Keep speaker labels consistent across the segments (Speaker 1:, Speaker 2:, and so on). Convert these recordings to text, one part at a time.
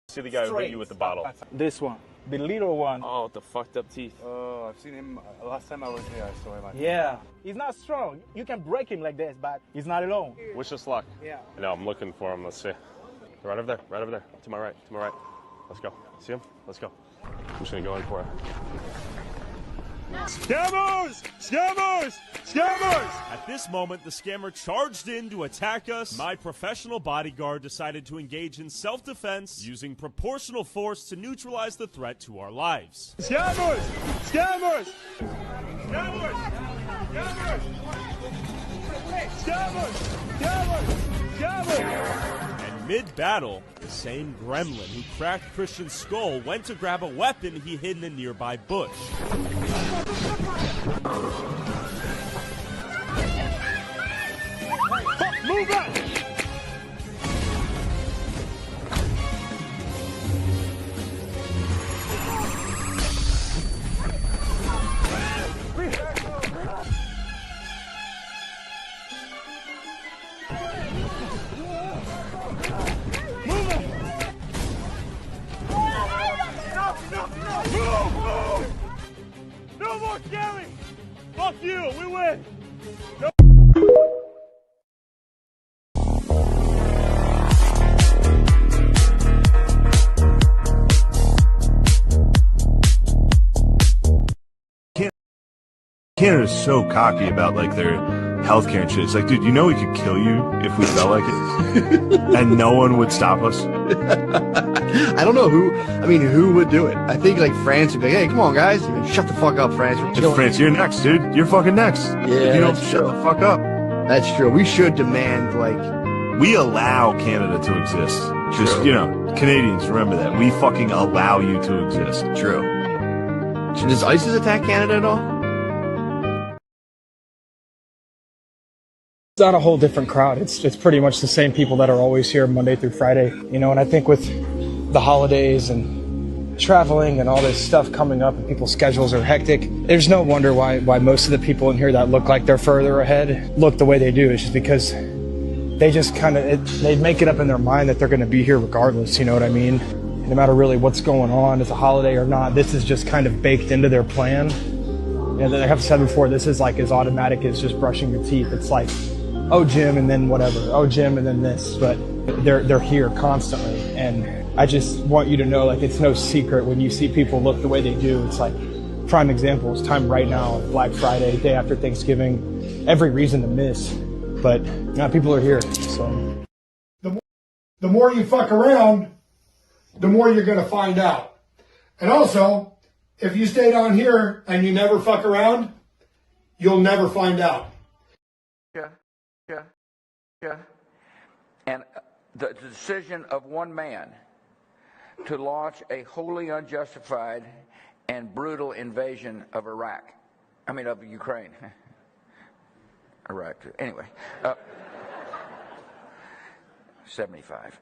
Speaker 1: See the guy who hit you with the bottle.
Speaker 2: This one, the little one.
Speaker 1: Oh, with the fucked up teeth.
Speaker 3: Oh, I've seen him last time I was here. I saw him.
Speaker 2: Yeah, he's not strong. You can break him like this, but he's not alone.
Speaker 1: Wish us luck.
Speaker 2: Yeah.
Speaker 1: No, I'm looking for him. Let's see. Right over there. Right over there. To my right. To my right. Let's go. See him? Let's go. I'm just gonna go in for it.
Speaker 4: Scammers! Scammers! Scammers! At this moment, the scammer charged in to attack us. My professional bodyguard decided to engage in self-defense using proportional force to neutralize the threat to our lives. Scammers! Scammers! Scammers! Scammers! Scammers! Scammers! Scammers! And mid-battle, the same gremlin who cracked Christian's skull went to grab a weapon he hid in a nearby bush. Move back! No more scary! Fuck you, we win! No.
Speaker 5: Canada's so cocky about like their healthcare and shit. It's like, dude, you know we could kill you if we felt like it, and no one would stop us.
Speaker 6: I don't know who. I mean, who would do it? I think like France would be like, "Hey, come on, guys, shut the fuck up, France."
Speaker 5: France, you're next, dude. You're fucking next.
Speaker 6: Yeah,
Speaker 5: if you don't shut the fuck up.
Speaker 6: That's true. We should demand like
Speaker 5: we allow Canada to exist. Just you know, Canadians, remember that we fucking allow you to exist.
Speaker 6: True. Does ISIS attack Canada at all?
Speaker 7: It's not a whole different crowd. It's pretty much the same people that are always here Monday through Friday, you know, and I think with the holidays and traveling and all this stuff coming up and people's schedules are hectic, there's no wonder why most of the people in here that look like they're further ahead look the way they do. It's just because they just they make it up in their mind that they're going to be here regardless, you know what I mean? No matter really what's going on, it's a holiday or not, this is just kind of baked into their plan. And I have said before, this is like as automatic as just brushing your teeth. It's like, oh, gym, and then whatever. Oh, gym, and then this. But they're here constantly. And I just want you to know, like, it's no secret when you see people look the way they do. It's like, prime example, it's time right now, Black Friday, day after Thanksgiving. Every reason to miss. But people are here, so.
Speaker 8: The more you fuck around, the more you're going to find out. And also, if you stay down here and you never fuck around, you'll never find out.
Speaker 3: Yeah.
Speaker 9: and the decision of one man to launch a wholly unjustified and brutal invasion of of Ukraine. Iraq, anyway. 75.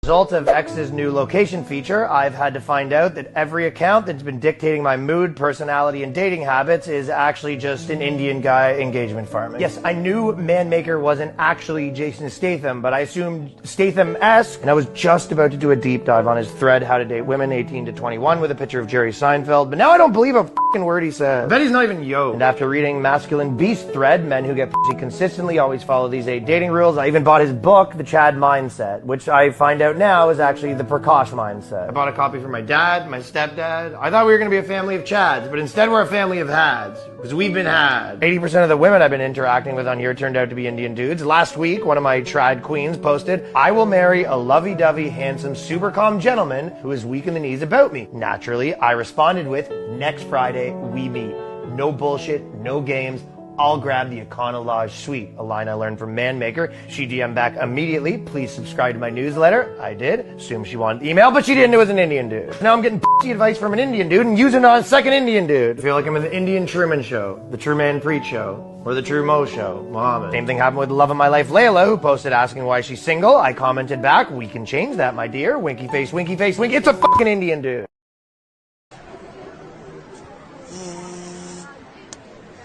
Speaker 10: Result of X's new location feature, I've had to find out that every account that's been dictating my mood, personality, and dating habits is actually just an Indian guy engagement farming. Yes, I knew Manmaker wasn't actually Jason Statham, but I assumed Statham-esque, and I was just about to do a deep dive on his thread, How to Date Women 18 to 21, with a picture of Jerry Seinfeld, but now I don't believe a fucking word he said. I bet he's not even yo. And after reading Masculine Beast thread, Men Who Get Pussy Consistently Always Follow These 8 Dating Rules, I even bought his book, The Chad Mindset, which I find out now is actually the Prakash mindset. I bought a copy for my dad, my stepdad. I thought we were going to be a family of Chads, but instead we're a family of Hads, because we've been had. 80% of the women I've been interacting with on here turned out to be Indian dudes. Last week, one of my trad queens posted, I will marry a lovey-dovey, handsome, super calm gentleman who is weak in the knees about me. Naturally, I responded with, next Friday, we meet. No bullshit, no games. I'll grab the Econologe suite, a line I learned from Manmaker. She DM'd back immediately, please subscribe to my newsletter. I did. Assumed she wanted the email, but she didn't. It was an Indian dude. Now I'm getting pussy advice from an Indian dude and using it on a second Indian dude. I feel like I'm in the Indian Truman Show, the Truman Preach Show, or the True Mo Show, Muhammad. Same thing happened with the love of my life, Layla, who posted asking why she's single. I commented back, we can change that, my dear. Winky face, winky face, winky. It's a fucking Indian dude.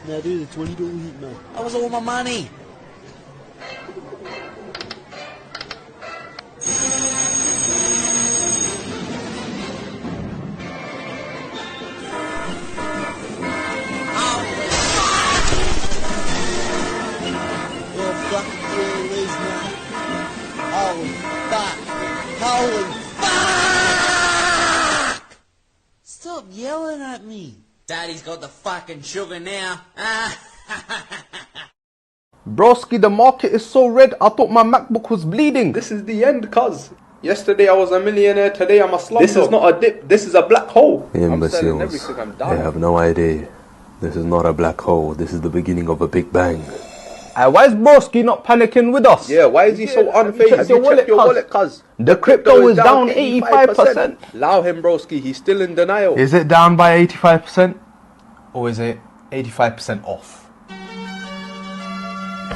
Speaker 11: Now do the $20 hit, man. That was all my money. Holy fuck. Holy fuck! Stop yelling at me. Daddy's got the fucking sugar now.
Speaker 12: Broski, the market is so red, I thought my MacBook was bleeding. This is the end, cuz. Yesterday I was a millionaire, today I'm a slumdog. This is not a dip, this is a black hole.
Speaker 13: Imbeciles, they have no idea. This is not a black hole, this is the beginning of a big bang.
Speaker 12: Why is Broski not panicking with us? Yeah, why is he so unfazed? Have you checked your wallet, cuz? The crypto is down 85%. Allow him, Broski, he's still in denial. Is it down by 85%? Or is it 85% off?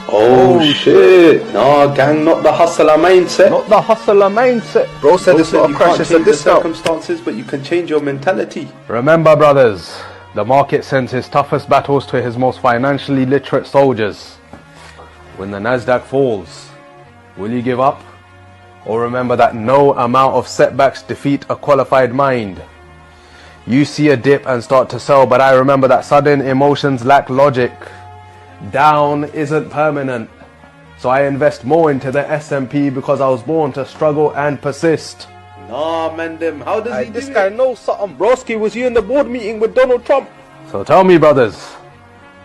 Speaker 12: Oh shit. No, gang, not the hustler mindset. Not the hustler mindset. Bro said it's not a crash, it's a discount. Circumstances, but you can change your mentality. Remember, brothers, the market sends his toughest battles to his most financially literate soldiers. When the Nasdaq falls, will you give up? Or remember that no amount of setbacks defeat a qualified mind? You see a dip and start to sell, but I remember that sudden emotions lack logic. Down isn't permanent. So I invest more into the S&P because I was born to struggle and persist. Nah, man, how does he do this? This guy knows something. Broski, was you in the board meeting with Donald Trump? So tell me, brothers,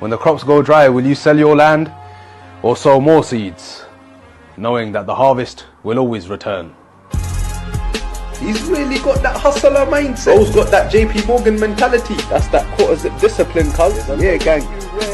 Speaker 12: when the crops go dry, will you sell your land or sow more seeds, knowing that the harvest will always return? He's really got that hustler mindset. Bro's got that JP Morgan mentality. That's that quarter-zip discipline, cuz. Yeah, gang.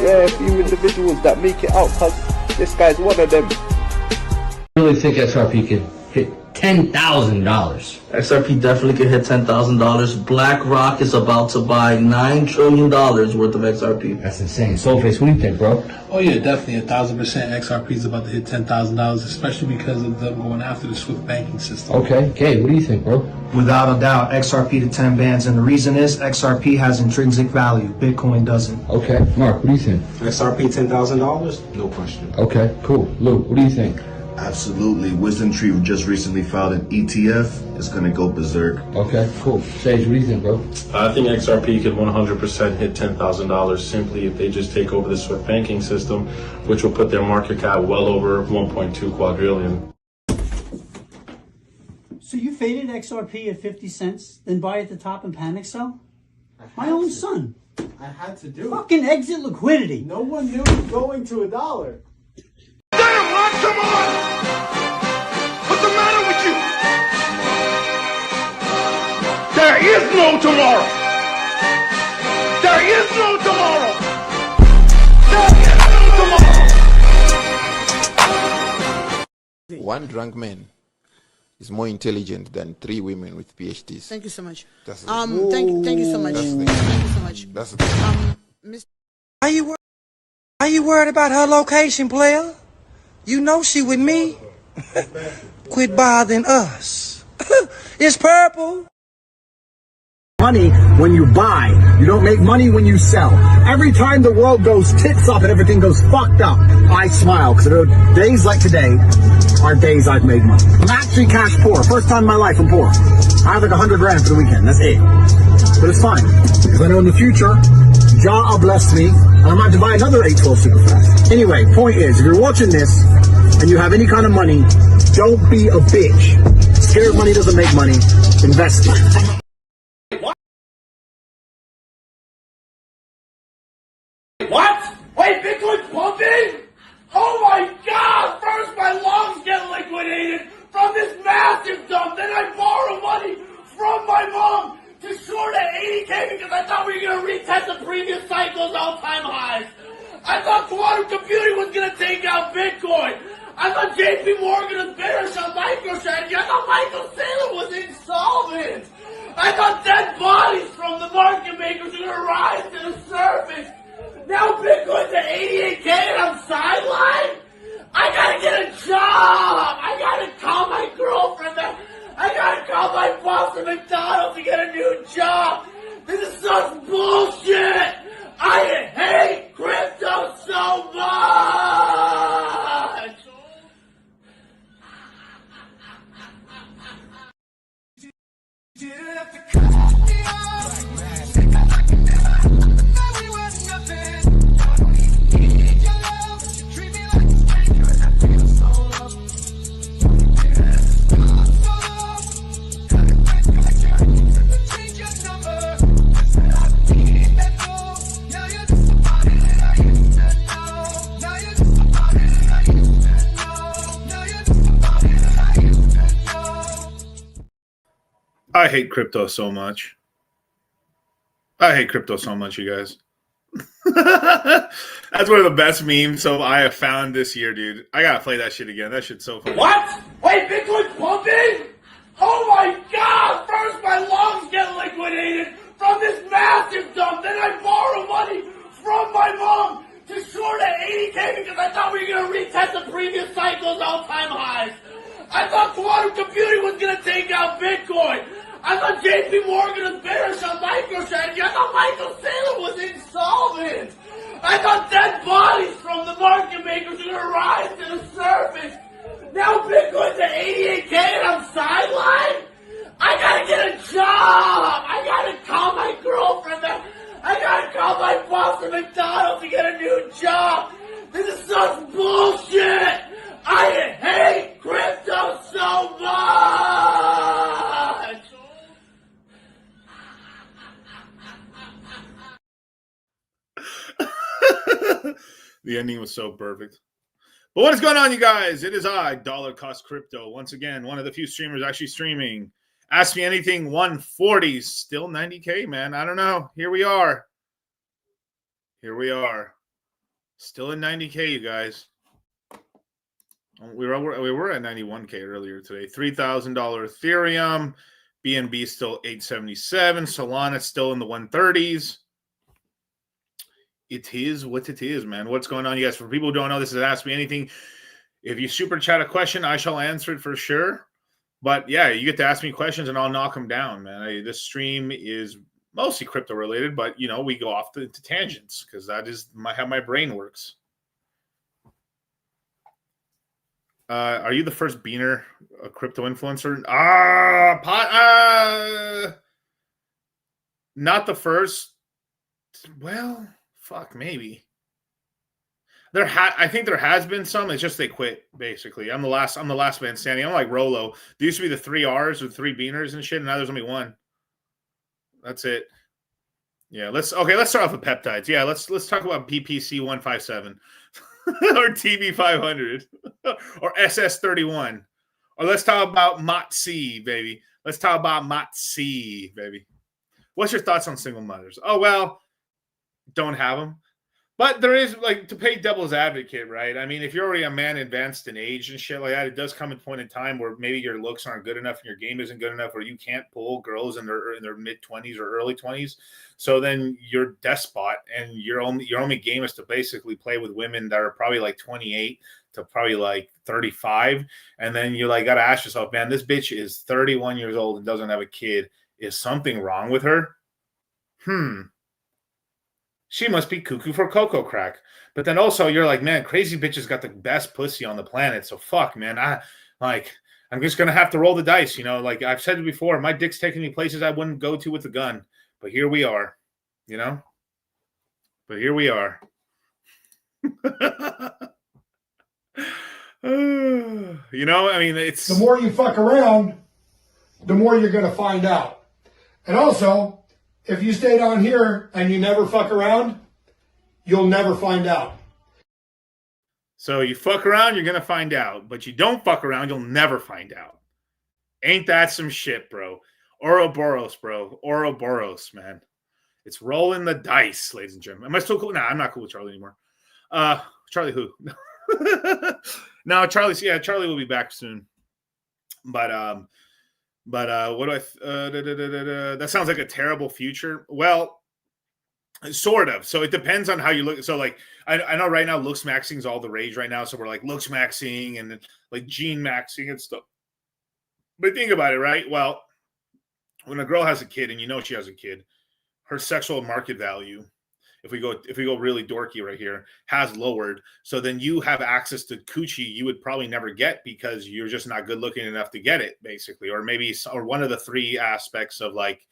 Speaker 12: Yeah, a few individuals that make it out, cuz. This guy's one of them.
Speaker 14: I really think XRP could hit $10,000. XRP definitely could hit $10,000. BlackRock is about to buy $9 trillion worth of XRP. That's insane. Soulface, what do you think, bro?
Speaker 15: Oh yeah, definitely 1,000% XRP is about to hit $10,000, especially because of them going after the SWIFT banking system.
Speaker 14: Okay, Kay, what do you think, bro?
Speaker 16: Without a doubt, XRP to 10 bands, and the reason is XRP has intrinsic value. Bitcoin doesn't.
Speaker 14: Okay, Mark, what do you think?
Speaker 17: XRP $10,000? No question.
Speaker 14: Okay, cool. Luke, what do you think?
Speaker 18: Absolutely. Wisdom Tree just recently filed an ETF. It's going to go berserk.
Speaker 14: Okay, cool. Sage, what do you think, bro?
Speaker 19: I think XRP could 100% hit $10,000 simply if they just take over the SWIFT banking system, which will put their market cap well over 1.2 quadrillion.
Speaker 20: So you faded XRP at 50 cents, then buy at the top and panic sell? My own son.
Speaker 21: I had to do it.
Speaker 20: Fucking exit liquidity.
Speaker 21: No one knew it was going to $1.
Speaker 22: Damn, Ron, come on! What's the matter with you? There is no tomorrow! There is no tomorrow!
Speaker 1: one drunk man is more intelligent than 3 women with PhDs.
Speaker 2: Thank you so much.
Speaker 1: That's the
Speaker 2: Thank you so much.
Speaker 1: That's the
Speaker 2: Thank you so much.
Speaker 1: That's the
Speaker 2: Miss.
Speaker 23: Are you worried about her location, player? You know she with me. Quit bothering us. It's purple.
Speaker 24: Money when you buy. You don't make money when you sell. Every time the world goes tits up and everything goes fucked up, I smile because days like today are days I've made money. I'm actually cash poor. First time in my life I'm poor. I have like 100 grand for the weekend. That's it. But it's fine because I know in the future, Jah will bless me and I might have to buy another 812 super fast. Anyway, point is, if you're watching this and you have any kind of money, don't be a bitch. Scared money doesn't make money. Invest it.
Speaker 22: What? Wait, Bitcoin's pumping? Oh my God! First my lungs get liquidated from this massive dump, then I borrow money from my mom to short at 80K because I thought we were going to retest the previous cycle's all-time highs. I thought quantum computing was going to take out Bitcoin. I thought JP Morgan was bearish on MicroStrategy. I thought Michael Saylor was insolvent. I thought dead bodies from the market makers were going to rise to the surface. Now Bitcoin's at 88K and I'm sidelined? I gotta get a job! I gotta call my girlfriend. I gotta call my boss at McDonald's to get a new job. This is such bullshit! I hate crypto so much!
Speaker 25: I hate crypto so much. I hate crypto so much, you guys. That's one of the best memes I have found this year, dude. I gotta play that shit again. That shit's so funny.
Speaker 22: What? Wait, Bitcoin's pumping? Oh my God! First my lungs get liquidated from this massive dump, then I borrow money from my mom to short at 80K because I thought we were going to retest the previous cycle's all-time highs. I thought quantum computing was going to take out Bitcoin. I thought JP Morgan was bearish on MicroStrategy. I thought Michael Saylor was insolvent. I thought dead bodies from the market makers were going to rise to the surface. Now Bitcoin's at 88K and I'm sidelined? I gotta get a job! I gotta call my girlfriend. I gotta call my boss at McDonald's to get a new job. This is such bullshit! I hate crypto so much!
Speaker 25: The ending was so perfect. But what is going on, you guys? It is I, Dollar Cost Crypto. Once again, one of the few streamers actually streaming. Ask Me Anything 140s. Still 90K, man. I don't know. Here we are. Here we are. Still at 90K, you guys. We were at 91K earlier today. $3,000 Ethereum. BNB still 877. Solana still in the 130s. It is what it is, man. What's going on, you guys? For people who don't know, this is Ask Me Anything. If you super chat a question, I shall answer it for sure. But yeah, you get to ask me questions and I'll knock them down, man. This stream is mostly crypto related, but you know, we go off to tangents because that is how my brain works. Are you the first beaner, a crypto influencer? Not the first. Well, fuck, maybe. I think there has been some. It's just they quit, basically. I'm the last man standing. I'm like Rolo. There used to be the 3 R's or 3 beaners and shit, and now there's only one. That's it. Yeah, let's start off with peptides. Yeah, let's talk about BPC 157 or TB 500 or SS 31. Or let's talk about MOTC, baby. Let's talk about MOTC, baby. What's your thoughts on single mothers? Oh, well, don't have them. But there is, like, to play devil's advocate, right? I mean, if you're already a man advanced in age and shit like that, it does come a point in time where maybe your looks aren't good enough and your game isn't good enough, or you can't pull girls in their mid-20s or early 20s. So then you're despot, and your only game is to basically play with women that are probably like 28 to probably like 35, and then you like got to ask yourself, man, this bitch is 31 years old and doesn't have a kid. Is something wrong with her? She must be cuckoo for cocoa crack. But then also you're like, man, crazy bitches got the best pussy on the planet. So fuck, man. I'm just gonna have to roll the dice, you know. Like I've said it before, my dick's taking me places I wouldn't go to with a gun. But here we are, you know. But here we are. You know, I mean, it's
Speaker 8: the more you fuck around, the more you're gonna find out. And also, if you stay down here and you never fuck around, you'll never find out.
Speaker 25: So you fuck around, you're going to find out. But you don't fuck around, you'll never find out. Ain't that some shit, bro? Ouroboros, bro. Ouroboros, man. It's rolling the dice, ladies and gentlemen. Am I still cool? Nah, I'm not cool with Charlie anymore. Charlie who? No, Charlie will be back soon. But what do that sounds like a terrible future. Well, sort of. So it depends on how you look. So like, I know right now looks maxing is all the rage right now. So we're like looks maxing and like gene maxing and stuff. But think about it, right? Well, when a girl has a kid and you know she has a kid, her sexual market value, if we go really dorky right here, has lowered. So then you have access to coochie you would probably never get because you're just not good looking enough to get it, basically. Or maybe, or one of the three aspects of, like,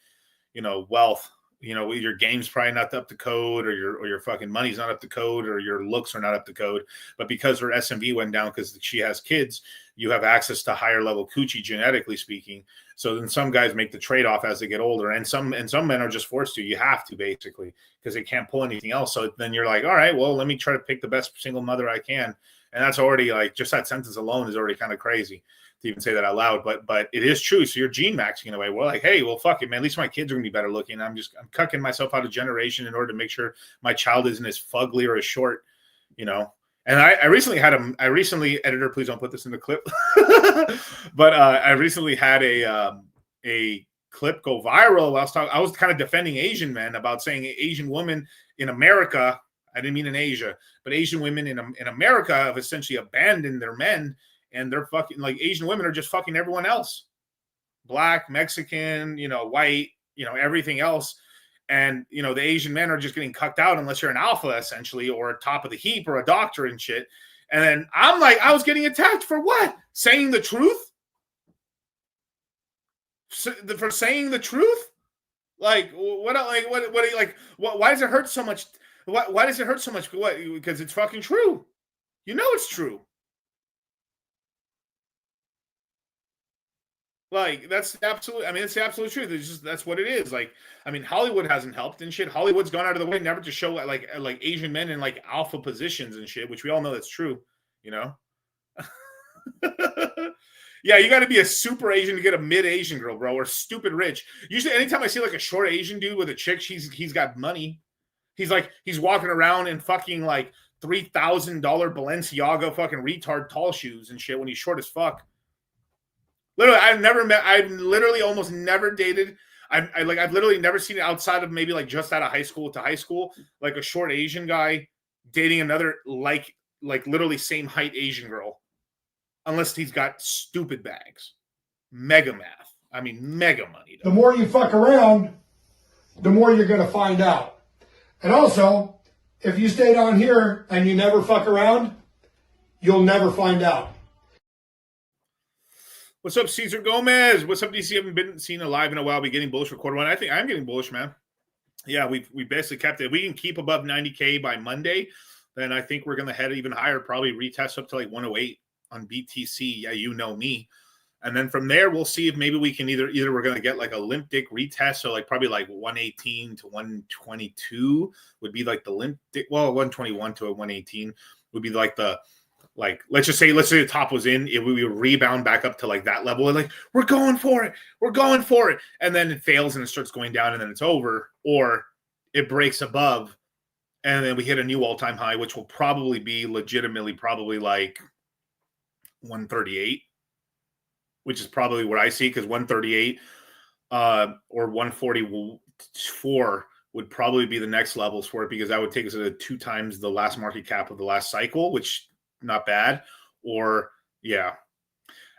Speaker 25: you know, wealth. You know, your game's probably not up to code, or your fucking money's not up to code, or your looks are not up to code. But because her SMV went down because she has kids, you have access to higher level coochie, genetically speaking. So then some guys make the trade-off as they get older, and some men are just forced to. You have to, basically, because they can't pull anything else. So then you're like, all right, well, let me try to pick the best single mother I can. And that's already, like, just that sentence alone is already kind of crazy to even say that out loud, but it is true. So you're gene maxing in a way. We're like, hey, well, fuck it, man. At least my kids are gonna be better looking. I'm cucking myself out of generation in order to make sure my child isn't as fugly or as short, you know. And I recently had editor, please don't put this in the clip, but I recently had a clip go viral. I was kind of defending Asian men about saying Asian women in America. I didn't mean in Asia, but Asian women in America have essentially abandoned their men. And they're fucking, like, Asian women are just fucking everyone else. Black, Mexican, you know, white, you know, everything else. And, you know, the Asian men are just getting cucked out unless you're an alpha, essentially, or a top of the heap or a doctor and shit. And then I'm like, I was getting attacked for what? Saying the truth? For saying the truth? Like, why does it hurt so much? Why does it hurt so much? What? Because it's fucking true. You know it's true. Like, that's the absolute, I mean, it's the absolute truth. It's just, that's what it is. Like, I mean, Hollywood hasn't helped and shit. Hollywood's gone out of the way never to show like Asian men in like alpha positions and shit, which we all know that's true, you know? Yeah, you got to be a super Asian to get a mid-Asian girl, bro, or stupid rich. Usually, anytime I see like a short Asian dude with a chick, he's got money. He's walking around in fucking like $3,000 Balenciaga fucking retard tall shoes and shit when he's short as fuck. Literally, I've literally almost never dated. I've literally never seen it outside of maybe like just out of high school to high school, like a short Asian guy dating another like literally same height Asian girl, unless he's got stupid bags, mega math. I mean, mega money.
Speaker 8: The more you fuck around, the more you're going to find out. And also, if you stay down here and you never fuck around, you'll never find out.
Speaker 25: What's up, Cesar Gomez? What's up, DC? Haven't been seen alive in a while. Be getting bullish for quarter one. I think I'm getting bullish, man. Yeah, we basically kept it. We can keep above 90K by Monday, then I think we're going to head even higher, probably retest up to like 108 on BTC. Yeah, you know me. And then from there, we'll see if maybe we can either we're going to get like a limp dick retest. So like probably like 118 to 122 would be like the limp dick. Well, 121 to a 118 would be like the, like, let's say the top was in, it would rebound back up to like that level. And like, we're going for it. And then it fails and it starts going down and then it's over, or it breaks above And then we hit a new all-time high, which will probably be legitimately probably like 138, which is probably what I see, because 138 or 144 would probably be the next levels for it, because that would take us to 2 times the last market cap of the last cycle, which not bad. Or yeah.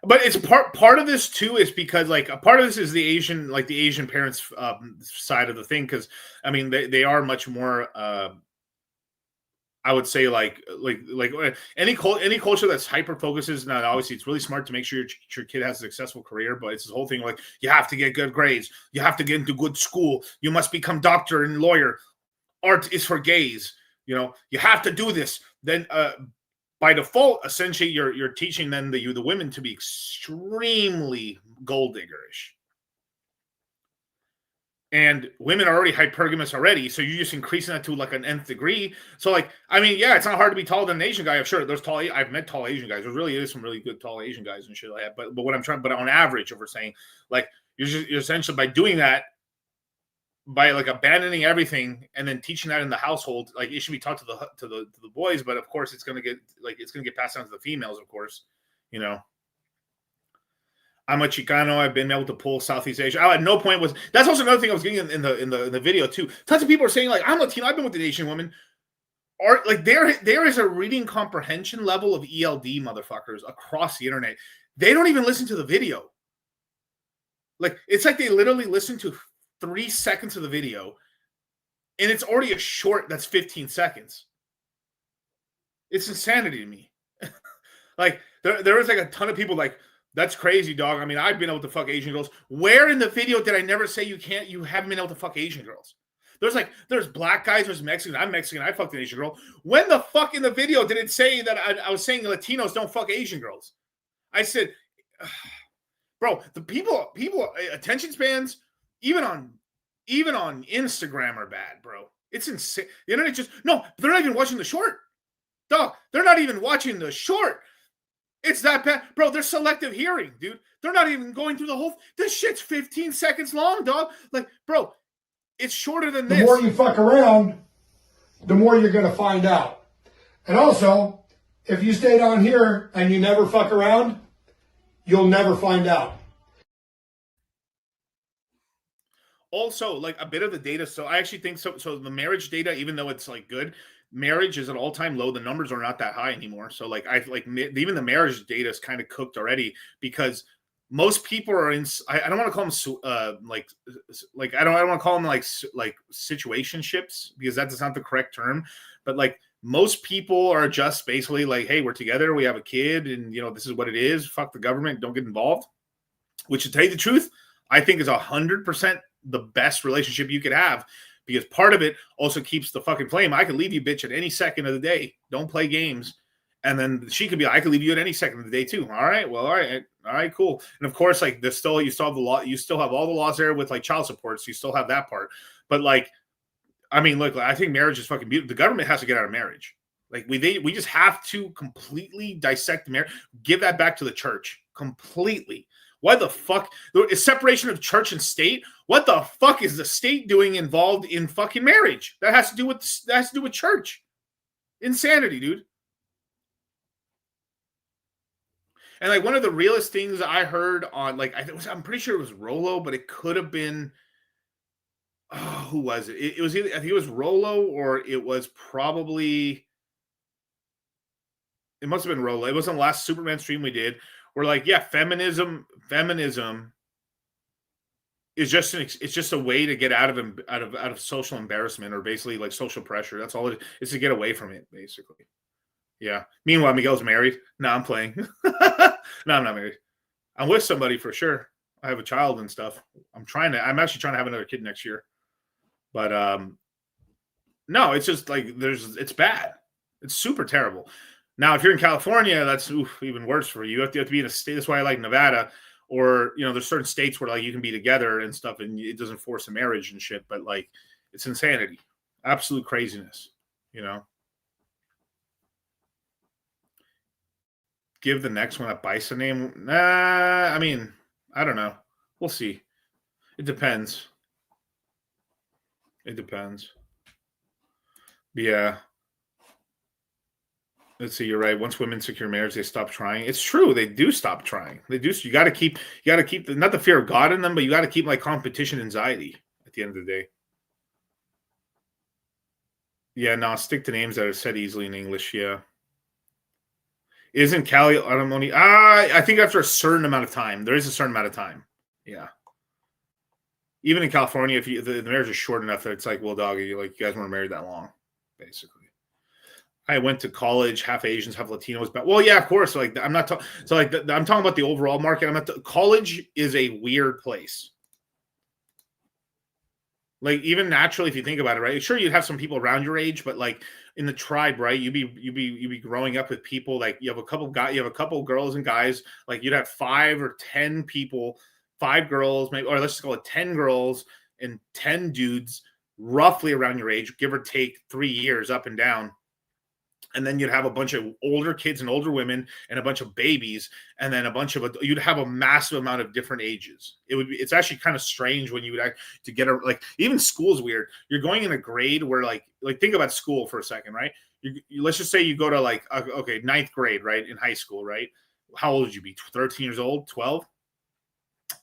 Speaker 25: But it's part of this too is because like a part of this is the Asian parents side of the thing, because I mean they are much more I would say like any culture that's hyper focuses. Now obviously it's really smart to make sure your kid has a successful career, but it's this whole thing like you have to get good grades, you have to get into good school, you must become doctor and lawyer, art is for gays, you have to do this. Then by default, essentially, you're teaching then the women to be extremely gold diggerish, and women are already hypergamous already. So you're just increasing that to like an nth degree. So like, I mean, yeah, it's not hard to be taller than an Asian guy. I'm sure there's tall. I've met tall Asian guys. There really is some really good tall Asian guys and shit like that. But what I'm trying, but on average, if we're saying like you're essentially by doing that, by like abandoning everything and then teaching that in the household, like it should be taught to the boys, but of course it's gonna get passed down to the females, of course. I'm a Chicano. I've been able to pull Southeast Asia. I at no point was that's also another thing I was getting in the video too. Tons of people are saying like I'm Latino. I've been with an Asian woman. Or like there is a reading comprehension level of ELD motherfuckers across the internet. They don't even listen to the video. Like it's like they literally listen to 3 seconds of the video, and it's already a short that's 15 seconds. It's insanity to me. Like there was like a ton of people like, that's crazy, dog. I mean, I've been able to fuck Asian girls. Where in the video did I never say you haven't been able to fuck Asian girls? There's black guys, there's Mexicans. I'm Mexican, I fucked an Asian girl. When the fuck in the video did it say that I was saying Latinos don't fuck Asian girls? I said, bro, the people attention spans, even on Instagram are bad, bro. It's insane. The internet they're not even watching the short. Dog, they're not even watching the short. It's that bad. Bro, they're selective hearing, dude. They're not even going through the whole. This shit's 15 seconds long, dog. Like, bro, it's shorter than this.
Speaker 8: The more you fuck around, the more you're going to find out. And also, if you stay down here and you never fuck around, you'll never find out.
Speaker 25: Also, like a bit of the data. So I actually think so. So the marriage data, even though it's like good, marriage is at all-time low. The numbers are not that high anymore. So like even the marriage data is kind of cooked already, because most people are in. I don't want to call them like I don't want to call them like situationships, because that's not the correct term. But like most people are just basically like, hey, we're together, we have a kid, and this is what it is. Fuck the government, don't get involved. Which, to tell you the truth, I think is 100% the best relationship you could have, because part of it also keeps the fucking flame. I could leave you, bitch, at any second of the day. Don't play games. And then she could be, I could leave you at any second of the day too. All right, well, all right, cool. And of course, like you still have the law. You still have all the laws there with like child support. So you still have that part. But like, I mean, look, I think marriage is fucking beautiful. The government has to get out of marriage. Like we just have to completely dissect marriage. Give that back to the church completely. Why the fuck is separation of church and state? What the fuck is the state doing involved in fucking marriage? That has to do with church. Insanity, dude. And like one of the realest things I heard on I'm pretty sure it was Rolo, but it could have been who was it? It was either, I think it was Rolo, or it was probably, it must have been Rolo. It was on the last Superman stream we did. We're like, yeah, feminism is just a way to get out of social embarrassment, or basically like social pressure. That's all it is, to get away from it, basically. Yeah. Meanwhile, Miguel's married. No, I'm playing. No, I'm not married. I'm with somebody for sure. I have a child and stuff. I'm actually trying to have another kid next year. But no, it's just like it's bad. It's super terrible. Now, if you're in California, that's even worse for you. You have to be in a state. That's why I like Nevada, or there's certain states where like you can be together and stuff, and it doesn't force a marriage and shit. But like, it's insanity, absolute craziness. Give the next one a bison name. Nah, I mean, I don't know. We'll see. It depends. Yeah. Let's see. You're right. Once women secure marriage, they stop trying. It's true. They do stop trying. They do. You got to keep not the fear of God in them, but you got to keep like competition anxiety at the end of the day. Yeah, no, stick to names that are said easily in English. Yeah. Isn't Cali alimony? I think after a certain amount of time, there is a certain amount of time. Yeah. Even in California, if the marriage is short enough that it's like, well, dog, you guys weren't married that long, basically. I went to college, half Asians, half Latinos. But well, yeah, of course. Like I'm not talking. So like I'm talking about the overall market. College is a weird place. Like even naturally, if you think about it, right? Sure, you'd have some people around your age, but like in the tribe, right? You'd be growing up with people like you have a couple girls and guys. Like you'd have 5 or 10 people, 5 girls, maybe, or let's just call it 10 girls and 10 dudes, roughly around your age, give or take 3 years up and down. And then you'd have a bunch of older kids and older women and a bunch of babies. And then you'd have a massive amount of different ages. It's actually kind of strange when you would to get even school's weird. You're going in a grade where like think about school for a second, right? Let's just say you go to ninth grade, right? In high school, right? How old would you be? 13 years old, 12?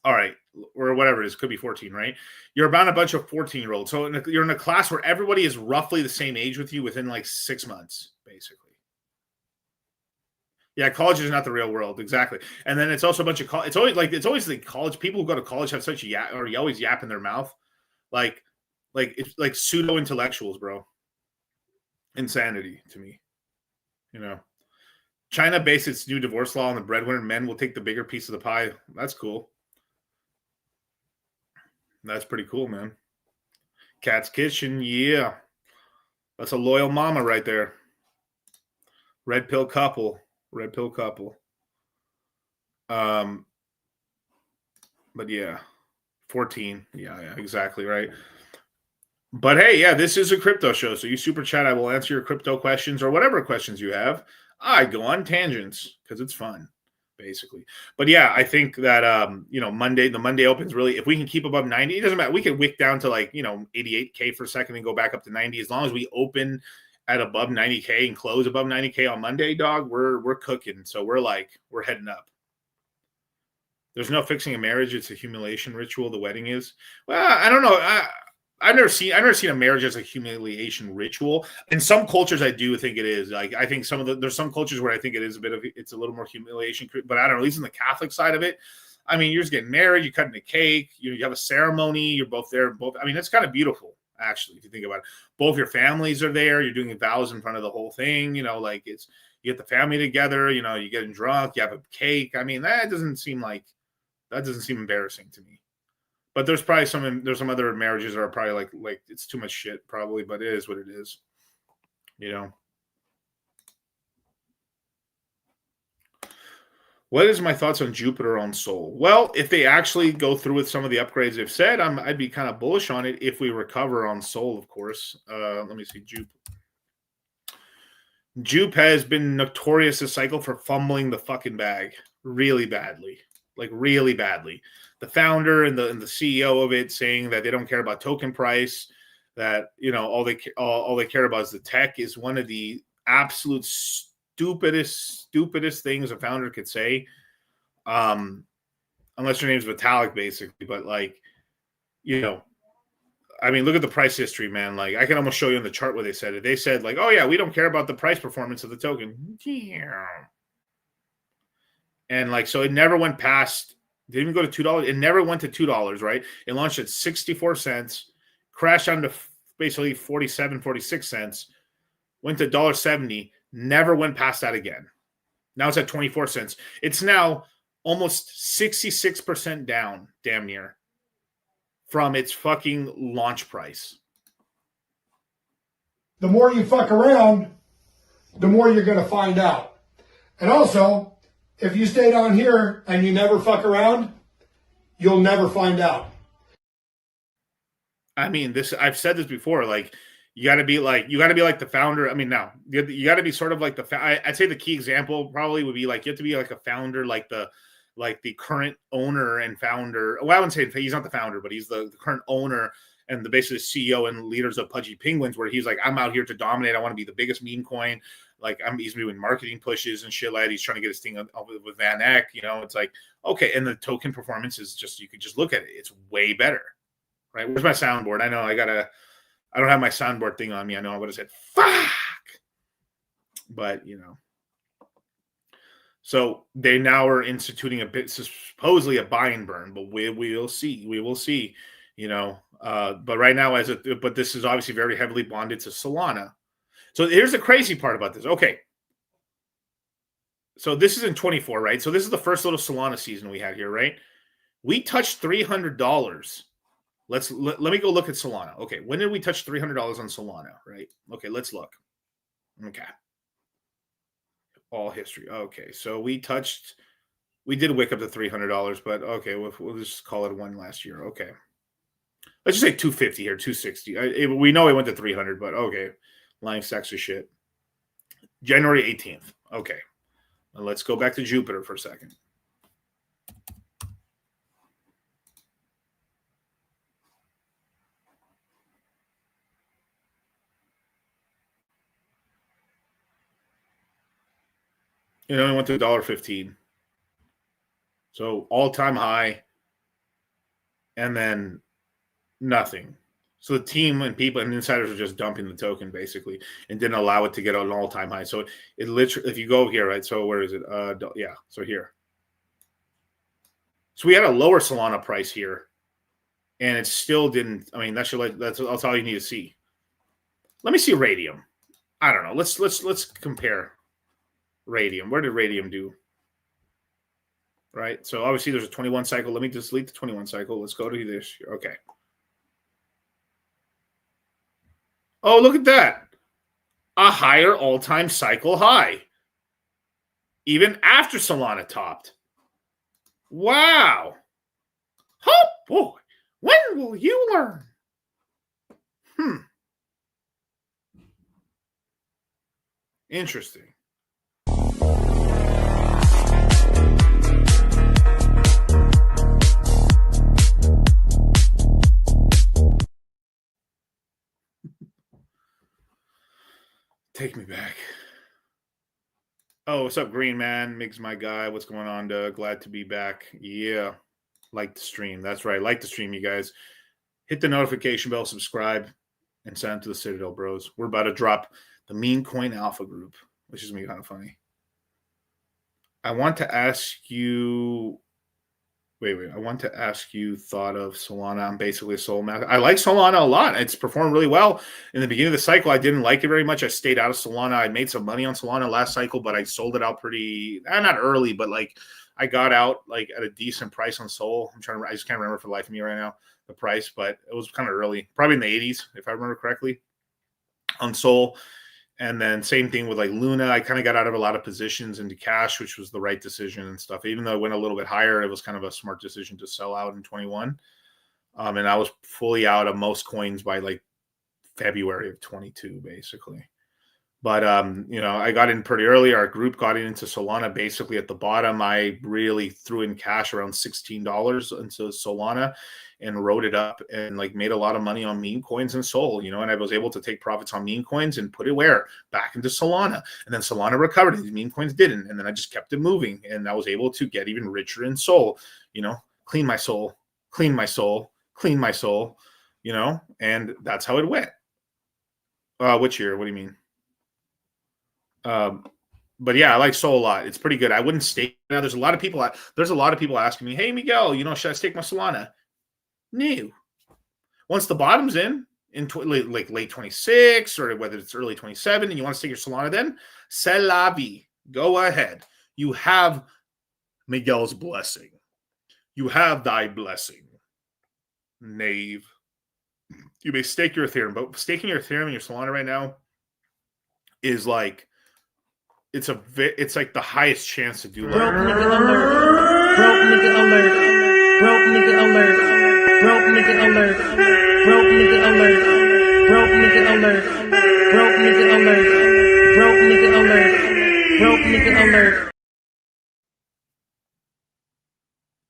Speaker 25: All right. Or whatever it is, could be 14, right? You're about a bunch of 14-year-olds. So you're in a class where everybody is roughly the same age with you within like 6 months, basically. Yeah, college is not the real world, exactly. And then it's also a bunch of it's always the college people who go to college have such you always yap in their mouth, like it's like pseudo intellectuals, bro. Insanity to me, China based its new divorce law on the breadwinner. Men will take the bigger piece of the pie. That's cool. That's pretty cool, man. Cat's Kitchen, yeah. That's a loyal mama right there. Red pill couple. But yeah, 14. Yeah, exactly right. But hey, yeah, this is a crypto show. So you super chat, I will answer your crypto questions or whatever questions you have. I go on tangents because it's fun, basically. But yeah, I think that the Monday opens really, if we can keep above 90, it doesn't matter. We can wick down to 88K for a second and go back up to 90. As long as we open at above 90K and close above 90K on Monday, dog, we're cooking. So we're heading up. There's no fixing a marriage. It's a humiliation ritual. The wedding is. Well, I don't know. I've never seen a marriage as a humiliation ritual. In some cultures, I do think it is. Like I think there's some cultures where I think it is it's a little more humiliation. But I don't know. At least on the Catholic side of it, I mean, you're just getting married. You're cutting a cake. You have a ceremony. You're both there. I mean, it's kind of beautiful, actually, if you think about it. Both your families are there. You're doing vows in front of the whole thing. You get the family together. You're getting drunk. You have a cake. I mean, that doesn't seem embarrassing to me. But there's probably some other marriages that are probably like it's too much shit, probably, but it is what it is. What is my thoughts on Jupiter on Sol? Well, if they actually go through with some of the upgrades they've said, I'd be kind of bullish on it if we recover on Sol, of course. Let me see. Jupe has been notorious this cycle for fumbling the fucking bag really badly. Like really badly. The founder and the CEO of it saying that they don't care about token price, that all they care about is the tech, is one of the absolute stupidest things a founder could say. Unless your name's Vitalik, basically. But I mean, look at the price history, man. Like I can almost show you on the chart where they said it. They said oh yeah, we don't care about the price performance of the token. And so it never went past. Didn't even go to $2. It never went to $2, right? It launched at 64 cents, crashed down to basically 47, 46 cents, went to $1.70, never went past that again. Now it's at 24 cents. It's now almost 66% down, damn near, from its fucking launch price.
Speaker 8: The more you fuck around, the more you're going to find out. And also, if you stay down here and you never fuck around, you'll never find out.
Speaker 25: I mean, I've said this before. You got to be like the founder. I mean, now you got to be sort of like I'd say the key example probably would be you have to be like a founder, like the current owner and founder. Well, I wouldn't say he's not the founder, but he's the current owner and basically the CEO and leaders of Pudgy Penguins, where he's like, I'm out here to dominate. I want to be the biggest meme coin. Like he's doing marketing pushes and shit like that. He's trying to get his thing up with Van Eck. It's like, okay. And the token performance is just, you could just look at it. It's way better, right? Where's my soundboard? I know I don't have my soundboard thing on me. I know I would have said, fuck. But, so they now are instituting supposedly a buy and burn, but we will see. We will see, but right now, but this is obviously very heavily bonded to Solana. So here's the crazy part about this. Okay. So this is in 24, right? So this is the first little Solana season we had here, right? We touched $300. Let me go look at Solana. Okay. When did we touch $300 on Solana, right? Okay. Let's look. Okay. All history. Okay. So we did wick up to $300, but okay. We'll just call it one last year. Okay. Let's just say 250 here, 260. We know it went to 300, but okay. Lying stacks of shit. January 18th. Okay. Now let's go back to Jupiter for a second. It only went to $1.15. So all-time high. And then nothing. So the team and people and insiders are just dumping the token basically and didn't allow it to get an all-time high. So it literally, if you go here, right? So where is it? Yeah. So here. So we had a lower Solana price here, and it still didn't. I mean, that's all you need to see. Let me see Radium. I don't know. Let's compare Radium. Where did Radium do? Right. So obviously there's a 21 cycle. Let me just delete the 21 cycle. Let's go to this. Okay. Oh, look at that. A higher all-time cycle high. Even after Solana topped. Wow. Oh, boy. When will you learn? Interesting. Take me back. Oh, what's up, Green Man? Migs, my guy. What's going on, Doug? Glad to be back. Yeah. Like the stream. That's right. Like the stream, you guys. Hit the notification bell, subscribe, and sign up to the Citadel Bros. We're about to drop the Meme Coin Alpha group, which is kind of funny. I want to ask you... Wait. I want to ask you thought of Solana. I'm basically a Sol math. I like Solana a lot. It's performed really well. In the beginning of the cycle, I didn't like it very much. I stayed out of Solana. I made some money on Solana last cycle, but I sold it out pretty, not early, but like I got out like at a decent price on Sol. I just can't remember for the life of me right now the price, but it was kind of early, probably in the 80s, if I remember correctly, on Sol. And then same thing with like Luna. I kind of got out of a lot of positions into cash, which was the right decision and stuff. Even though it went a little bit higher, it was kind of a smart decision to sell out in 21. And I was fully out of most coins by like February of 22, basically. But, I got in pretty early. Our group got into Solana basically at the bottom. I really threw in cash around $16 into Solana and wrote it up and like made a lot of money on meme coins and Sol, and I was able to take profits on meme coins and put it back into Solana. And then Solana recovered and these meme coins didn't. And then I just kept it moving and I was able to get even richer in Sol, clean my soul, and that's how it went. Which year? What do you mean? But yeah, I like Sol a lot. It's pretty good. I wouldn't stake. Now there's a lot of people asking me, hey Miguel, should I stake my Solana? No. Once the bottom's in like late 26 or whether it's early 27 and you want to stake your Solana, then c'est la vie. Go ahead. You have Miguel's blessing. You have thy blessing, knave. You may stake your Ethereum, but staking your Ethereum and your Solana right now is like it's like the highest chance to do.
Speaker 2: Broke nigga alert. Broke nigga alert. Broke nigga alert. Broke nigga alert. Broke nigga alert. Broke nigga alert. Broke nigga alert. Broke nigga alert. Broke nigga alert.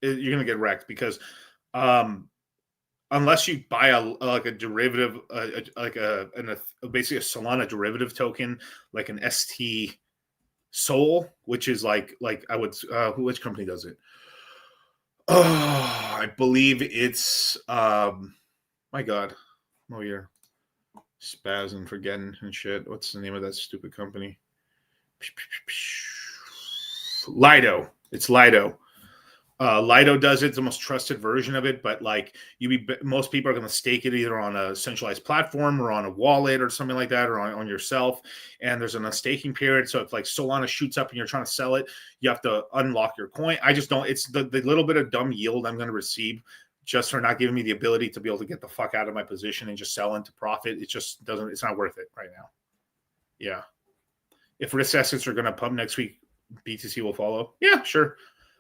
Speaker 25: You're gonna get wrecked because unless you buy a derivative, basically a Solana derivative token, like an ST Sol, which is like I would which company does it? Oh, I believe it's my God, oh you're spazzing, forgetting and shit. What's the name of that stupid company? Lido. It's Lido. Lido does it. It's the most trusted version of it, but like most people are going to stake it either on a centralized platform or on a wallet or something like that, or on yourself. And there's an unstaking period. So if like Solana shoots up and you're trying to sell it, you have to unlock your coin. I just don't, it's the little bit of dumb yield I'm going to receive just for not giving me the ability to be able to get the fuck out of my position and just sell into profit. It just doesn't, it's not worth it right now. Yeah. If risk assets are going to pump next week, BTC will follow. Yeah, sure.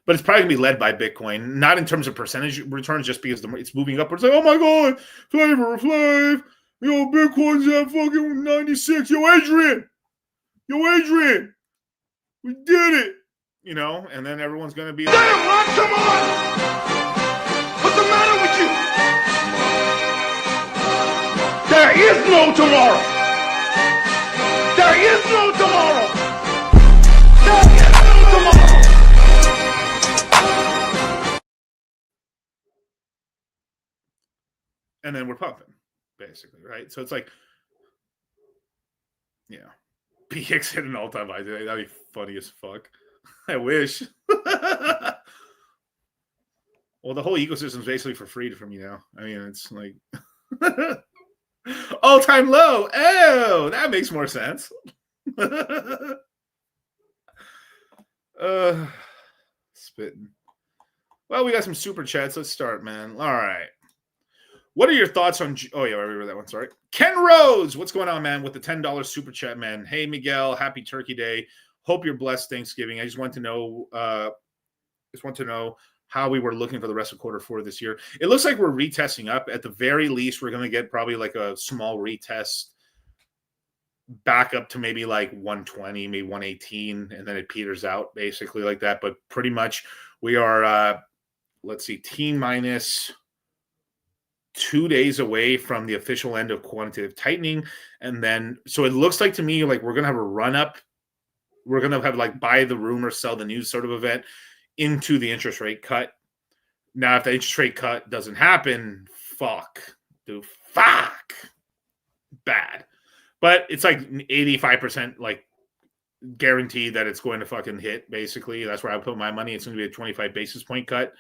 Speaker 25: But it's probably going to be led by Bitcoin, not in terms of percentage returns, just because it's moving upwards. Like, oh my God, Flav, Bitcoin's at fucking 96. Yo, Adrian, we did it. And then everyone's going to be like, damn, Ron, come on. What's the matter with you? There is no tomorrow. There is no tomorrow. There is no tomorrow. And then we're pumping, basically, right? So it's like, yeah, PX hit an all-time high today. That'd be funny as fuck. I wish. Well, the whole ecosystem is basically for free from you now. I mean, it's like all-time low. Oh, that makes more sense. Spitting. Well, we got some super chats. Let's start, man. All right. What are your thoughts on... Oh, yeah, I remember that one. Sorry. Ken Rose. What's going on, man, with the $10 super chat, man? Hey, Miguel. Happy Turkey Day. Hope you're blessed Thanksgiving. I just want to know how we were looking for the rest of quarter four this year. It looks like we're retesting up. At the very least, we're going to get probably like a small retest back up to maybe like 120, maybe 118, and then it peters out basically like that. But pretty much we are, let's see, T-minus 2 days away from the official end of quantitative tightening. And then, so it looks like to me, like we're going to have a run up. We're going to have like buy the rumor, sell the news sort of event into the interest rate cut. Now, if the interest rate cut doesn't happen, bad. But it's like 85% like guaranteed that it's going to fucking hit, basically. That's where I put my money. It's going to be a 25 basis point cut.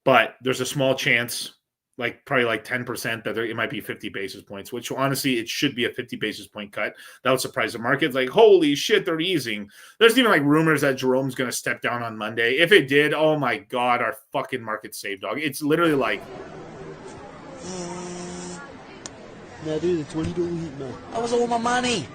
Speaker 25: But there's a small chance, like probably like 10%, that it might be 50 basis points, which honestly, it should be a 50 basis point cut. That would surprise the market. Like, holy shit, they're easing. There's even like rumors that Jerome's going to step down on Monday. If it did, oh my God, our fucking market's saved, dog. It's literally like...
Speaker 11: Nah, dude, the $20 hit, man. That was all my money.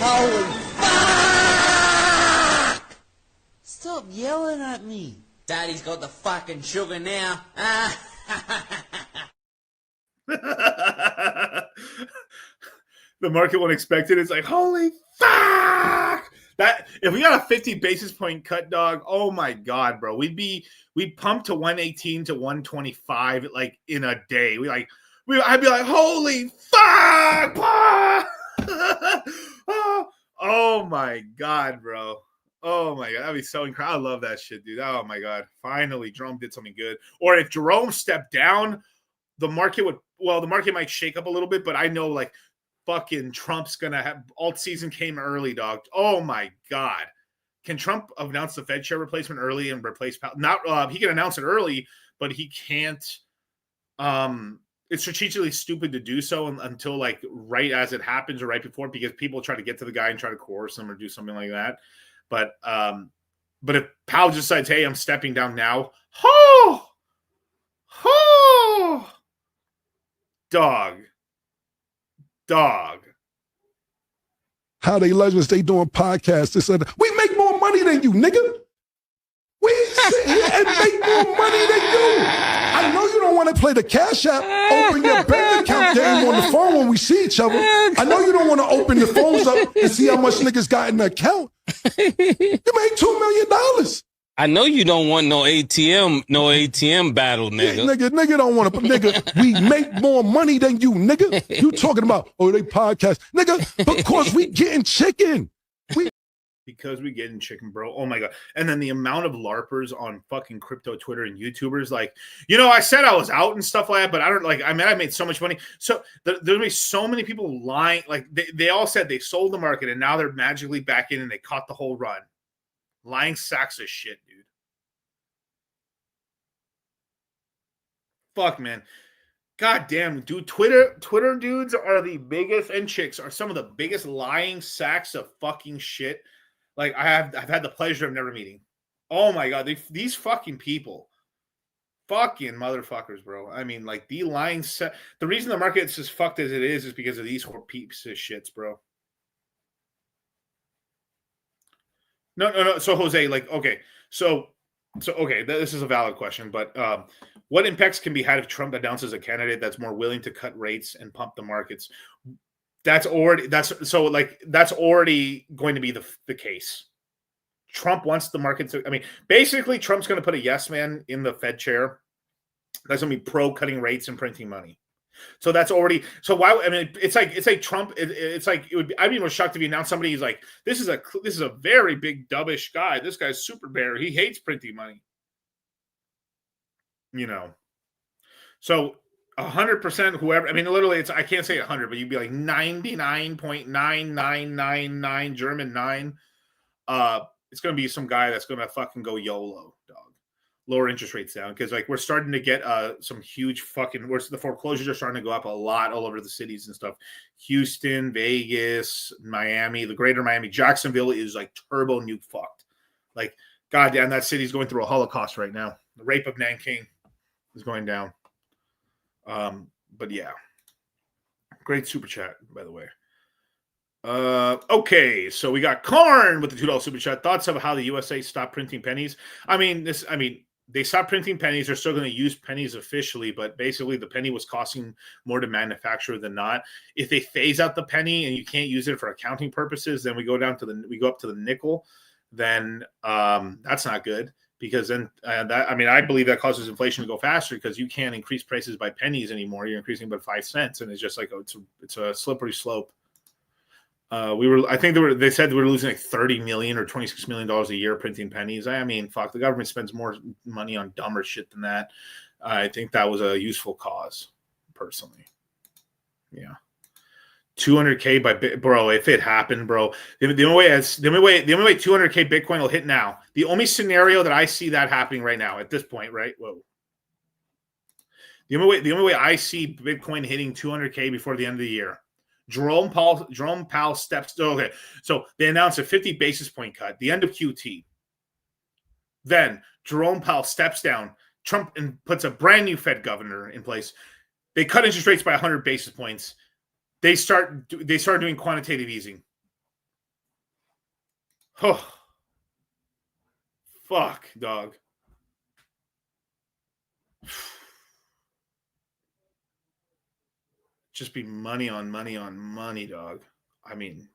Speaker 11: Holy fuck! Stop yelling at me. Daddy's got the fucking sugar now.
Speaker 25: The market won't expect it. It's like, holy fuck! That if we got a 50 basis point cut, dog, oh my God, bro. We'd pump to 118 to 125 like in a day. I'd be like, holy fuck! Oh my God, bro. Oh my God. That'd be so incredible. I love that shit, dude. Oh my God. Finally, Jerome did something good. Or if Jerome stepped down, the market might shake up a little bit, but I know like fucking Trump's gonna have alt season came early, dog. Oh my God. Can Trump announce the Fed chair replacement early and replace Powell? He can announce it early, but he can't. It's strategically stupid to do so until like right as it happens or right before, because people try to get to the guy and try to coerce him or do something like that. But if Powell just decides, hey, I'm stepping down now, dog.
Speaker 3: How they legends, they doing podcasts. They said, we make more money than you, nigga. We sit here and make more money than you. I know you don't want to play the Cash App, open your bank account game on the phone when we see each other. I know you don't want to open the phones up and see how much niggas got in the account. You made $2 million.
Speaker 4: I know you don't want no ATM battle, nigga.
Speaker 3: Yeah, nigga don't want to, nigga, we make more money than you, nigga. You talking about, oh, they podcast. Nigga, because we getting chicken.
Speaker 25: Because we getting chicken, bro. Oh my God. And then the amount of LARPers on fucking crypto Twitter and YouTubers, like, you know, I said I was out and stuff like that, but I don't like, I mean, I made so much money. So there's gonna be so many people lying. Like they all said they sold the market and now they're magically back in and they caught the whole run. Lying sacks of shit, dude. Fuck, man. God damn, dude. Twitter dudes are the biggest, and chicks are some of the biggest lying sacks of fucking shit. Like I've had the pleasure of never meeting. Oh my God, these fucking people, fucking motherfuckers, bro. I mean, like the lying set. The reason the market's as fucked as it is because of these four pieces of shits, bro. No. So Jose, like, okay, so okay, this is a valid question, but what impacts can be had if Trump announces a candidate that's more willing to cut rates and pump the markets? That's already going to be the case. Trump wants the market to. I mean, basically, Trump's going to put a yes man in the Fed chair. That's going to be pro cutting rates and printing money. So that's already. So why? I mean, it's like Trump. It's like it would be. I'd be more shocked if you announced somebody who's like, this is a very big dovish guy. This guy's super bear. He hates printing money. You know. So 100% whoever. I mean, literally, I can't say 100, but you'd be like 99.9999 German 9. It's going to be some guy that's going to fucking go YOLO, dog. Lower interest rates down because like we're starting to get some huge fucking the foreclosures are starting to go up a lot all over the cities and stuff. Houston, Vegas, Miami, the greater Miami, Jacksonville is like turbo nuke fucked. Like goddamn, that city's going through a Holocaust right now. The rape of Nanking is going down. But yeah, great super chat by the way. Okay, so we got Corn with the $2 super chat. Thoughts of how the USA stopped printing pennies? I mean, they stopped printing pennies. They're still going to use pennies officially, but basically the penny was costing more to manufacture than not. If they phase out the penny and you can't use it for accounting purposes, then we go up to the nickel. Then that's not good because then I believe that causes inflation to go faster because you can't increase prices by pennies anymore. You're increasing by 5 cents, and it's just like it's a slippery slope. They said we were losing like $30 million or $26 million a year printing pennies. I mean, fuck, the government spends more money on dumber shit than that. I think that was a useful cause, personally. Yeah. 200K by bro, if it happened, bro, the only way 200K Bitcoin will hit now. The only scenario that I see that happening right now at this point, right? Whoa. The only way I see Bitcoin hitting 200K before the end of the year. Jerome Powell steps. Okay, so they announced a 50 basis point cut, the end of QT. Then Jerome Powell steps down. Trump and puts a brand new Fed governor in place. They cut interest rates by 100 basis points. They start doing quantitative easing. Oh, fuck, dog. Just be money on money on money, dog. I mean,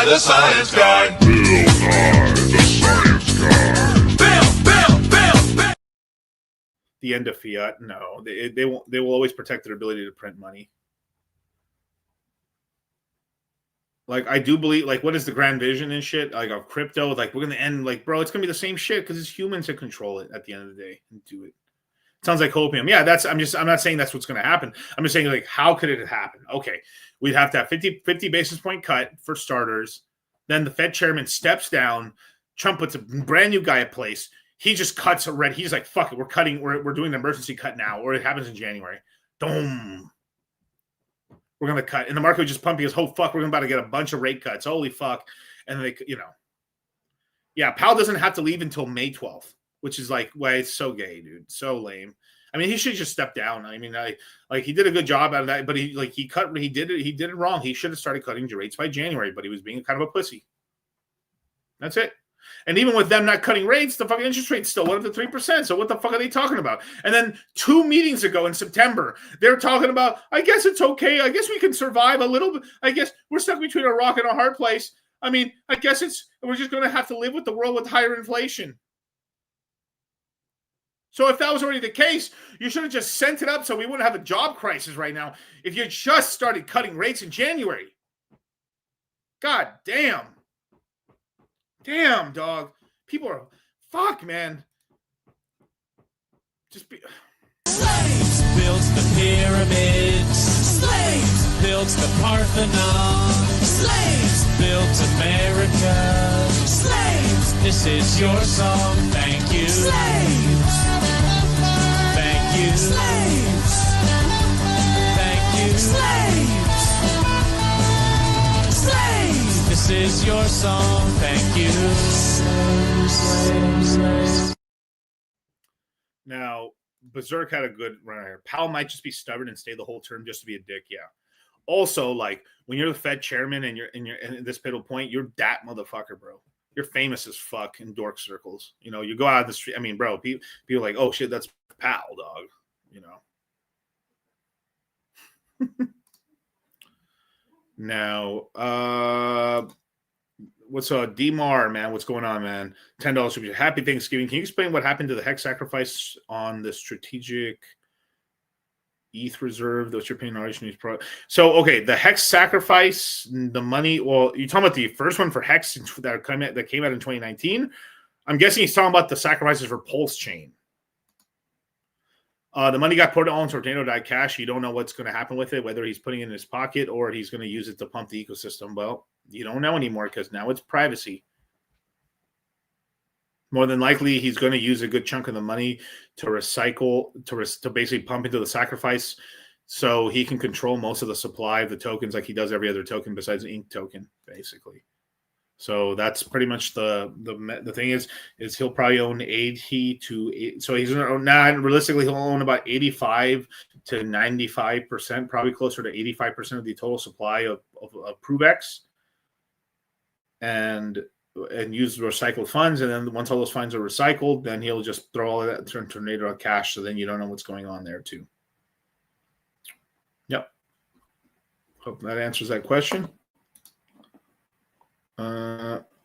Speaker 22: The science guy. Bill Nye, the science guy. Bill.
Speaker 25: The end of fiat, no. They will always protect their ability to print money. Like, I do believe, like, what is the grand vision and shit? Like, of crypto, like, we're going to end, like, bro, it's going to be the same shit because it's humans that control it at the end of the day and do it. Sounds like hopium. Yeah, I'm not saying that's what's going to happen. I'm just saying, like, how could it happen? Okay, we'd have to have 50 basis point cut for starters. Then the Fed chairman steps down. Trump puts a brand new guy in place. He just cuts already. He's like, fuck it, we're cutting. We're doing an emergency cut now, or it happens in January. Boom. We're going to cut. And the market would just pump because, oh, fuck, we're about to get a bunch of rate cuts. Holy fuck. And they, yeah, Powell doesn't have to leave until May 12th, which is like, why it's so gay, dude. So lame. I mean, he should just step down. I mean, he did a good job out of that, but he did it wrong. He should have started cutting rates by January, but he was being kind of a pussy. That's it. And even with them not cutting rates, the fucking interest rate still went up to 3%. So what the fuck are they talking about? And then 2 meetings ago in September, they're talking about, I guess it's okay. I guess we can survive a little bit. I guess we're stuck between a rock and a hard place. I mean, I guess we're just going to have to live with the world with higher inflation. So if that was already the case, you should have just sent it up so we wouldn't have a job crisis right now if you just started cutting rates in January. God damn. Damn, dog. People are, fuck, man. Just be.
Speaker 2: Slaves built the pyramids. Slaves built the Parthenon. Slaves built America. Slaves, this is your song. Thank you. Slaves. Thank you. Slaves. Thank you. Slaves. Slaves. This is your song. Thank you.
Speaker 25: Now, Berserk had a good run here. Powell might just be stubborn and stay the whole term just to be a dick. Yeah. Also, like when you're the Fed chairman and you're in this pivotal point, you're that motherfucker, bro. You're famous as fuck in dork circles. You know, you go out of the street. I mean, bro, people are like, oh shit, that's Powell, dog. You know. Now, what's DMAR, man? What's going on, man? $10 should be happy Thanksgiving. Can you explain what happened to the hex sacrifice on the strategic ETH reserve? What's your opinion on So, okay, the hex sacrifice, the money. Well, you're talking about the first one for hex that came out in 2019. I'm guessing he's talking about the sacrifices for Pulse Chain. The money got put on Tornado Cash. You don't know what's going to happen with it, whether he's putting it in his pocket or he's going to use it to pump the ecosystem. Well, you don't know anymore because now it's privacy. More than likely, he's going to use a good chunk of the money to recycle, to basically pump into the sacrifice so he can control most of the supply of the tokens like he does every other token besides the Ink token, basically. So that's pretty much the thing is he'll probably own 80 to, so he's not realistically he'll own about 85 to 95%, probably closer to 85% of the total supply of ProveX, and use recycled funds. And then once all those funds are recycled, then he'll just throw all of that into Tornado Cash. So then you don't know what's going on there too. Yep. Hope that answers that question.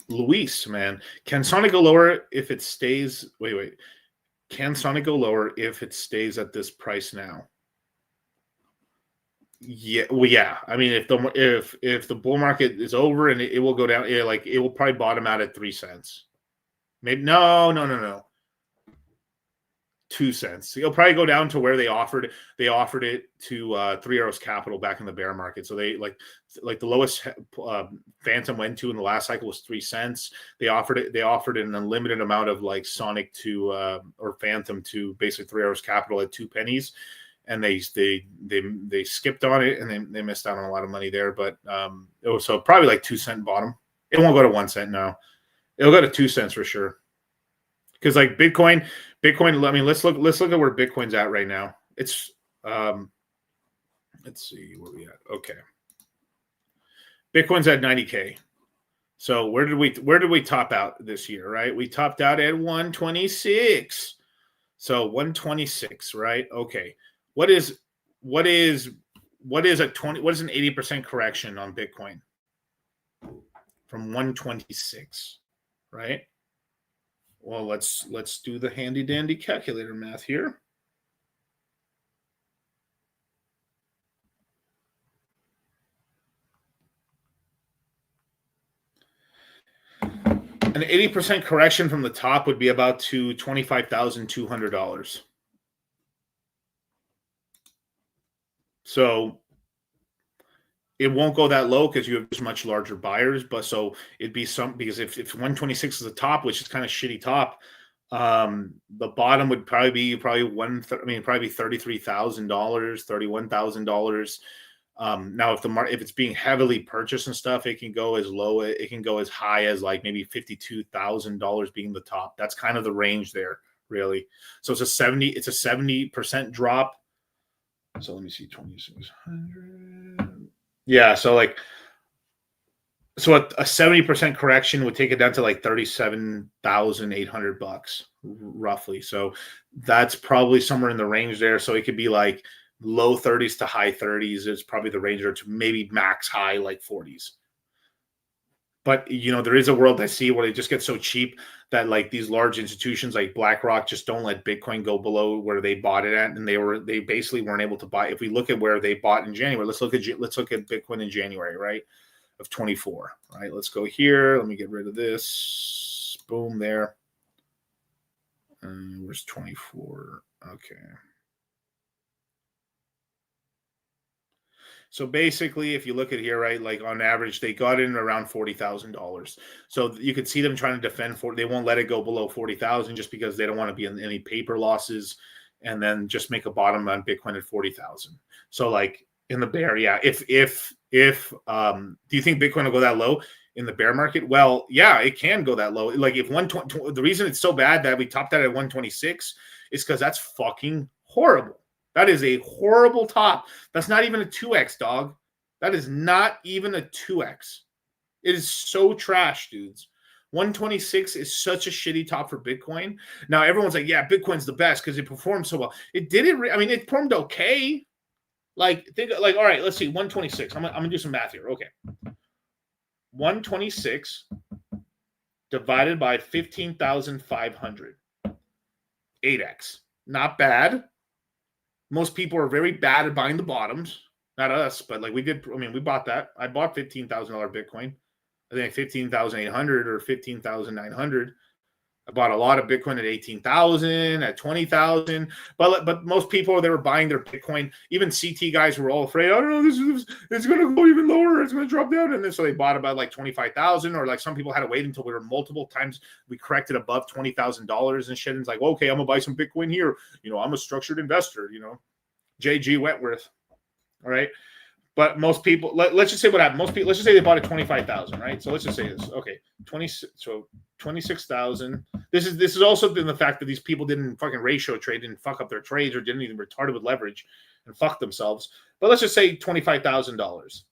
Speaker 25: Luis, man, can Sonic go lower if it stays? Wait. Can Sonic go lower if it stays at this price now? Yeah, well, yeah. I mean, if the bull market is over and it will go down, it will probably bottom out at 3 cents. Maybe no. 2 cents. It'll probably go down to where they offered it to Three Arrows Capital back in the bear market. So they like the lowest Phantom went to in the last cycle was 3 cents. They offered an unlimited amount of like Sonic to or Phantom to basically Three Arrows Capital at 2 pennies, and they skipped on it and they missed out on a lot of money there. But it was so probably like 2 cent bottom. It won't go to 1 cent now. It'll go to 2 cents for sure. Because like Bitcoin, I mean, let's look at where Bitcoin's at right now. It's let's see where we at. Okay. Bitcoin's at 90K. So where did we top out this year, right? We topped out at 126. So 126, right? Okay. What is an 80% correction on Bitcoin from 126, right? Well, let's do the handy dandy calculator math here. An 80% correction from the top would be about to $25,200. So it won't go that low because you have just much larger buyers. But so it'd be because if 126 is the top, which is kind of shitty top, the bottom would probably be $33,000, $31,000. Now if it's being heavily purchased and stuff, it can go as high as like maybe $52,000 being the top. That's kind of the range there, really. So it's a 70% drop. So let me see, 2,600. Yeah, so like So a 70% correction would take it down to like $37,800 roughly. So that's probably somewhere in the range there. So it could be like low 30s to high 30s is probably the range, or to maybe max high like 40s. But there is a world I see where they just get so cheap that like these large institutions like BlackRock just don't let Bitcoin go below where they bought it at, and they basically weren't able to buy. If we look at where they bought in January, let's look at Bitcoin in January, right? Of 24, right? Let's go here. Let me get rid of this. Boom, there. Where's 24? Okay. So basically, if you look at here, right, like on average, they got in around $40,000. So you could see them trying to defend they won't let it go below 40,000 just because they don't want to be in any paper losses, and then just make a bottom on Bitcoin at 40,000. So like in the bear, yeah. If do you think Bitcoin will go that low in the bear market? Well, yeah, it can go that low. Like if 120, the reason it's so bad that we topped that at 126 is because that's fucking horrible. That is a horrible top. That's not even a 2x, dog. That is not even a 2x. It is so trash, dudes. 126 is such a shitty top for Bitcoin. Now everyone's like, yeah, Bitcoin's the best because it performed so well. It didn't. It performed okay. Like, all right, let's see, 126. I'm gonna do some math here. Okay. 126 divided by 15,500. 8x. Not bad. Most people are very bad at buying the bottoms. Not us, but like we did. We bought that. I bought $15,000 Bitcoin. I think 15,800 or 15,900. I bought a lot of Bitcoin at 18,000, at 20,000. But most people, they were buying their Bitcoin. Even CT guys were all afraid. I don't know, it's going to go even lower. It's going to drop down. And then so they bought about like 25,000, or like some people had to wait until we were multiple times. We corrected above $20,000 and shit. And it's like, okay, I'm going to buy some Bitcoin here. I'm a structured investor, JG Wentworth. All right. But most people, let's just say what happened. Most people, let's just say they bought at 25,000, right? So let's just say this. Okay, 26,000. This is also been the fact that these people didn't fucking ratio trade, didn't fuck up their trades, or didn't even retarded with leverage and fuck themselves. But let's just say $25,000,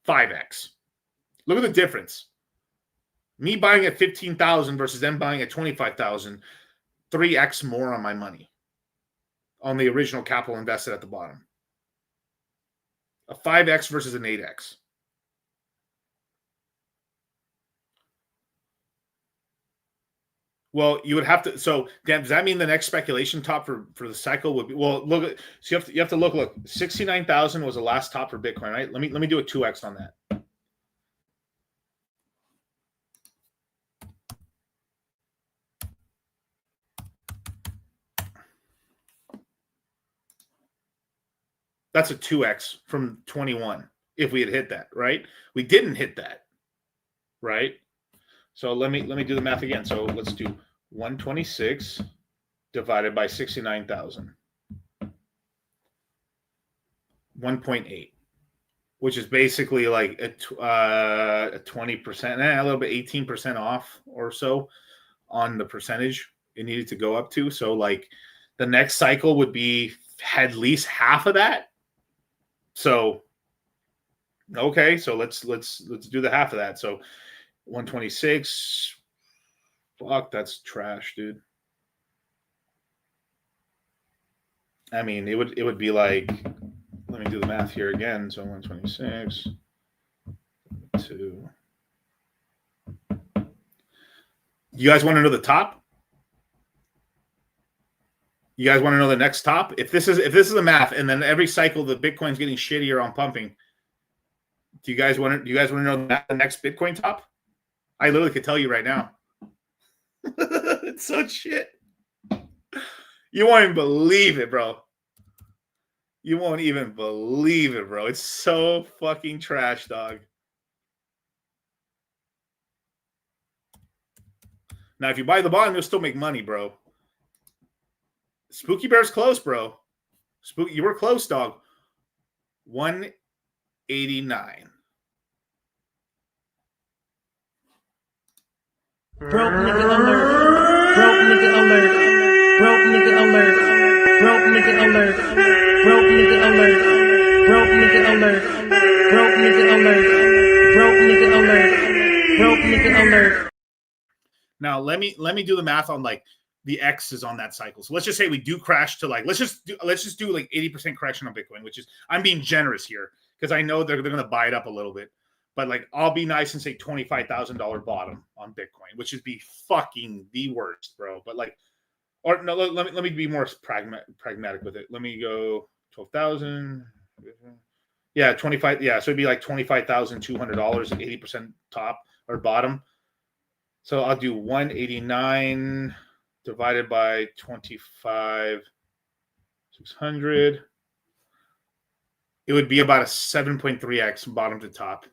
Speaker 25: 5x. Look at the difference. Me buying at 15,000 versus them buying at 25,000, 3x more on my money on the original capital invested at the bottom. A 5x versus an 8x. Well, you would have to. So, Dan, does that mean the next speculation top for the cycle would be? Well, look at. So you have to look. Look, 69,000 was the last top for Bitcoin, right? Let me do a 2x on that. That's a 2x from 21 if we had hit that, right? We didn't hit that, right? So let me do the math again. So let's do 126 divided by 69,000. 1.8, which is basically like a 20%, a little bit 18% off or so on the percentage it needed to go up to. So like the next cycle would be at least half of that. So, okay, so let's do the half of that. So 126, fuck, that's trash, dude. It would be like, let me do the math here again. So 126, 2. You guys want to know the top? You guys want to know the next top? If this is the math, and then every cycle the Bitcoin's getting shittier on pumping, do you guys want to know the next Bitcoin top? I literally could tell you right now. It's such shit. You won't even believe it, bro. You won't even believe it, bro. It's so fucking trash, dog. Now, if you buy the bottom, you'll still make money, bro. Spooky Bear's close, bro. You were close, dog. 189.
Speaker 2: Broke nigga alert. Broke nigga alert. Broke nigga alert. Broke nigga alert. Broke nigga alert. Broke nigga alert. Broke nigga alert. Broke nigga alert. Broke nigga alert.
Speaker 25: Now let me do the math on like the X's on that cycle. So let's just say we do crash to like let's just do like 80% correction on Bitcoin, which is I'm being generous here because I know they're going to buy it up a little bit. But like I'll be nice and say $25,000 bottom on Bitcoin, which would be fucking the worst, bro. But like, or no, let me be more pragmatic with it. Let me go 12,000. Yeah, 25. Yeah, so it'd be like $25,200, 80% top or bottom. So I'll do 189 divided by 25,600. It would be about a 7.3x bottom to top.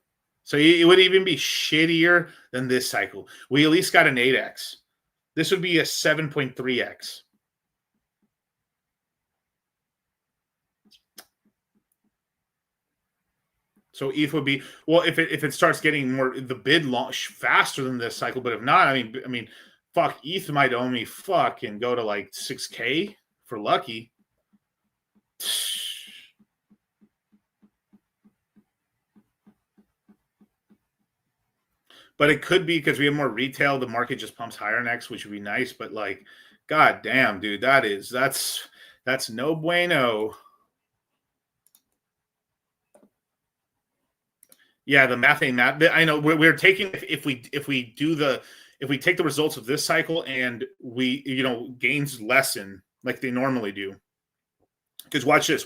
Speaker 25: So it would even be shittier than this cycle. We at least got an 8x. This would be a 7.3x. So ETH would be, well, if it starts getting more the bid launch faster than this cycle, but if not, I mean, fuck, ETH might only fucking go to like 6K for lucky. But it could be because we have more retail, the market just pumps higher next, which would be nice. But like, god damn, dude, that's no bueno. Yeah, the math ain't math. I know we're taking if we take the results of this cycle and we gains lessen like they normally do. Because watch this.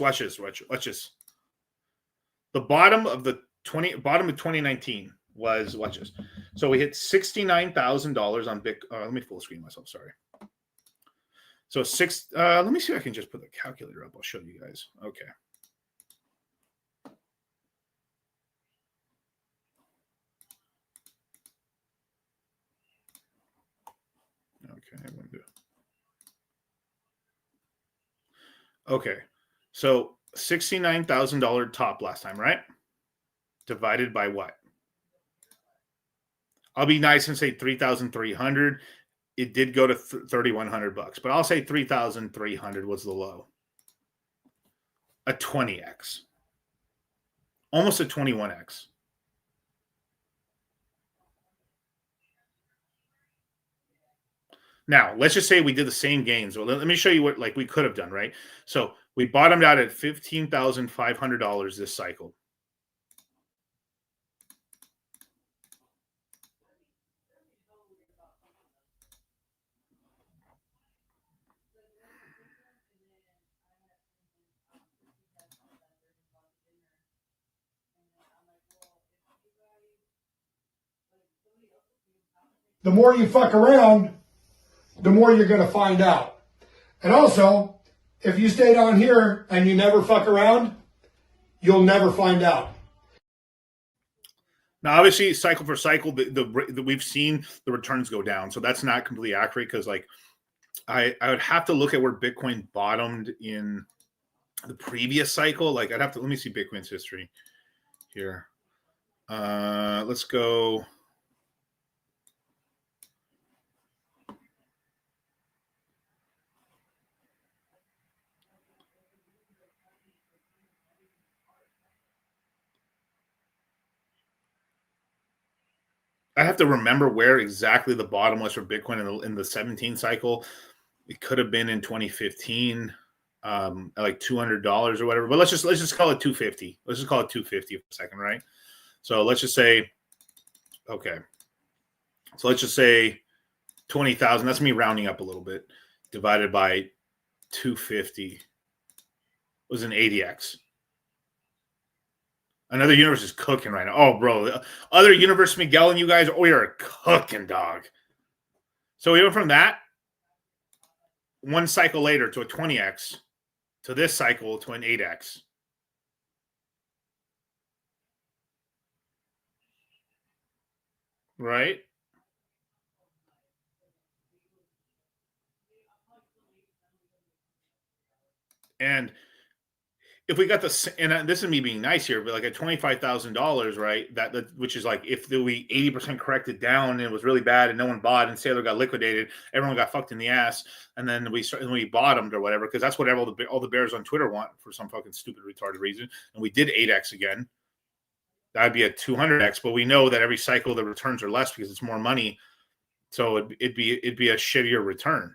Speaker 25: The bottom of 2019 was watch this. So we hit $69,000 on Bitcoin. Let me full screen myself. Sorry. So let me see if I can just put the calculator up. I'll show you guys. Okay. Okay, so $69,000 top last time, right? Divided by what? I'll be nice and say 3,300. It did go to $3,100, but I'll say 3,300 was the low. A 20x, almost a 21x. Now, let's just say we did the same gains. Well, let me show you what like we could have done, right? So we bottomed out at $15,500 this cycle.
Speaker 8: The more you fuck around, the more you're going to find out. And also, if you stay down here and you never fuck around, you'll never find out.
Speaker 25: Now, obviously, cycle for cycle, we've seen the returns go down. So that's not completely accurate because, like, I would have to look at where Bitcoin bottomed in the previous cycle. Like, I'd have to, let me see Bitcoin's history here. Let's go. I have to remember where exactly the bottom was for Bitcoin in the 17 cycle. It could have been in 2015, at like $200 or whatever. But let's just call it 250. Let's just call it 250 for a second, right? So let's just say, okay. So let's just say 20,000. That's me rounding up a little bit. Divided by 250 was an 80x. Another universe is cooking right now. Oh, bro. Other universe, Miguel and you guys, we are cooking, dog. So we went from that one cycle later to a 20x to this cycle to an 8x. Right? And if we got this, and this is me being nice here, but like at $25,000, right? That which is like if we 80% corrected down and it was really bad and no one bought and Sailor got liquidated, everyone got fucked in the ass, and then we bottomed or whatever because that's what all the bears on Twitter want for some fucking stupid retarded reason, and we did 8x again. that'd be a 200x. But we know that every cycle the returns are less because it's more money, so it'd be a shittier return,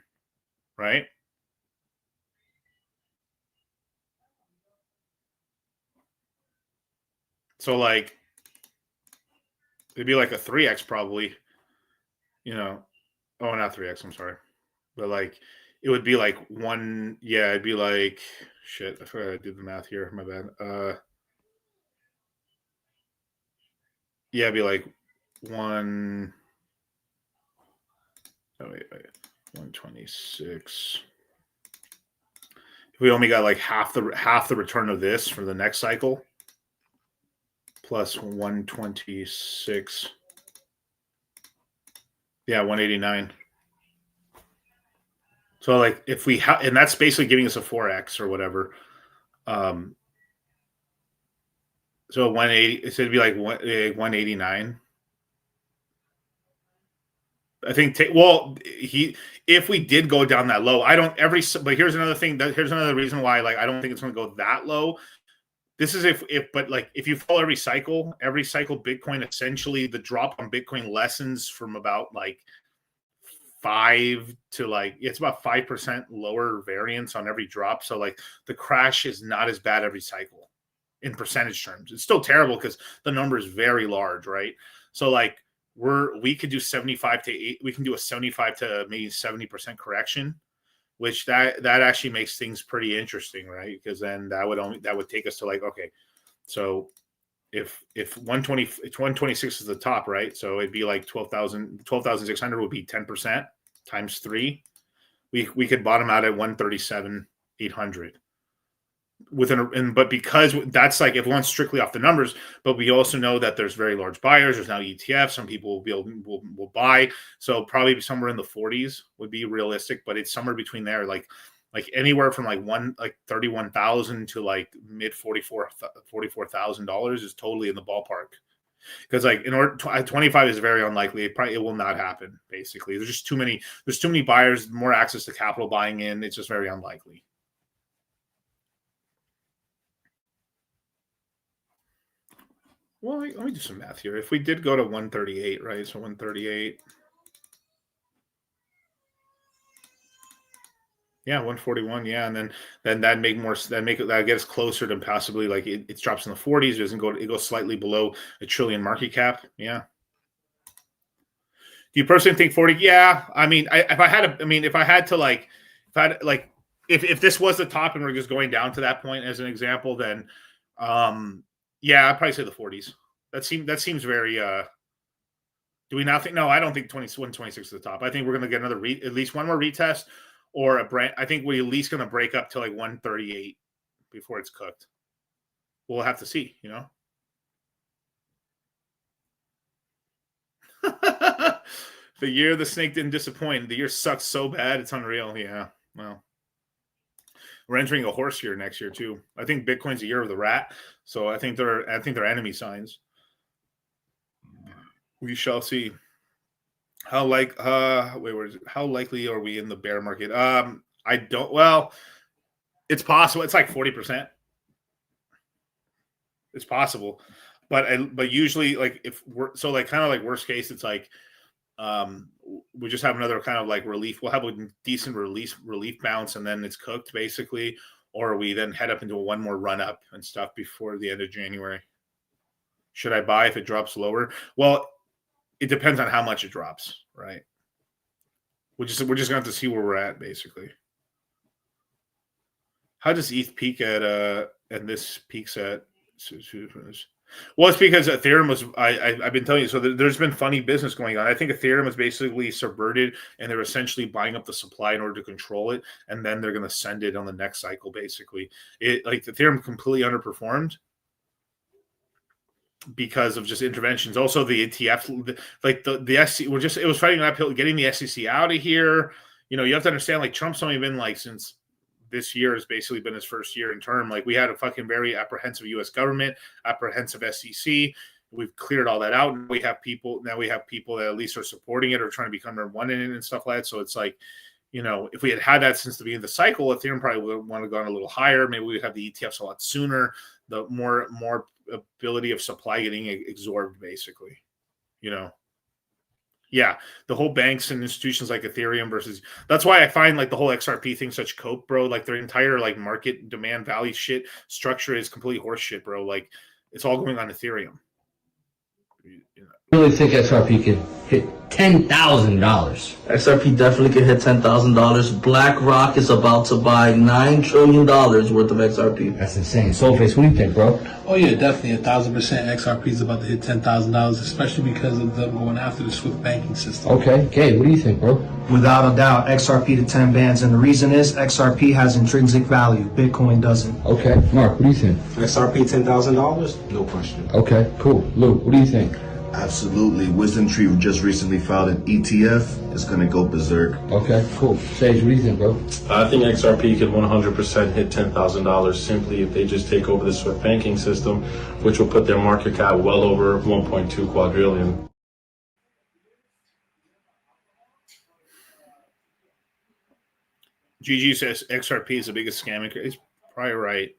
Speaker 25: right? So like it'd be like a 3x probably, you know. Oh, not 3x. I'm sorry, but like it would be like one. Yeah, it'd be like shit. I forgot I did the math here. My bad. Yeah, it'd be like one. Oh wait, 126. We only got like half the return of this for the next cycle, plus 126. Yeah, 189. So like if we have, and that's basically giving us a 4x or whatever. So 180, so it'd be like 189. I think. If we did go down that low, I don't But here's another thing. Here's another reason why. Like, I don't think it's going to go that low. This is but like if you follow every cycle, Bitcoin essentially the drop on Bitcoin lessens from about like 5 to like it's about 5% lower variance on every drop. So like the crash is not as bad every cycle in percentage terms. It's still terrible because the number is very large, right? So like we could do 75 to 8. We can do a 75 to maybe 70% correction, which that actually makes things pretty interesting, right? Because then that would take us to like, okay, so if 126 is the top, right? So it'd be like 12,600 would be 10% times 3. We could bottom out at 137,800. But because that's like if one's strictly off the numbers, but we also know that there's very large buyers. There's now ETFs. Some people will buy. So probably somewhere in the 40s would be realistic, but it's somewhere between there, like anywhere from like 31,000 to like mid $44,000 is totally in the ballpark. Because like in order 25 is very unlikely. It will not happen. Basically, there's too many buyers, more access to capital buying in. It's just very unlikely. Well, let me do some math here. If we did go to 138, right? So 138. Yeah, 141. Yeah, and then that get us closer to possibly like it drops in the 40s. It goes slightly below $1 trillion market cap. Yeah. Do you personally think 40? Yeah. I mean, if this was the top and we're just going down to that point as an example, then yeah, I'd probably say the 40s. That seems very. Do we not think? No, I don't think 126 is the top. I think we're going to get another at least one more retest, or a brand. I think we're at least going to break up to like 138 before it's cooked. We'll have to see. You know. The year the snake didn't disappoint. The year sucks so bad it's unreal. Yeah. Well. We're entering a horse year next year too. I think Bitcoin's a year of the rat, so I think they're enemy signs. We shall see. How likely are we in the bear market? I don't. Well, it's possible. It's like 40%. It's possible, but usually like if we're so like kind of like worst case, it's like we just have another kind of like relief. We'll have a decent relief bounce, and then it's cooked basically. Or we then head up into one more run up and stuff before the end of January. Should I buy if it drops lower? Well, it depends on how much it drops, right? We're just going to have to see where we're at basically. How does ETH peak at and this peaks at? Well, it's because Ethereum was. I've been telling you. So there's been funny business going on. I think Ethereum was basically subverted, and they're essentially buying up the supply in order to control it, and then they're going to send it on the next cycle. Basically, Ethereum completely underperformed because of just interventions. Also, the ETF, like the SEC, it was fighting an uphill getting the SEC out of here. You know, you have to understand, like Trump's only been like since. This year has basically been his first year in term. Like we had a fucking very apprehensive U.S. government, apprehensive SEC. We've cleared all that out. Now we have people that at least are supporting it or trying to become number one in it and stuff like that. So it's like, you know, if we had that since the beginning of the cycle, Ethereum probably would want to go on a little higher. Maybe we'd have the ETFs a lot sooner. The more ability of supply getting absorbed, basically. You know. Yeah, the whole banks and institutions like Ethereum versus that's why I find like the whole XRP thing such cope, bro. Like their entire like market demand value shit structure is complete horseshit, bro. Like it's all going on Ethereum.
Speaker 14: I really think XRP could hit $10,000. XRP definitely could hit $10,000. BlackRock is about to buy $9 trillion worth of XRP. That's insane. Soulface, what do you think, bro?
Speaker 15: Oh yeah, definitely 1,000% XRP is about to hit $10,000, especially because of them going after the Swift banking system.
Speaker 14: Okay, what do you think, bro?
Speaker 16: Without a doubt, XRP to 10 bands, and the reason is XRP has intrinsic value. Bitcoin doesn't.
Speaker 14: Okay, Mark, what do you think?
Speaker 17: XRP $10,000? No question.
Speaker 14: Okay, cool. Luke, what do you think?
Speaker 18: Absolutely. Wisdom Tree just recently filed an ETF. It's going to go berserk.
Speaker 14: Okay, cool. Sage, what do you think, bro?
Speaker 19: I think XRP could 100% hit $10,000 simply if they just take over the Swift banking system, which will put their market cap well over 1.2 quadrillion.
Speaker 25: GG says XRP is the biggest scam. He's probably right.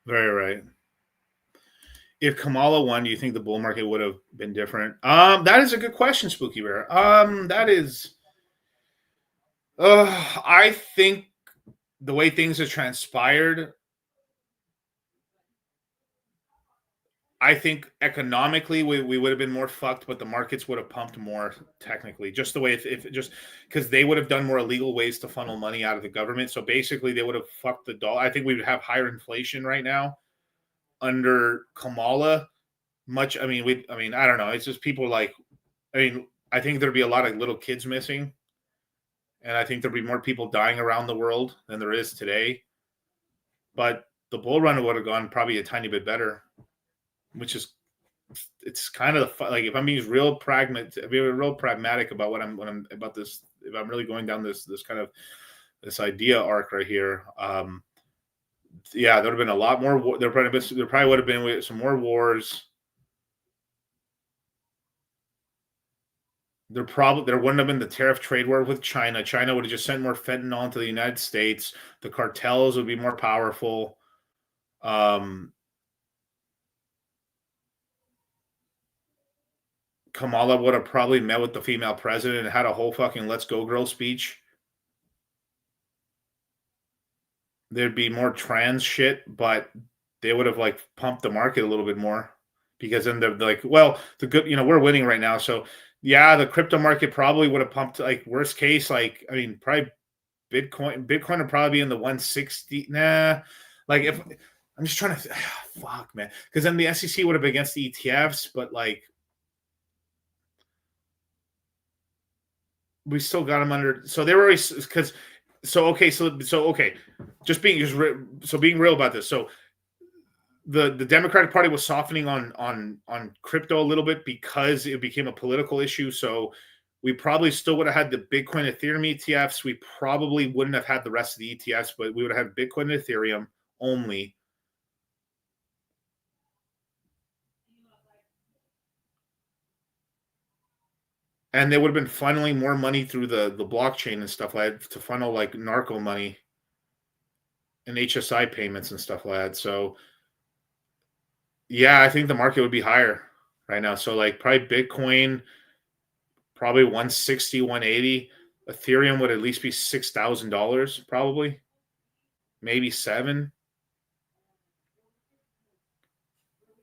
Speaker 25: Very right. If Kamala won, do you think the bull market would have been different? That is a good question, Spooky Bear. That is. I think the way things have transpired, I think economically we would have been more fucked, but the markets would have pumped more technically. Just the way if just because they would have done more illegal ways to funnel money out of the government. So basically, they would have fucked the dollar. I think we would have higher inflation right now under Kamala. I don't know. It's just people like, I think there'd be a lot of little kids missing. And I think there'd be more people dying around the world than there is today. But the bull run would have gone probably a tiny bit better, which is, it's kind of like, if I'm being real pragmatic about what I'm about this, if I'm really going down this kind of this idea arc right here, yeah, there would have been a lot more. There probably would have been some more wars. There wouldn't have been the tariff trade war with China. China would have just sent more fentanyl into the United States. The cartels would be more powerful. Kamala would have probably met with the female president and had a whole fucking "Let's Go Girl" speech. There'd be more trans shit, but they would have like pumped the market a little bit more, because then they're like, well, the good, we're winning right now, so yeah, the crypto market probably would have pumped, like worst case, like probably Bitcoin would probably be in the 160. Nah, like if I'm just trying to fuck, man, because then the SEC would have been against the ETFs, but like we still got them under. So they were always because. So okay, just being real about this. So the Democratic Party was softening on crypto a little bit because it became a political issue. So we probably still would have had the Bitcoin, Ethereum ETFs. We probably wouldn't have had the rest of the ETFs, but we would have had Bitcoin and Ethereum only. And they would have been funneling more money through the blockchain and stuff like that to funnel like narco money and HSI payments and stuff like that. So, yeah, I think the market would be higher right now. So, like, probably Bitcoin, probably 160, 180. Ethereum would at least be $6,000, probably, maybe $7,000.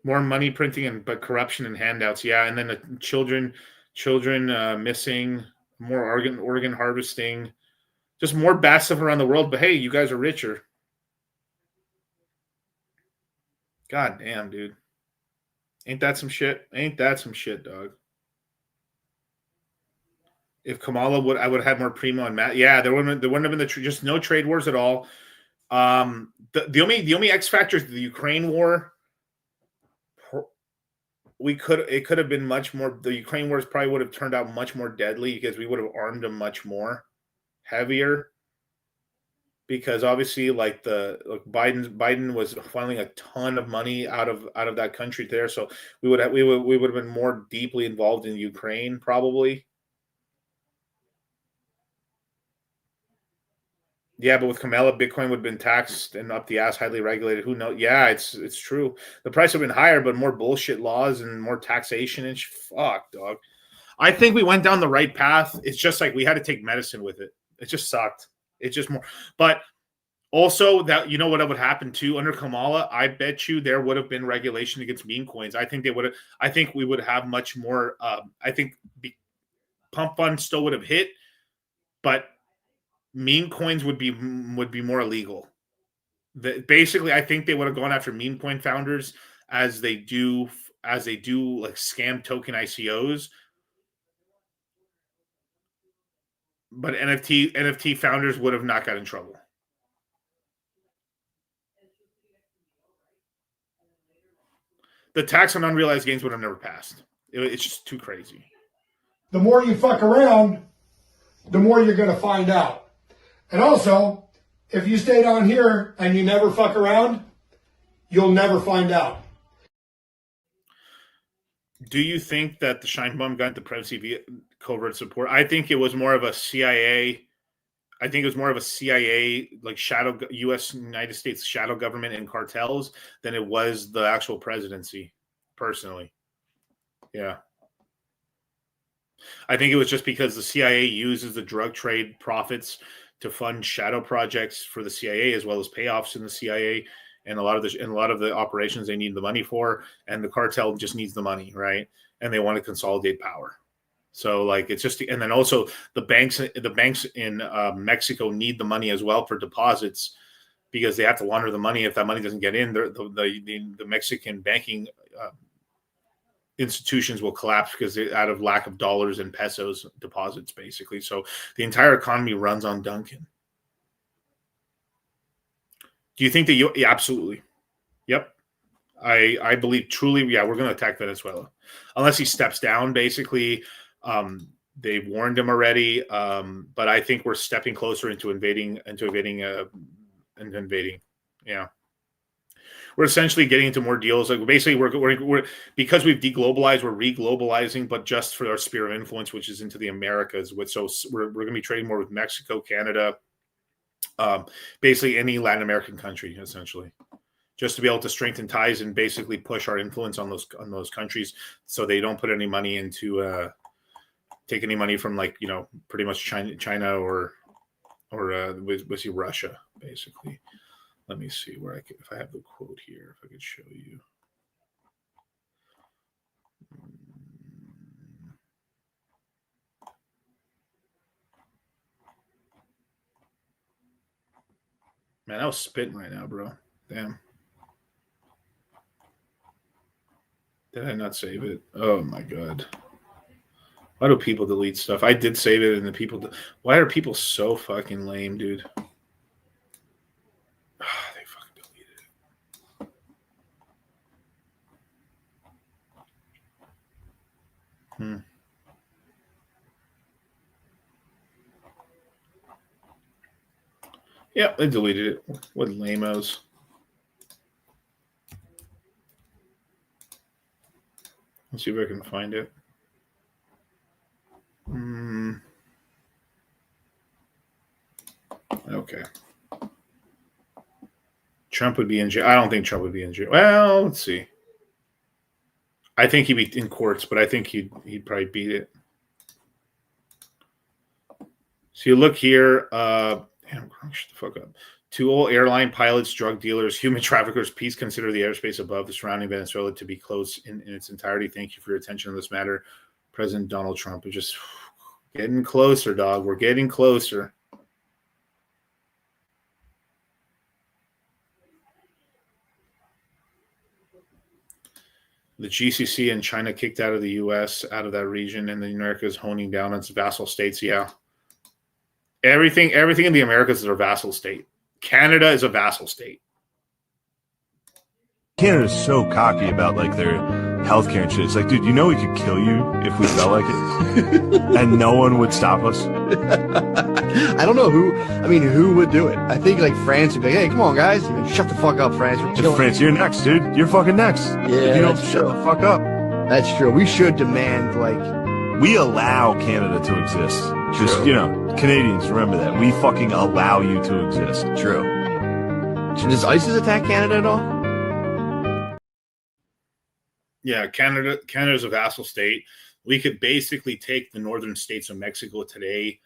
Speaker 25: More money printing but corruption and handouts. Yeah, and then the children missing, more organ harvesting, just more bad stuff around the world. But hey, you guys are richer. God damn, dude. Ain't that some shit? Ain't that some shit, dog? If Kamala I would have had more Primo and Matt. Yeah, there wouldn't have been just no trade wars at all. The only X factor is the Ukraine war. It could have been much more. The Ukraine wars probably would have turned out much more deadly because we would have armed them much more heavier. Because obviously, like Biden was funneling a ton of money out of that country there, so we would have been more deeply involved in Ukraine probably. Yeah, but with Kamala, Bitcoin would have been taxed and up the ass, highly regulated. Who knows? Yeah, it's true. The price would have been higher, but more bullshit laws and more taxation and fuck, dog. I think we went down the right path. It's just like we had to take medicine with it. It just sucked. It's just more. But also, that you know what would happen too under Kamala? I bet you there would have been regulation against meme coins. I think they would have. I think we would have much more. I think pump funds still would have hit, but meme coins would be more illegal. Basically, I think they would have gone after meme coin founders as they do like scam token ICOs. But NFT founders would have not got in trouble. The tax on unrealized gains would have never passed. It's just too crazy.
Speaker 8: The more you fuck around, the more you're going to find out. And also, if you stay down here and you never fuck around, you'll never find out.
Speaker 25: Do you think that the Shine Bomb got into privacy via covert support? I think it was more of a CIA. I think it was more of a CIA, like shadow U.S. United States shadow government and cartels than it was the actual presidency, personally. Yeah. I think it was just because the CIA uses the drug trade profits to fund shadow projects for the CIA, as well as payoffs in the CIA, and a lot of the operations they need the money for, and the cartel just needs the money, right? And they want to consolidate power. So like it's just, and then also the banks in Mexico need the money as well for deposits, because they have to launder the money. If that money doesn't get in, the Mexican banking institutions will collapse because out of lack of dollars and pesos deposits, basically. So the entire economy runs on Duncan. Do you think that yeah, absolutely. Yep. I believe truly, yeah, we're going to attack Venezuela unless he steps down, basically. They've warned him already. But I think we're stepping closer into invading. Yeah. We're essentially getting into more deals. Like basically we're because we've deglobalized, we're reglobalizing, but just for our sphere of influence, which is into the Americas. So we're going to be trading more with Mexico, Canada, basically any Latin American country, essentially, just to be able to strengthen ties and basically push our influence on those countries, so they don't put any money into take any money from, like, pretty much China or Russia, basically. Let me see where if I have the quote here, if I could show you. Man, I was spitting right now, bro. Damn. Did I not save it? Oh my god. Why do people delete stuff? I did save it, and the people. Why are people so fucking lame, dude? They fucking deleted it. Yeah, they deleted it. What lamos. Let's see if I can find it. Okay. Trump would be in jail. I don't think Trump would be in jail. Well, let's see. I think he'd be in courts, but I think he'd probably beat it. So you look here. Damn, shut the fuck up. 2 old airline pilots, drug dealers, human traffickers. Please consider the airspace above the surrounding Venezuela to be closed in its entirety. Thank you for your attention on this matter. President Donald Trump is just getting closer, dog. We're getting closer. The GCC and China kicked out of the U.S., out of that region, and the Americas honing down on its vassal states. Yeah. Everything in the Americas is a vassal state. Canada is a vassal state.
Speaker 5: Canada's so cocky about like their healthcare and shit. It's like, dude, you know we could kill you if we felt like it, and no one would stop us.
Speaker 6: I don't know who would do it. I think like France would be like, hey, come on, guys, shut the fuck up, France.
Speaker 5: France, you're next, dude. You're fucking next.
Speaker 6: Yeah,
Speaker 5: if you don't shut the fuck up.
Speaker 6: That's true. We should demand like
Speaker 5: We allow Canada to exist. Just,
Speaker 6: True.
Speaker 5: you know, Canadians, remember that. We fucking allow you to exist.
Speaker 6: True. Does ISIS attack Canada at all?
Speaker 25: Yeah, Canada's a vassal state. We could basically take the northern states of Mexico today,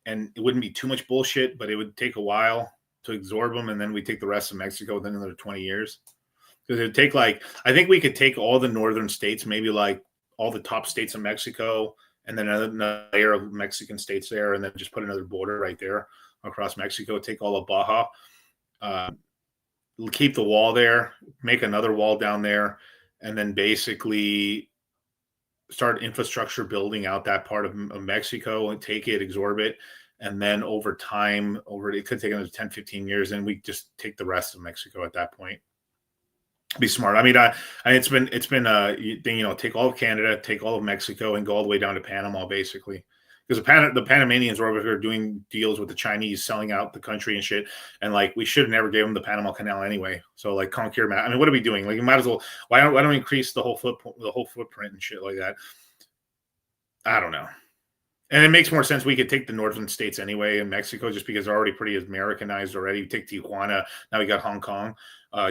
Speaker 25: and it wouldn't be too much bullshit, but it would take a while to absorb them, and then we take the rest of Mexico within another 20 years. Because it would take I think we could take all the northern states, maybe like all the top states of Mexico, and then another layer of Mexican states there, and then just put another border right there across Mexico, take all of Baja, keep the wall there, make another wall down there, and then basically start infrastructure building out that part of Mexico and take it, absorb it. And then over time, it could take another 10, 15 years, and we just take the rest of Mexico at that point. Be smart. I mean, it's been take all of Canada, take all of Mexico, and go all the way down to Panama, basically. Because the Panamanians were over here doing deals with the Chinese, selling out the country and shit. And like, we should have never gave them the Panama Canal anyway. So like, conquer. I mean, what are we doing? Like, you might as well. Why don't we increase the whole footprint and shit like that? I don't know. And it makes more sense. We could take the northern states anyway in Mexico, just because they're already pretty Americanized already. We take Tijuana. Now we got Hong Kong.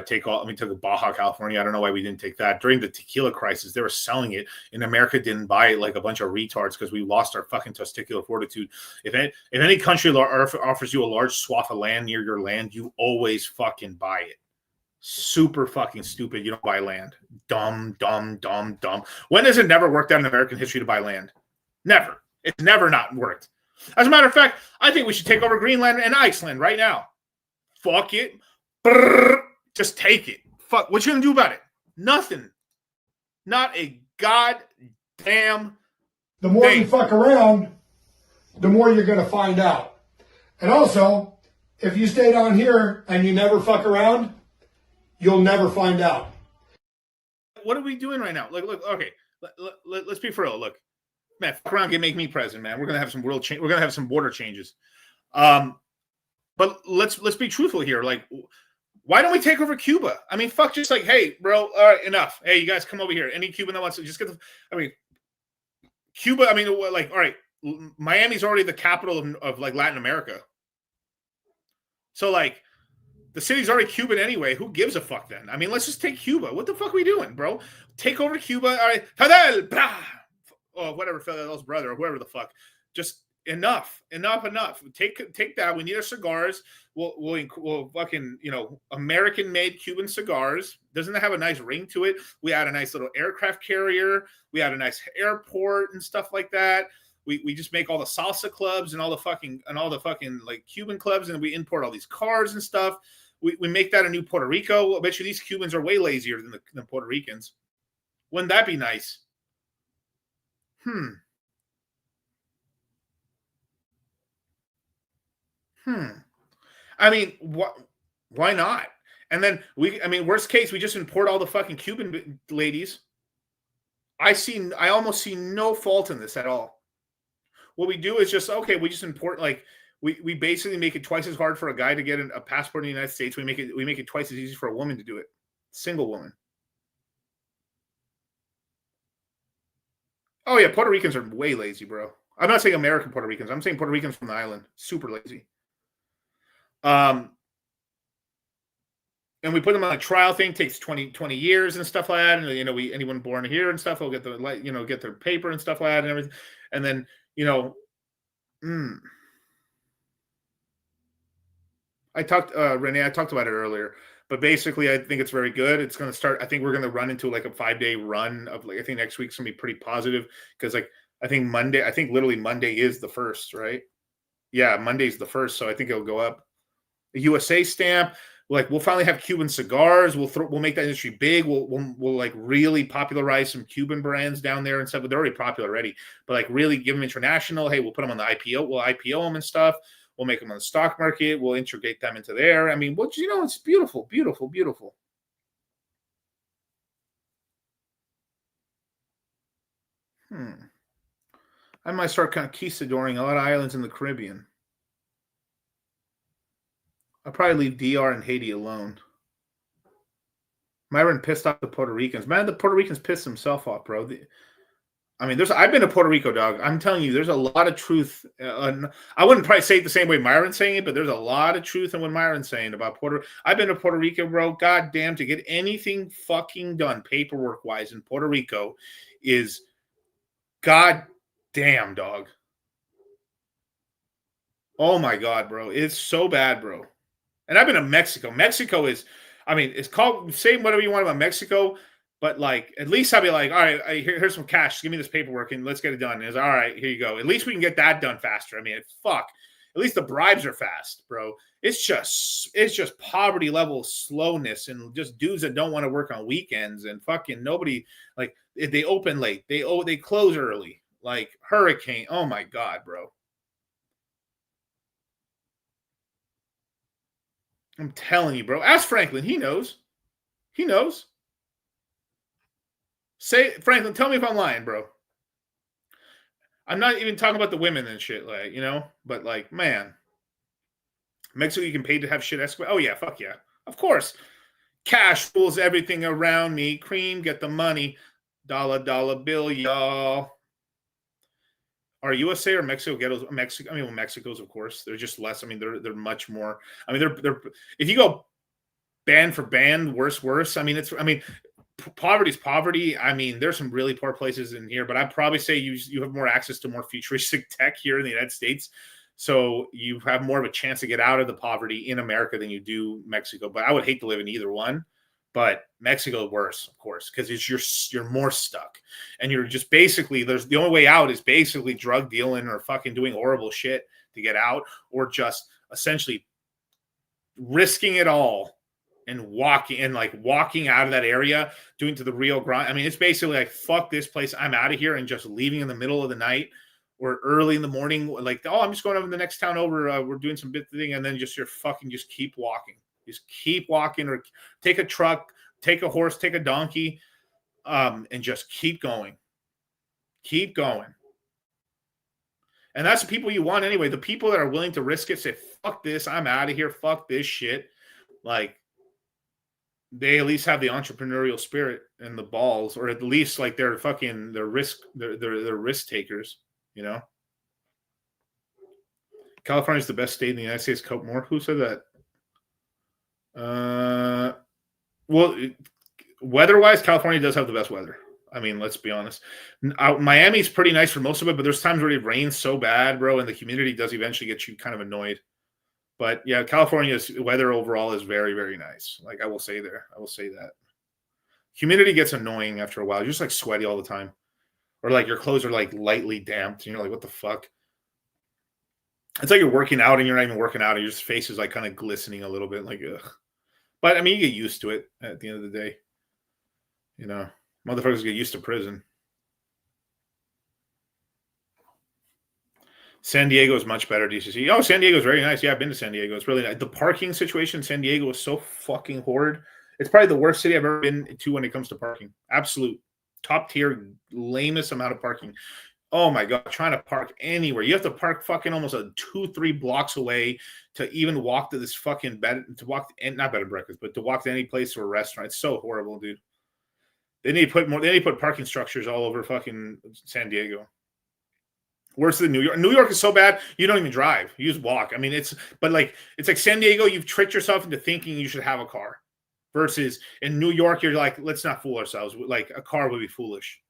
Speaker 25: Took Baja California. I don't know why we didn't take that. During the tequila crisis, they were selling it, and America didn't buy it like a bunch of retards because we lost our fucking testicular fortitude. If any country offers you a large swath of land near your land, you always fucking buy it. Super fucking stupid. You don't buy land. Dumb. When has it never worked out in American history to buy land? Never. It's never not worked. As a matter of fact, I think we should take over Greenland and Iceland right now. Fuck it. Brrr. Just take it. Fuck. What you gonna do about it? Nothing. Not a goddamn.
Speaker 8: The more you fuck around, the more you're gonna find out. And also, if you stay down here and you never fuck around, you'll never find out.
Speaker 25: What are we doing right now? Look. Okay. Let's be for real. Look, man, fuck around can make me president, man. We're gonna have some world change. We're gonna have some border changes. But let's be truthful here. Like, why don't we take over Cuba? I mean, fuck, just like, hey, bro, all right, enough. Hey, you guys come over here. Any Cuban that wants to just get Cuba, I mean, like, all right, Miami's already the capital of like Latin America. So like, the city's already Cuban anyway. Who gives a fuck then? I mean, let's just take Cuba. What the fuck are we doing, bro? Take over Cuba. All right, Fidel, brah. Oh, whatever, Fidel's brother or whoever the fuck. Just enough. Take that. We need our cigars. We'll fucking, American-made Cuban cigars. Doesn't it have a nice ring to it? We add a nice little aircraft carrier. We add a nice airport and stuff like that. We just make all the salsa clubs and all the fucking like Cuban clubs, and we import all these cars and stuff. We make that a new Puerto Rico. I bet you these Cubans are way lazier than Puerto Ricans. Wouldn't that be nice? I mean, why not? And then worst case, we just import all the fucking Cuban ladies. I almost see no fault in this at all. What we do is just, okay, we just import, like, we basically make it twice as hard for a guy to get a passport in the United States. We make it twice as easy for a woman to do it. Single woman. Oh yeah, Puerto Ricans are way lazy, bro. I'm not saying American Puerto Ricans. I'm saying Puerto Ricans from the island. Super lazy. And we put them on a trial thing, takes 20 years and stuff like that. And anyone born here and stuff will get get their paper and stuff like that and everything. And then, I talked about it earlier, but basically I think it's very good. It's going to start, I think we're going to run into like a 5-day run of like, I think next week's going to be pretty positive because like, I think literally Monday is the 1st, right? Yeah. Monday's the 1st. So I think it'll go up. The USA stamp, like we'll finally have Cuban cigars. We'll make that industry big. We'll like really popularize some Cuban brands down there and stuff. But they're already popular already. But like really give them international. Hey, we'll put them on the IPO. We'll IPO them and stuff. We'll make them on the stock market. We'll integrate them into there. I mean, it's beautiful, beautiful, beautiful. I might start conquistadoring a lot of islands in the Caribbean. I'll probably leave DR and Haiti alone. Myron pissed off the Puerto Ricans. Man, the Puerto Ricans pissed himself off, bro. I mean, I've been to Puerto Rico, dog. I'm telling you, there's a lot of truth. I wouldn't probably say it the same way Myron's saying it, but there's a lot of truth in what Myron's saying about I've been to Puerto Rico, bro. God damn, to get anything fucking done paperwork wise in Puerto Rico is god damn, dog. Oh my God, bro. It's so bad, bro. And I've been to Mexico. Mexico is, I mean, it's called, say whatever you want about Mexico, but like, at least I'll be like, all right, here's some cash. Give me this paperwork and let's get it done. And it's all right, here you go. At least we can get that done faster. I mean, fuck. At least the bribes are fast, bro. It's just poverty level slowness and just dudes that don't want to work on weekends and fucking nobody, like, they open late. They close early. Like hurricane. Oh my God, bro. I'm telling you, bro. Ask Franklin. He knows. He knows. Say, Franklin, tell me if I'm lying, bro. I'm not even talking about the women and shit, like, you know? But, like, man. Mexico, you can pay to have shit escalate. Oh, yeah, fuck yeah. Of course. Cash rules everything around me. Cream, get the money. Dollar bill, y'all. Are USA or Mexico ghettos? Mexico, I mean, well, Mexico's, of course. They're just less. I mean, they're much more. I mean, they're if you go band for band, worse. I mean, poverty's poverty. I mean, there's some really poor places in here, but I'd probably say you have more access to more futuristic tech here in the United States. So you have more of a chance to get out of the poverty in America than you do Mexico. But I would hate to live in either one. But Mexico worse, of course, because you're more stuck, and you're just basically the only way out is basically drug dealing or fucking doing horrible shit to get out, or just essentially risking it all and walking out of that area, doing to the Rio Grande. I mean, it's basically like, fuck this place, I'm out of here, and just leaving in the middle of the night or early in the morning, like, oh, I'm just going over to the next town over. We're doing some bit thing, and then just keep walking. Just keep walking, or take a truck, take a horse, take a donkey, and just keep going. Keep going. And that's the people you want anyway. The people that are willing to risk it, say, fuck this, I'm out of here, fuck this shit. Like, they at least have the entrepreneurial spirit and the balls, or at least like they're risk takers, you know? California's the best state in the United States. Cope more. Who said that? Well, weather-wise, California does have the best weather. I mean, let's be honest. Miami's pretty nice for most of it, but there's times where it rains so bad, bro, and the humidity does eventually get you kind of annoyed. But yeah, California's weather overall is very, very nice. Like, I will say that. Humidity gets annoying after a while. You're just like sweaty all the time. Or like your clothes are like lightly damped. And you're like, what the fuck? It's like you're working out and you're not even working out, and your face is like kind of glistening a little bit, like, ugh. But I mean, you get used to it at the end of the day. You know, motherfuckers get used to prison. San Diego is much better, DCC. Oh, San Diego is very nice. Yeah, I've been to San Diego. It's really nice. The parking situation in San Diego is so fucking horrid. It's probably the worst city I've ever been to when it comes to parking. Absolute top tier, lamest amount of parking. Oh my God, trying to park anywhere. You have to park fucking almost 2-3 blocks away to even walk to this fucking not bed and breakfast, but to walk to any place or a restaurant. It's so horrible, dude. They need to put parking structures all over fucking San Diego. Worse than New York. New York is so bad, you don't even drive. You just walk. I mean, it's like San Diego, you've tricked yourself into thinking you should have a car. Versus in New York, you're like, let's not fool ourselves. Like, a car would be foolish.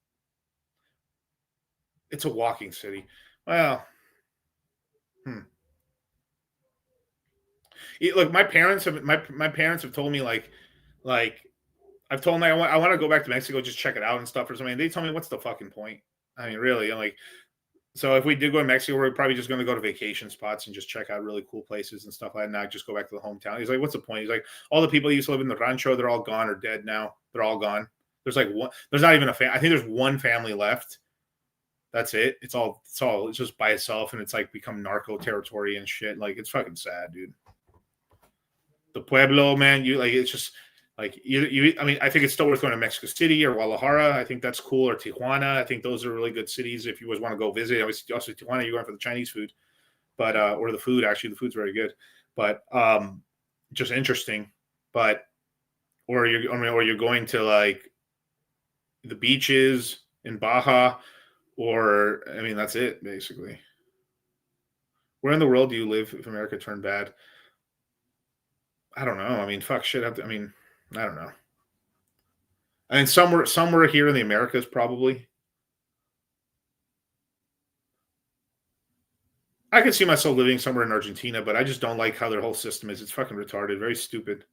Speaker 25: It's a walking city. Well, look, my parents have told me like I've told them I want to go back to Mexico, just check it out and stuff or something. They tell me, what's the fucking point? I mean, really, I'm like, so if we did go to Mexico, we're probably just going to go to vacation spots and just check out really cool places and stuff like that, not just go back to the hometown. He's like, what's the point? He's like, all the people who used to live in the rancho, they're all gone or dead now. They're all gone. There's like one. There's not even a family. I think there's one family left. That's it. It's just by itself, and it's like become narco territory and shit. Like, it's fucking sad, dude. The Pueblo, man, it's just like you. I mean, I think it's still worth going to Mexico City or Guadalajara. I think that's cool, or Tijuana. I think those are really good cities if you always want to go visit. Obviously, also Tijuana, you're going for the Chinese food, but or the food. Actually, the food's very good, but just interesting. But or you're going to like the beaches in Baja, Or, I mean, that's it, basically. Where in the world do you live if America turned bad? I don't know. I mean, fuck shit. I mean, I don't know. I mean, somewhere here in the Americas, probably. I could see myself living somewhere in Argentina, but I just don't like how their whole system is. It's fucking retarded, very stupid.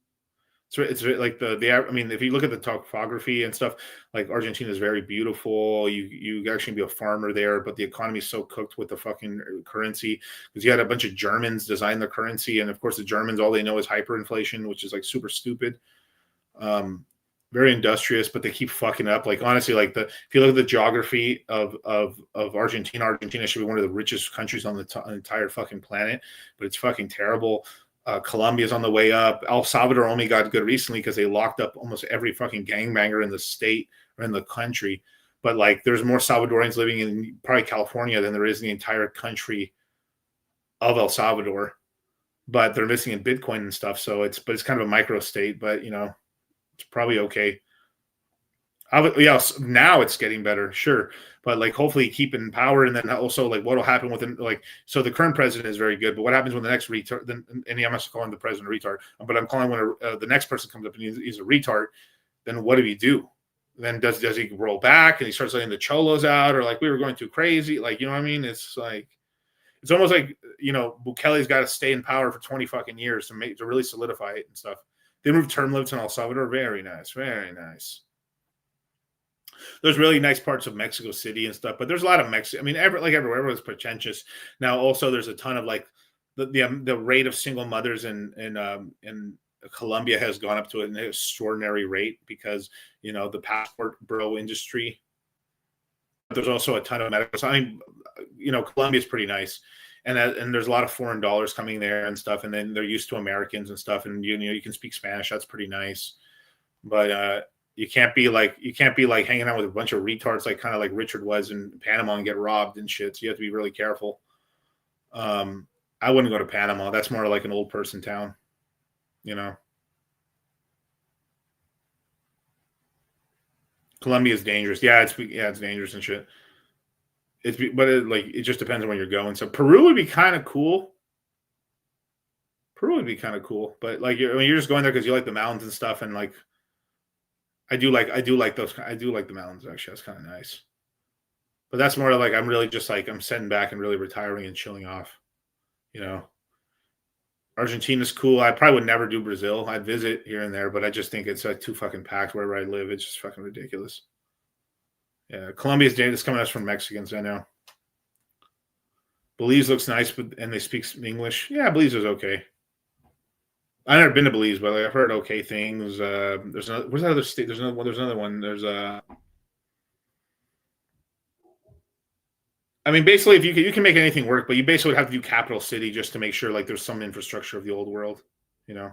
Speaker 25: It's like I mean, if you look at the topography and stuff, like Argentina is very beautiful. You actually be a farmer there, but the economy is so cooked with the fucking currency because you had a bunch of Germans design the currency, and of course the Germans all they know is hyperinflation, which is like super stupid. Very industrious, but they keep fucking up. Like honestly, like if you look at the geography of Argentina should be one of the richest countries on the entire fucking planet, but it's fucking terrible. Colombia's on the way up. El Salvador only got good recently because they locked up almost every fucking gangbanger in the state or in the country. But like, there's more Salvadorians living in probably California than there is in the entire country of El Salvador. But they're missing in Bitcoin and stuff, so it's kind of a micro state. But you know, it's probably okay. Yeah, now it's getting better, sure, but like hopefully keep in power, and then also like what will happen with him? Like, so the current president is very good, but what happens when the next retard? Then, and I'm not calling the president a retard, but I'm calling when the next person comes up and he's a retard. Then what do we do? Then does he roll back and he starts letting the cholos out, or like we were going too crazy? Like, you know what I mean? It's like it's almost like, you know, Bukele's got to stay in power for 20 fucking years to really solidify it and stuff. They moved term limits in El Salvador. Very nice, very nice. There's really nice parts of Mexico City and stuff, but there's a lot of Mexico. I mean, everywhere, everyone's pretentious. Now, also, there's a ton of like the rate of single mothers in Colombia has gone up to an extraordinary rate because, you know, the passport bro industry. But there's also a ton of medical. So, I mean, you know, Colombia is pretty nice, and there's a lot of foreign dollars coming there and stuff, and then they're used to Americans and stuff, and you know you can speak Spanish. That's pretty nice, but you can't be like hanging out with a bunch of retards like kind of like Richard was in Panama and get robbed and shit. So you have to be really careful. I wouldn't go to Panama. That's more like an old person town, you know. Colombia is dangerous. Yeah, it's dangerous and shit. It just depends on where you're going. So Peru would be kind of cool. But like you're just going there because you like the mountains and stuff, and like I do like the mountains actually. That's kind of nice. But that's more like I'm really just like I'm sitting back and really retiring and chilling off. You know, Argentina's cool. I probably would never do Brazil. I'd visit here and there, but I just think it's like too fucking packed wherever I live. It's just fucking ridiculous. Yeah, Colombia's dangerous. Coming to us from Mexicans, I know. Belize looks nice, and they speak English. Yeah, Belize is okay. I've never been to Belize, but like, I've heard okay things. There's another. Where's that other state? There's another one. There's I mean, basically, if you can make anything work, but you basically would have to do capital city just to make sure like there's some infrastructure of the old world. You know.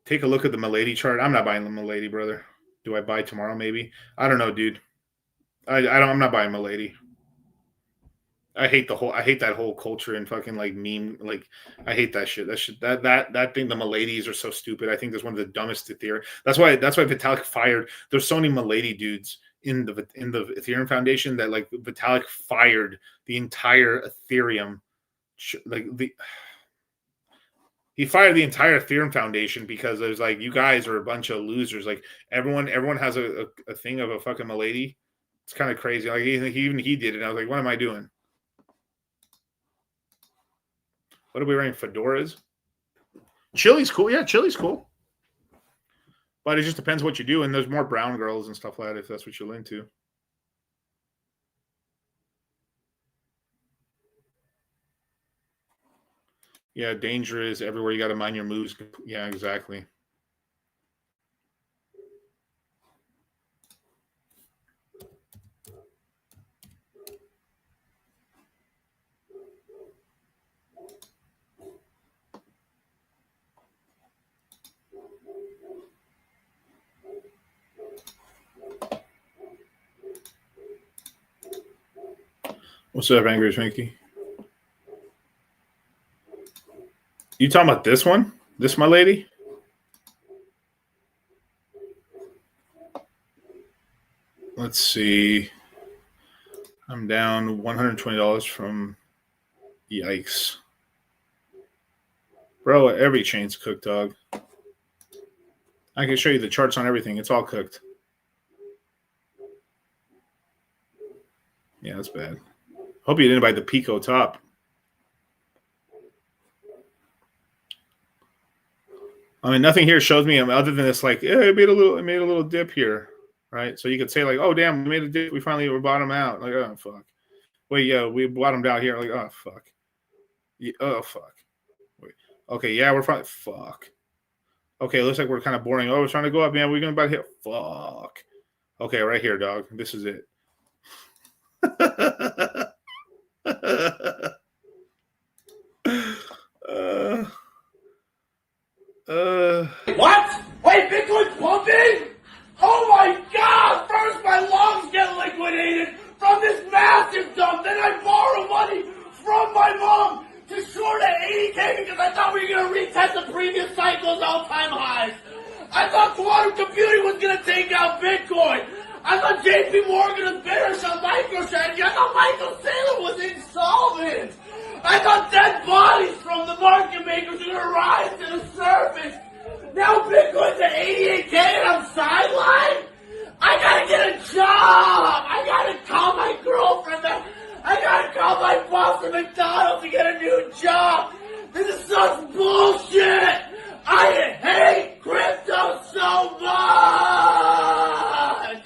Speaker 25: Take a look at the Milady chart. I'm not buying the Milady, brother. Do I buy tomorrow? Maybe. I don't know, dude. I'm not buying Milady. I hate that whole culture and fucking like meme. Like, I hate that shit. That thing. The Miladies are so stupid. I think that's one of the dumbest Ethereum. That's why Vitalik fired. There's so many Milady dudes in the Ethereum Foundation that like Vitalik fired the entire Ethereum. He fired the entire Ethereum Foundation because there's like, you guys are a bunch of losers. Like everyone has a thing of a fucking Milady. It's kind of crazy. Like even he did it. And I was like, what am I doing? What are we wearing? Fedoras? Chili's cool. Yeah, Chili's cool. But it just depends what you do. And there's more brown girls and stuff like that if that's what you're into. Yeah, dangerous everywhere. You got to mind your moves. Yeah, exactly. What's up, Angry Twinkie? You talking about this one? This my lady? Let's see. I'm down $120 from yikes. Bro, every chain's cooked, dog. I can show you the charts on everything. It's all cooked. Yeah, that's bad. Hope you didn't buy the Pico top. I mean, nothing here shows me other than this, like, yeah, it made a little dip here, right? So you could say, like, oh damn, we made a dip, we finally were bottom out. Like, oh fuck. Wait, yeah, we bottomed out here. Like, oh fuck. Yeah, oh fuck. Wait. Okay, yeah, we're fine. Fuck. Okay, looks like we're kind of boring. Oh, we're trying to go up, man. We're gonna about hit. Fuck. Okay, right here, dog. This is it.
Speaker 22: What? Wait, Bitcoin's pumping? Oh my god! First my lungs get liquidated from this massive dump, then I borrow money from my mom to short at 80K because I thought we were going to retest the previous cycle's all-time highs. I thought quantum computing was going to take out Bitcoin. I thought JP Morgan was bearish on MicroStrategy. I thought Michael Saylor was insolvent. I thought dead bodies from the market makers were going to rise to the surface. Now Bitcoin's at 88K and I'm sidelined? I gotta get a job! I gotta call my girlfriend. I gotta call my boss at McDonald's to get a new job. This is such bullshit! I hate crypto so much!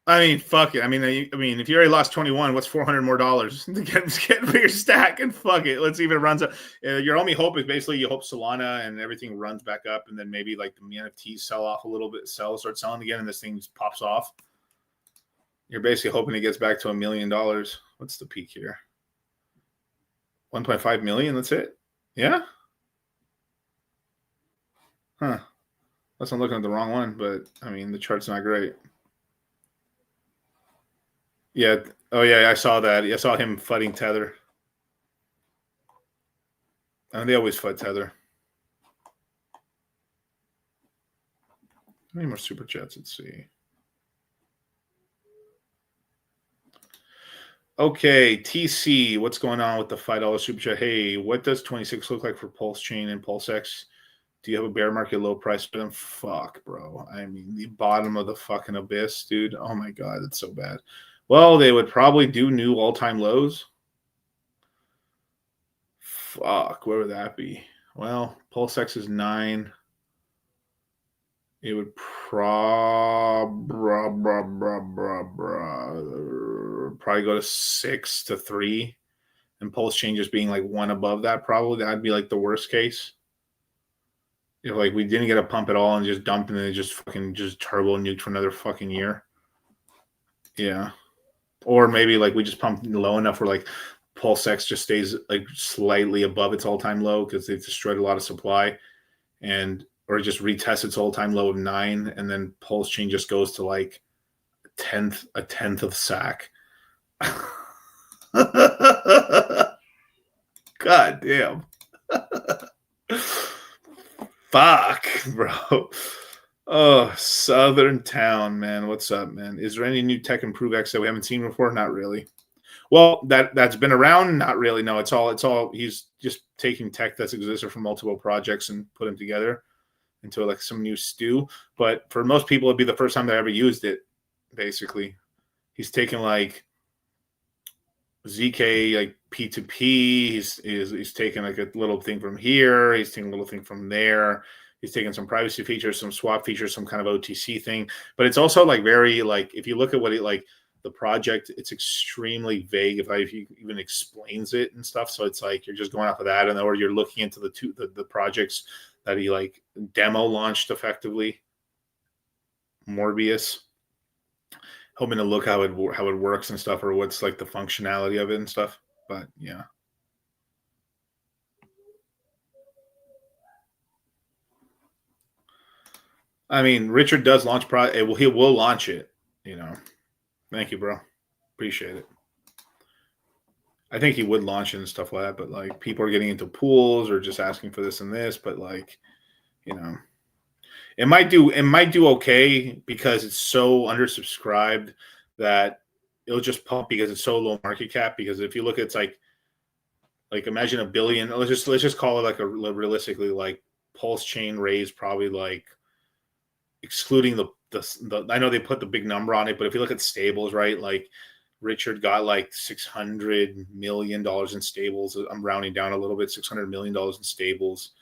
Speaker 25: I mean, fuck it. I mean, if you already lost 21, what's $400 more to get your stack and fuck it. Let's see if it runs up. Your only hope is basically you hope Solana and everything runs back up, and then maybe like the NFTs sell off a little bit, start selling again, and this thing just pops off. You're basically hoping it gets back to $1 million. What's the peak here? 1.5 million. That's it. Yeah. Huh. Unless I'm looking at the wrong one, but I mean the chart's not great. Yeah. Oh, yeah. I saw that. I saw him FUDing Tether. And they always FUD Tether. How many more super chats? Let's see. Okay, TC, what's going on with the $5 super chat? Hey, what does 26 look like for Pulse Chain and PulseX? Do you have a bear market low price for them? Fuck, bro. I mean, the bottom of the fucking abyss, dude. Oh my god, it's so bad. Well, they would probably do new all-time lows. Fuck, where would that be? Well, PulseX is 9. It would probably go to 6 to 3. And Pulse Chain just being like 1 above that, probably. That'd be like the worst case. If like we didn't get a pump at all and just dumped and then just fucking just turbo nuked for another fucking year. Yeah. Or maybe like we just pumped low enough where like PulseX just stays like slightly above its all-time low because they've destroyed a lot of supply, and or just retests its all-time low of 9, and then Pulse Chain just goes to like a tenth of SAC. God damn. Fuck, bro. Oh, Southern Town, man. What's up, man? Is there any new tech in ProveX that we haven't seen before? Not really. Well, that's been around. Not really. No, it's all. He's just taking tech that's existed from multiple projects and put them together into like some new stew. But for most people, it'd be the first time they ever used it. Basically, he's taken like ZK like P2P. He's taking like a little thing from here. He's taking a little thing from there. He's taking some privacy features, some swap features, some kind of OTC thing. But it's also like very like if you look at what it like the project, it's extremely vague if he even explains it and stuff. So it's like you're just going off of that, and or you're looking into the projects that he like demo launched effectively. Morbius. Hoping to look how it works and stuff, or what's like the functionality of it and stuff. But yeah. I mean, Richard does launch he will launch it, you know. Thank you, bro. Appreciate it. I think he would launch it and stuff like that, but like people are getting into pools or just asking for this and this, but like, you know, it might do okay because it's so undersubscribed that it'll just pump because it's so low market cap. Because if you look at it's like imagine $1 billion, let's just call it like a realistically like Pulse Chain raised probably like excluding the I know they put the big number on it, but if you look at stables, right, like Richard got like $600 million in stables. I'm rounding down a little bit, $600 million in stables.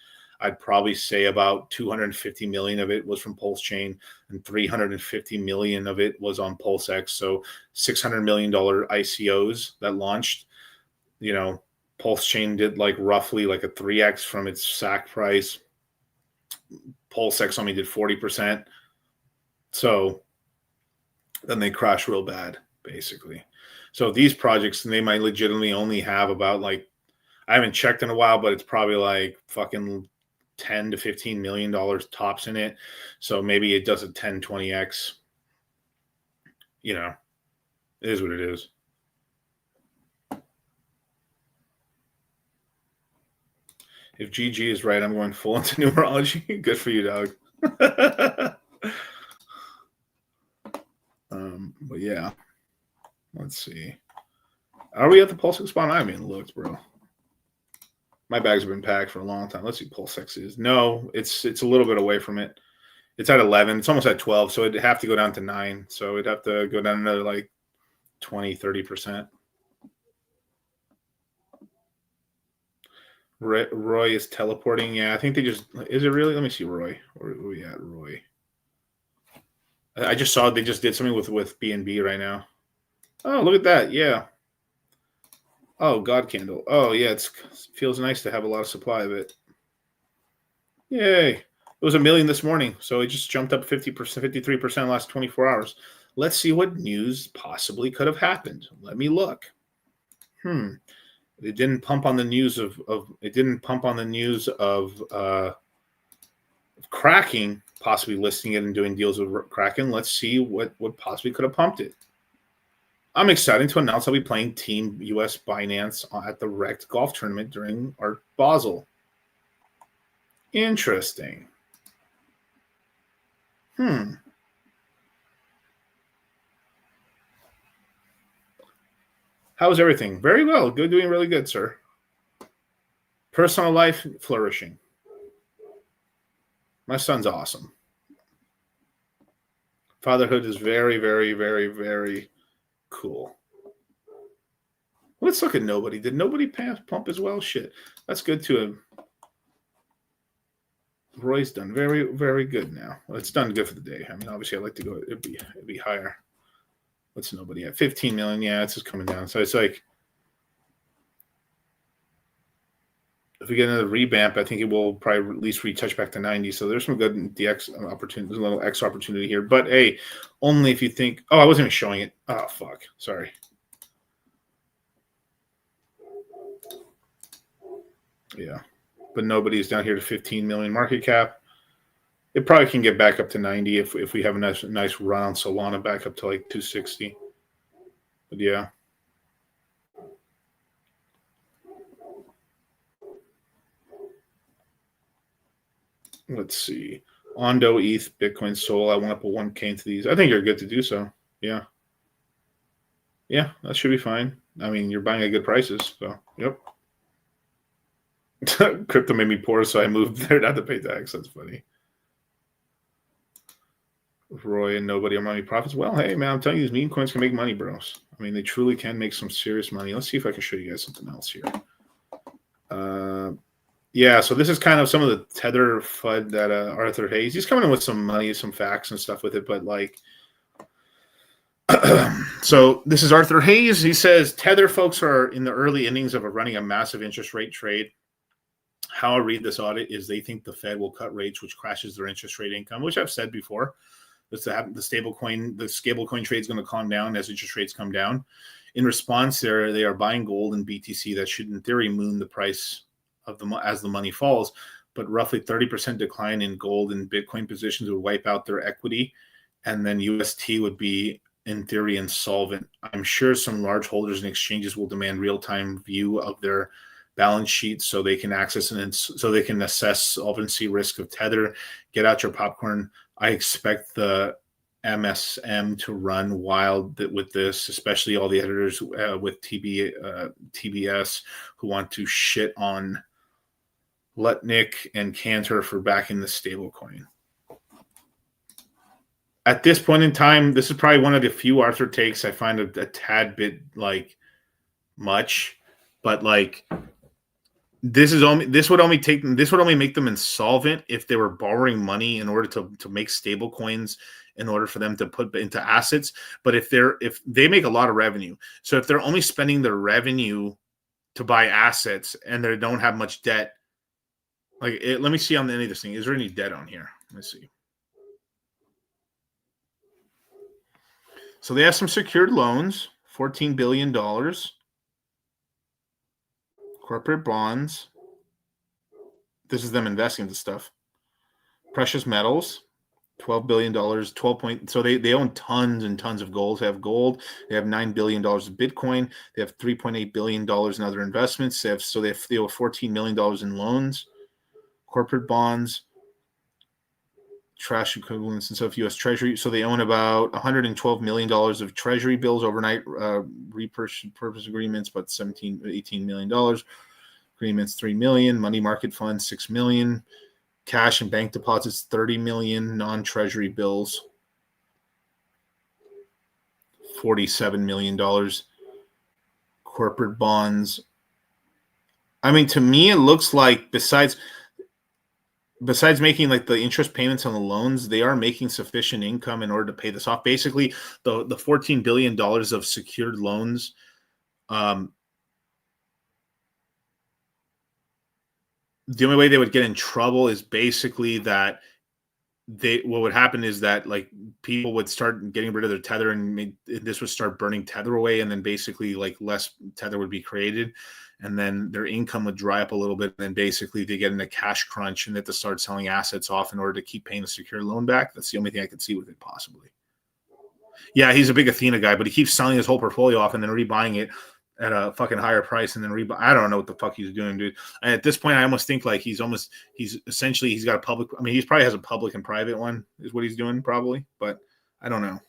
Speaker 25: I'd probably say about 250 million of it was from Pulse Chain and 350 million of it was on PulseX. So $600 million ICOs that launched, you know, Pulse Chain did like roughly like a 3x from its SAC price. PulseX only did 40%. So then they crash real bad, basically. So these projects, they might legitimately only have about like, I haven't checked in a while, but it's probably like fucking 10 to 15 million dollars tops in it. So maybe it does a 10, 20x. You know, it is what it is. If GG is right, I'm going full into numerology. Good for you, dog. But yeah, let's see. Are we at the PulseX spawn? I haven't even looked, bro. My bags have been packed for a long time. Let's see PulseX is. No, it's a little bit away from it. It's at 11. It's almost at 12, so it'd have to go down to 9. So it'd have to go down another like 20, 30%. Roy is teleporting. Yeah, I think they just... Is it really? Let me see Roy. Where are we at, Roy? I just saw they just did something with BNB right now. Oh, look at that. Yeah. Oh, God Candle. Oh, yeah, it feels nice to have a lot of supply of it. Yay. It was 1 million this morning, so it just jumped up 50%, 53% in the last 24 hours. Let's see what news possibly could have happened. Let me look. It didn't pump on the news of Kraken possibly listing it and doing deals with Kraken. Let's see what possibly could have pumped it. I'm excited to announce I'll be playing Team US Binance at the Rect Golf Tournament during Art Basel. Interesting. How's everything? Very well. Good, doing really good, sir. Personal life flourishing. My son's awesome. Fatherhood is very, very, very, very cool. Let's look at nobody. Did nobody pump as well? Shit. That's good to him. Roy's done very, very good now. Well, it's done good for the day. I mean, obviously, I'd like to go. It'd be higher. What's nobody at? 15 million. Yeah, it's just coming down. So it's like, if we get another revamp, I think it will probably at least retouch back to 90. So there's some good DX opportunity. There's a little X opportunity here. But hey, only if you think. Oh, I wasn't even showing it. Oh, fuck. Sorry. Yeah. But nobody's down here to 15 million market cap. It probably can get back up to 90 if we have a nice run on Solana back up to like 260. But yeah. Let's see. Ondo, ETH, Bitcoin, Sol. I want to put 1K into these. I think you're good to do so. Yeah. Yeah, that should be fine. I mean, you're buying at good prices. So, yep. Crypto made me poor, so I moved there not to pay tax. That's funny. Roy and nobody are money profits. Well, hey, man, I'm telling you, these meme coins can make money, bros. I mean, they truly can make some serious money. Let's see if I can show you guys something else here. Yeah, so this is kind of some of the Tether FUD that Arthur Hayes, he's coming in with some money, some facts and stuff with it, but like, so this is Arthur Hayes. He says Tether folks are in the early innings of running a massive interest rate trade. How I read this audit is they think the Fed will cut rates, which crashes their interest rate income, which I've said before. The stablecoin trade is going to calm down as interest rates come down. In response, they are buying gold and BTC that should, in theory, moon the price of as the money falls. But roughly 30% decline in gold and Bitcoin positions would wipe out their equity, and then UST would be in theory, insolvent. I'm sure some large holders and exchanges will demand real-time view of their balance sheets so they can access and so they can assess solvency risk of Tether. Get out your popcorn. I expect the MSM to run wild with this, especially all the editors with TBS who want to shit on Lutnick and Cantor for backing the stablecoin. At this point in time, this is probably one of the few Arthur takes I find a tad bit like much, but like this would only make them insolvent if they were borrowing money in order to make stable coins in order for them to put into assets. But if they make a lot of revenue, so if they're only spending their revenue to buy assets and they don't have much debt, let me see on any of this thing. Is there any debt on here? Let's see. So they have some secured loans, $14 billion. Corporate bonds. This is them investing into stuff. Precious metals, $12 billion, 12 point. So they own tons and tons of gold. They have gold. They have $9 billion of Bitcoin. They have $3.8 billion in other investments. They have $14 million in loans, corporate bonds, trash equivalents and stuff, U.S. Treasury. So they own about $112 million of Treasury bills, overnight repurchase agreements, about $18 million. Agreements, $3 million. Money market funds, $6 million. Cash and bank deposits, $30 million. Non-Treasury bills, $47 million. Corporate bonds. I mean, to me, it looks like besides making like the interest payments on the loans, they are making sufficient income in order to pay this off. Basically, the $14 billion of secured loans, the only way they would get in trouble is basically that what would happen is that like people would start getting rid of their Tether and this would start burning Tether away, and then basically like less Tether would be created, and then their income would dry up a little bit, and then basically they get in a cash crunch and they have to start selling assets off in order to keep paying the secure loan back. That's the only thing I could see with it possibly. Yeah, he's a big Athena guy, but he keeps selling his whole portfolio off and then rebuying it at a fucking higher price and then I don't know what the fuck he's doing, dude. And at this point, I almost think like he's got a public. I mean, he probably has a public and private one is what he's doing probably, but I don't know.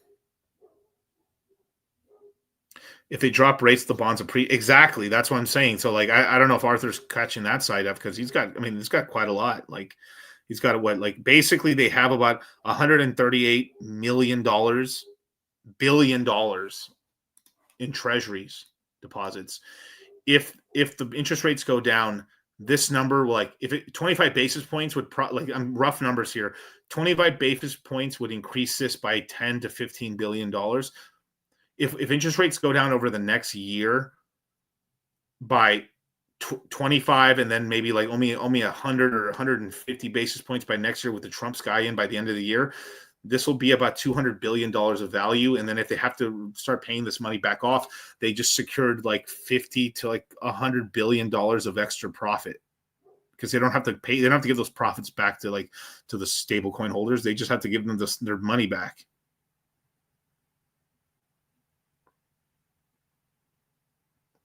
Speaker 25: If they drop rates, the bonds are exactly. That's what I'm saying. So like, I don't know if Arthur's catching that side up because he's got quite a lot. Like he's got what, like basically they have about $138 billion in treasuries deposits. If the interest rates go down, this number will 25 basis points would I'm rough numbers here. 25 basis points would increase this by $10 to $15 billion. If interest rates go down over the next year by 25 and then maybe like only 100 or 150 basis points by next year with the Trump sky in by the end of the year, this will be about $200 billion of value. And then if they have to start paying this money back off, they just secured like 50 to like $100 billion of extra profit because they don't have to pay. They don't have to give those profits back to the stable coin holders. They just have to give them their money back.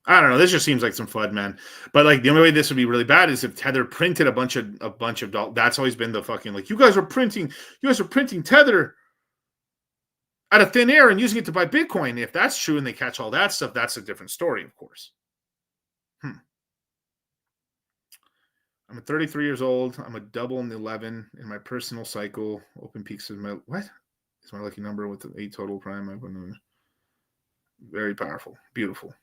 Speaker 25: I don't know. This just seems like some FUD, man. But like the only way this would be really bad is if Tether printed a bunch of dollars. That's always been the fucking like you guys are printing Tether out of thin air and using it to buy Bitcoin. If that's true and they catch all that stuff, that's a different story, of course. I'm 33 years old. I'm a double in the 11 in my personal cycle. Open peaks is my lucky number with the 8 total prime. Very powerful, beautiful.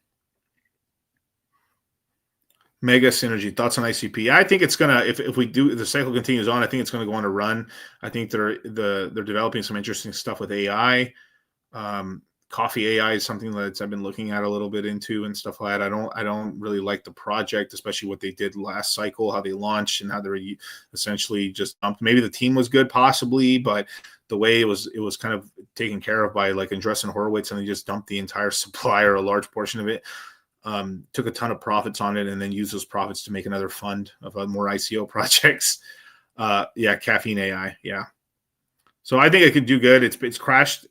Speaker 25: Mega synergy. Thoughts on ICP? I think it's gonna if the cycle continues on, I think it's gonna go on a run. I think they're developing some interesting stuff with AI. Coffee AI is something that I've been looking at a little bit into and stuff like that. I don't really like the project, especially what they did last cycle, how they launched and how they were essentially just dumped. Maybe the team was good, possibly, but the way it was kind of taken care of by like Andreessen Horowitz, and they just dumped the entire supply or a large portion of it. Took a ton of profits on it and then used those profits to make another fund of more ICO projects. Caffeine AI. Yeah. So I think it could do good. It's crashed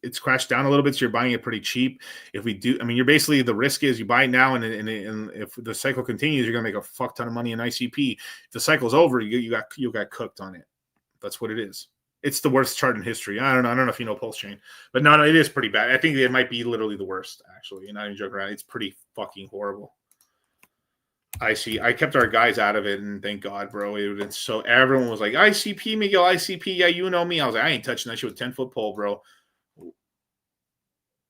Speaker 25: down a little bit, so you're buying it pretty cheap. If we do, I mean, you're basically, the risk is you buy it now, and if the cycle continues, you're gonna make a fuck ton of money in ICP. If the cycle's over, you got cooked on it. That's what it is. It's the worst chart in history. I don't know if you know Pulse Chain, but no, it is pretty bad. I think it might be literally the worst, actually. You're not even joking around. It's pretty fucking horrible. I kept our guys out of it, and thank God, bro. It's so everyone was like, ICP, Miguel, ICP. Yeah, you know me. I was like, I ain't touching that shit with 10-foot pole, bro.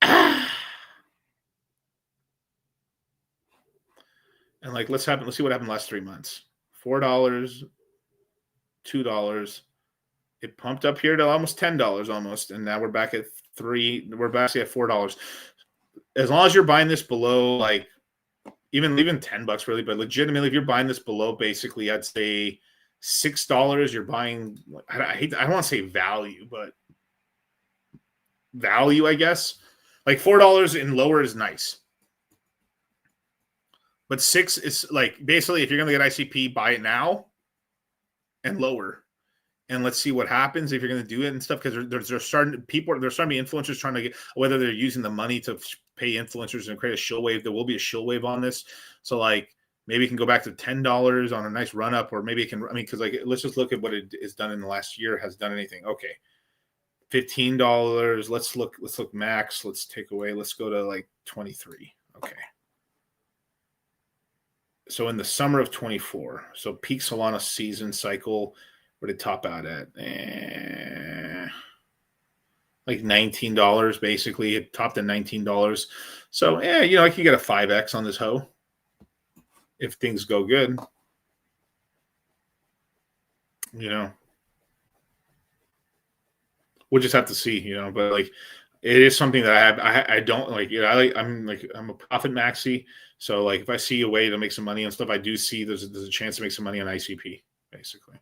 Speaker 25: And like, let's see what happened last 3 months. $4, $2. It pumped up here to almost $10 almost, and now we're back at $3. We're back at $4. As long as you're buying this below, like, even $10 really, but legitimately, if you're buying this below, basically, I'd say $6, you're buying. I don't want to say value, but value, I guess. Like $4 and lower is nice, but $6 is like, basically, if you're gonna get ICP, buy it now and lower, and let's see what happens if you're gonna do it and stuff. Because they're starting to be influencers trying to get, whether they're using the money to pay influencers and create a shill wave. There will be a shill wave on this. So like, maybe it can go back to $10 on a nice run up, or maybe it can, I mean, because like, let's just look at what it has done in the last year. Has done anything? Okay. $15. Let's look max. Let's take away. Let's go to like 23. Okay. So in the summer of 24, so peak Solana season cycle, what did it top out at? Like $19, basically. It topped at $19. So, I can get a 5x on this hoe if things go good. We'll just have to see, but like, it is something that I don't like. I'm a profit maxi. So like, if I see a way to make some money and stuff, I do see there's a chance to make some money on ICP, basically.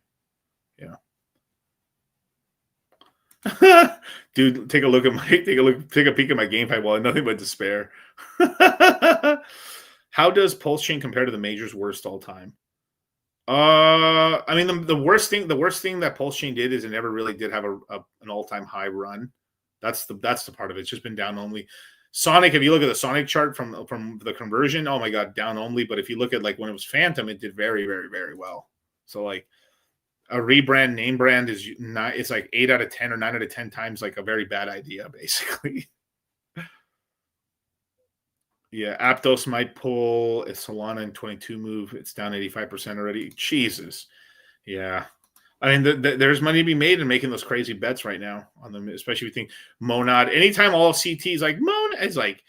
Speaker 25: Dude, take a peek at my game pipe wall. Nothing but despair. How does Pulse Chain compare to the majors' worst all time? I mean, the worst thing that Pulse Chain did is it never really did have an all-time high run. That's the part of it. It's just been down only. Sonic, if you look at the Sonic chart from the conversion, oh my God, down only. But if you look at like when it was Phantom, it did very, very, very well. So like, a rebrand, name brand is not, it's like 8 out of 10 or 9 out of 10 times like a very bad idea, basically. Yeah, Aptos might pull a Solana in 22 move. It's down 85% already. Jesus. Yeah. I mean, there's money to be made in making those crazy bets right now on them, especially if you think Monad. Anytime all CT is like Monad, it's like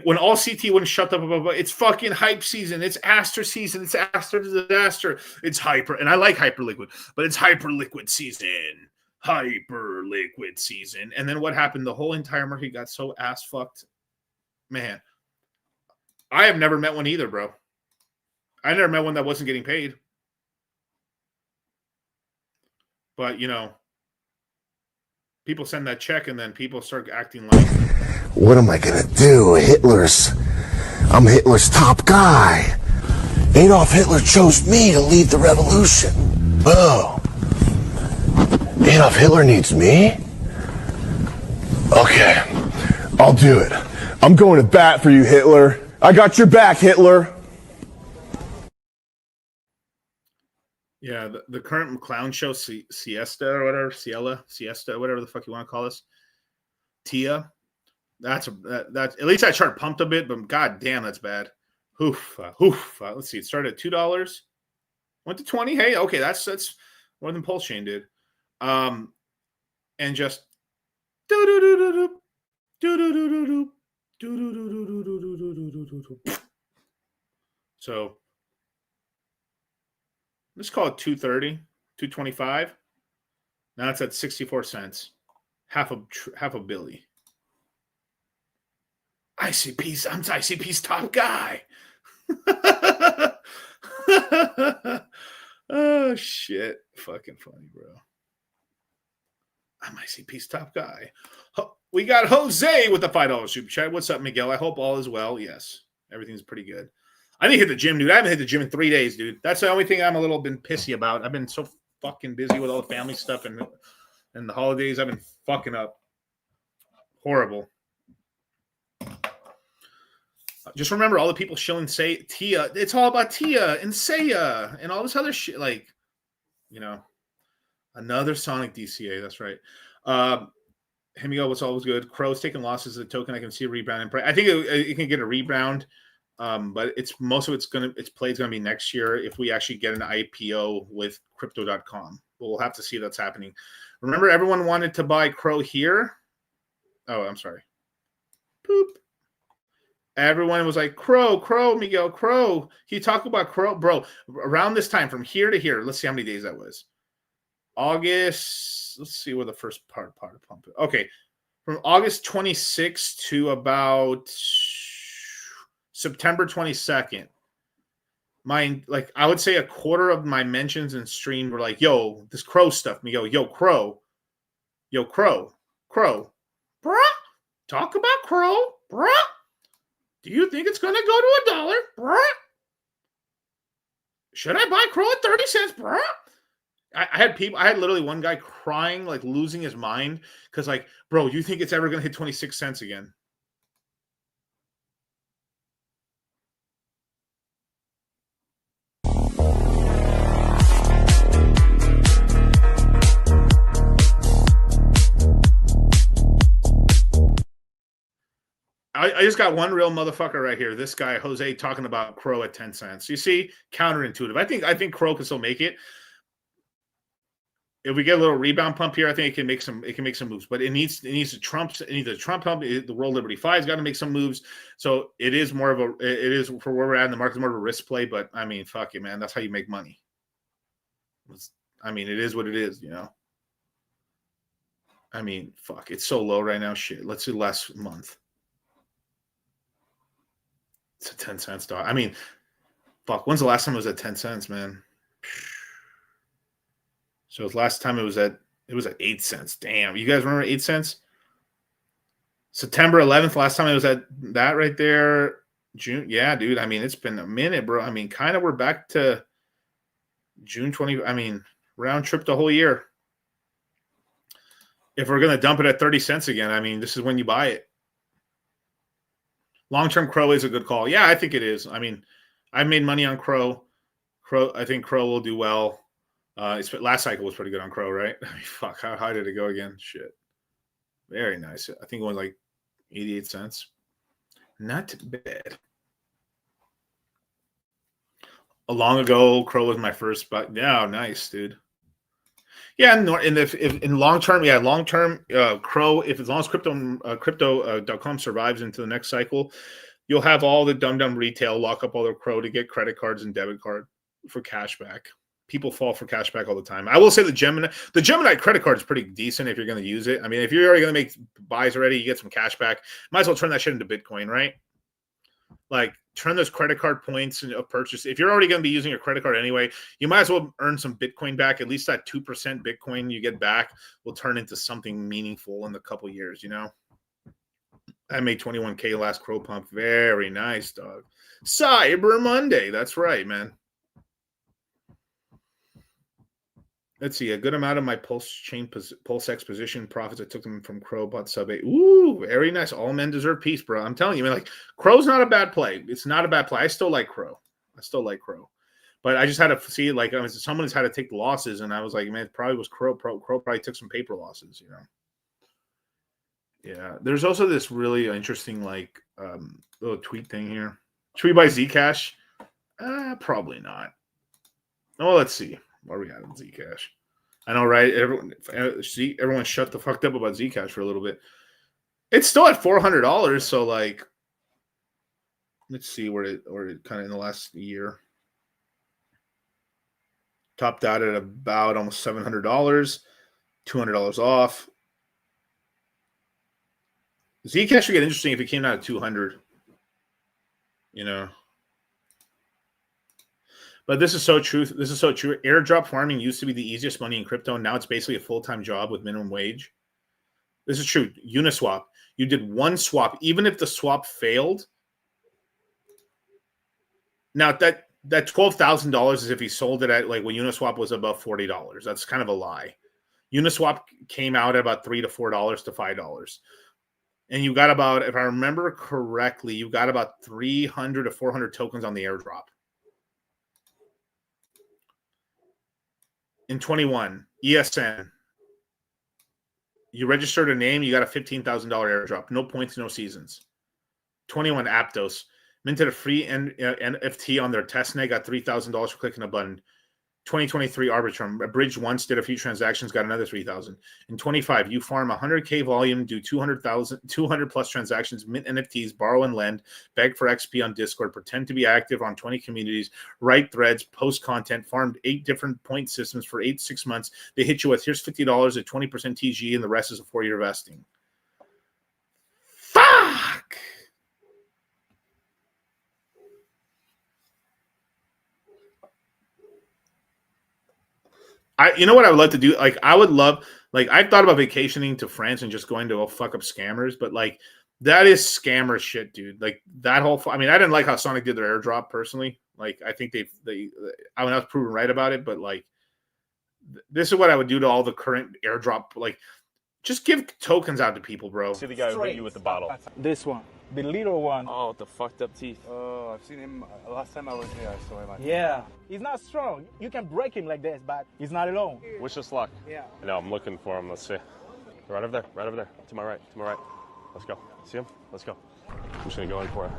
Speaker 25: when all CT wouldn't shut up, it's fucking hype season. It's Aster season. It's Aster disaster. It's hyper. And I like hyper liquid, but it's hyper liquid season. Hyper liquid season. And then what happened? The whole entire market got so ass fucked. Man, I have never met one either, bro. I never met one that wasn't getting paid. But, people send that check and then people start acting like,
Speaker 7: what am I gonna do? I'm Hitler's top guy. Adolf Hitler chose me to lead the revolution. Oh. Adolf Hitler needs me? Okay, I'll do it. I'm going to bat for you, Hitler. I got your back, Hitler.
Speaker 25: yeah, the current clown show, Siesta or whatever, Siesta, whatever the fuck you want to call this, Tia. That's at least that chart pumped a bit, but god damn, that's bad. Let's see. It started at $2, went to 20. Hey, okay, that's more than Pulse Chain did. And just so let's call it 230, 225. Now it's at 64 cents, half a billy. I'm ICP's top guy. Oh shit, fucking funny, bro. I'm ICP's top guy. We got Jose with the $5 super chat. What's up, Miguel? I hope all is well. Yes, everything's pretty good. I didn't hit the gym, dude. I haven't hit the gym in 3 days, dude. That's the only thing I'm a little bit pissy about. I've been so fucking busy with all the family stuff and And the holidays I've been fucking up. Horrible. Just remember all the people shilling say Tia. It's all about Tia and Seiya and all this other shit. Like, you know, another Sonic DCA. That's right. Hemigo was always good. Crow's taking losses as a token. I can see a rebound. I think it can get a rebound, but most of its play's gonna be next year if we actually get an IPO with Crypto.com. We'll have to see that's happening. Remember, everyone wanted to buy Crow here. Oh, I'm sorry. Poop. Everyone was like, Crow, Miguel, Crow. He talked about Crow, bro. Around this time, from here to here, let's see how many days that was. August, let's see where the first part of pump. Okay, from August 26th to about September 22nd. I would say a quarter of my mentions and stream were like, yo, this Crow stuff. Miguel, yo, Crow, bruh. Talk about Crow, bruh. Do you think it's gonna go to $1, bruh? Should I buy Crow at 30 cents, bruh? I had literally one guy crying, like losing his mind, because like, bro, you think it's ever gonna hit 26 cents again? I just got one real motherfucker right here. This guy, Jose, talking about Crow at 10 cents. You see, counterintuitive. I think Crow can still make it. If we get a little rebound pump here, I think it can make some moves. But it needs to trump pump. The World Liberty 5's got to make some moves. So it is for where we're at in the market, more of a risk play. But I mean, fuck it, man. That's how you make money. It is what it is, you know. I mean, fuck. It's so low right now. Shit. Let's do last month. It's a 10 cents dog. I mean, fuck. When's the last time it was at 10 cents, man? So last time it was at 8 cents. Damn. You guys remember 8 cents? September 11th, last time it was at that right there. June. Yeah, dude. I mean, it's been a minute, bro. I mean, kind of we're back to June 20. I mean, round trip the whole year. If we're going to dump it at 30 cents again, I mean, this is when you buy it. Long-term Crow is a good call. Yeah, I think it is. I mean, I made money on Crow. I think Crow will do well. Last cycle was pretty good on Crow, right? I mean, fuck, how high did it go again? Shit. Very nice. I think it was like 88 cents. Not bad. Long ago, Crow was my first, but yeah, nice, dude. Yeah, in long term, Crow, as long as crypto.com survives into the next cycle, you'll have all the dumb retail lock up all their Crow to get credit cards and debit card for cash back. People fall for cash back all the time. I will say the Gemini credit card is pretty decent if you're going to use it. I mean, if you're already going to make buys already, you get some cash back. Might as well turn that shit into Bitcoin, right? Like, turn those credit card points into a purchase. If you're already going to be using your credit card anyway, you might as well earn some Bitcoin back. At least that 2% Bitcoin you get back will turn into something meaningful in a couple years, you know? I made 21K last Crow pump. Very nice, dog. Cyber Monday. That's right, man. Let's see. A good amount of my PulseX position profits, I took them from Crow, bought sub 8. Ooh, very nice. All men deserve peace, bro. I'm telling you, man, like, Crow's not a bad play. It's not a bad play. I still like Crow. But I just had to see, like, someone's had to take the losses, and I was like, man, it probably was Crow. Crow probably took some paper losses, you know. Yeah. There's also this really interesting, like, little tweet thing here. Should we buy Zcash? Probably not. Oh, let's see. Where are we at in Zcash? I know, right? Everyone shut the fuck up about Zcash for a little bit. It's still at $400, so like, let's see where it kind of in the last year topped out at about almost $700, $200 off. Zcash would get interesting if it came out at 200. You know. But this is so true. Airdrop farming used to be the easiest money in crypto. Now it's basically a full-time job with minimum wage. This is true. Uniswap. You did one swap, even if the swap failed. Now that $12,000 is if he sold it at like when Uniswap was above $40. That's kind of a lie. Uniswap came out at about $3 to $4 to $5. And you got about, if I remember correctly, you got about 300 to 400 tokens on the airdrop. In 21, ESN, you registered a name, you got a $15,000 airdrop. No points, no seasons. 21, Aptos, minted a free NFT on their testnet, got $3,000 for clicking a button. 2023 Arbitrum, abridged once, did a few transactions, got another 3,000. In 25, you farm 100K volume, do 200 plus transactions, mint NFTs, borrow and lend, beg for XP on Discord, pretend to be active on 20 communities, write threads, post content, farmed 8 different point systems for 6 months. They hit you with, here's $50 at 20% TG, and the rest is a 4-year vesting. Fuck! You know what I would love to do? Like, I would love, like, I've thought about vacationing to France and just going to go fuck up scammers, but like, that is scammer shit, dude. Like, that whole, I mean, I didn't like how Sonic did their airdrop personally. Like, I think I was proven right about it, but like, this is what I would do to all the current airdrop. Like, just give tokens out to people, bro.
Speaker 9: See the guy who hit you with the bottle.
Speaker 10: This one, the little one.
Speaker 9: Oh, the fucked up teeth.
Speaker 10: Oh, I've seen him last time I was here. I saw him. Yeah, he's not strong. You can break him like this, but he's not alone.
Speaker 9: Wish us luck.
Speaker 10: Yeah.
Speaker 9: No, I'm looking for him. Let's see. Right over there. Right over there. To my right. To my right. Let's go. See him? Let's go. I'm just gonna go in for it.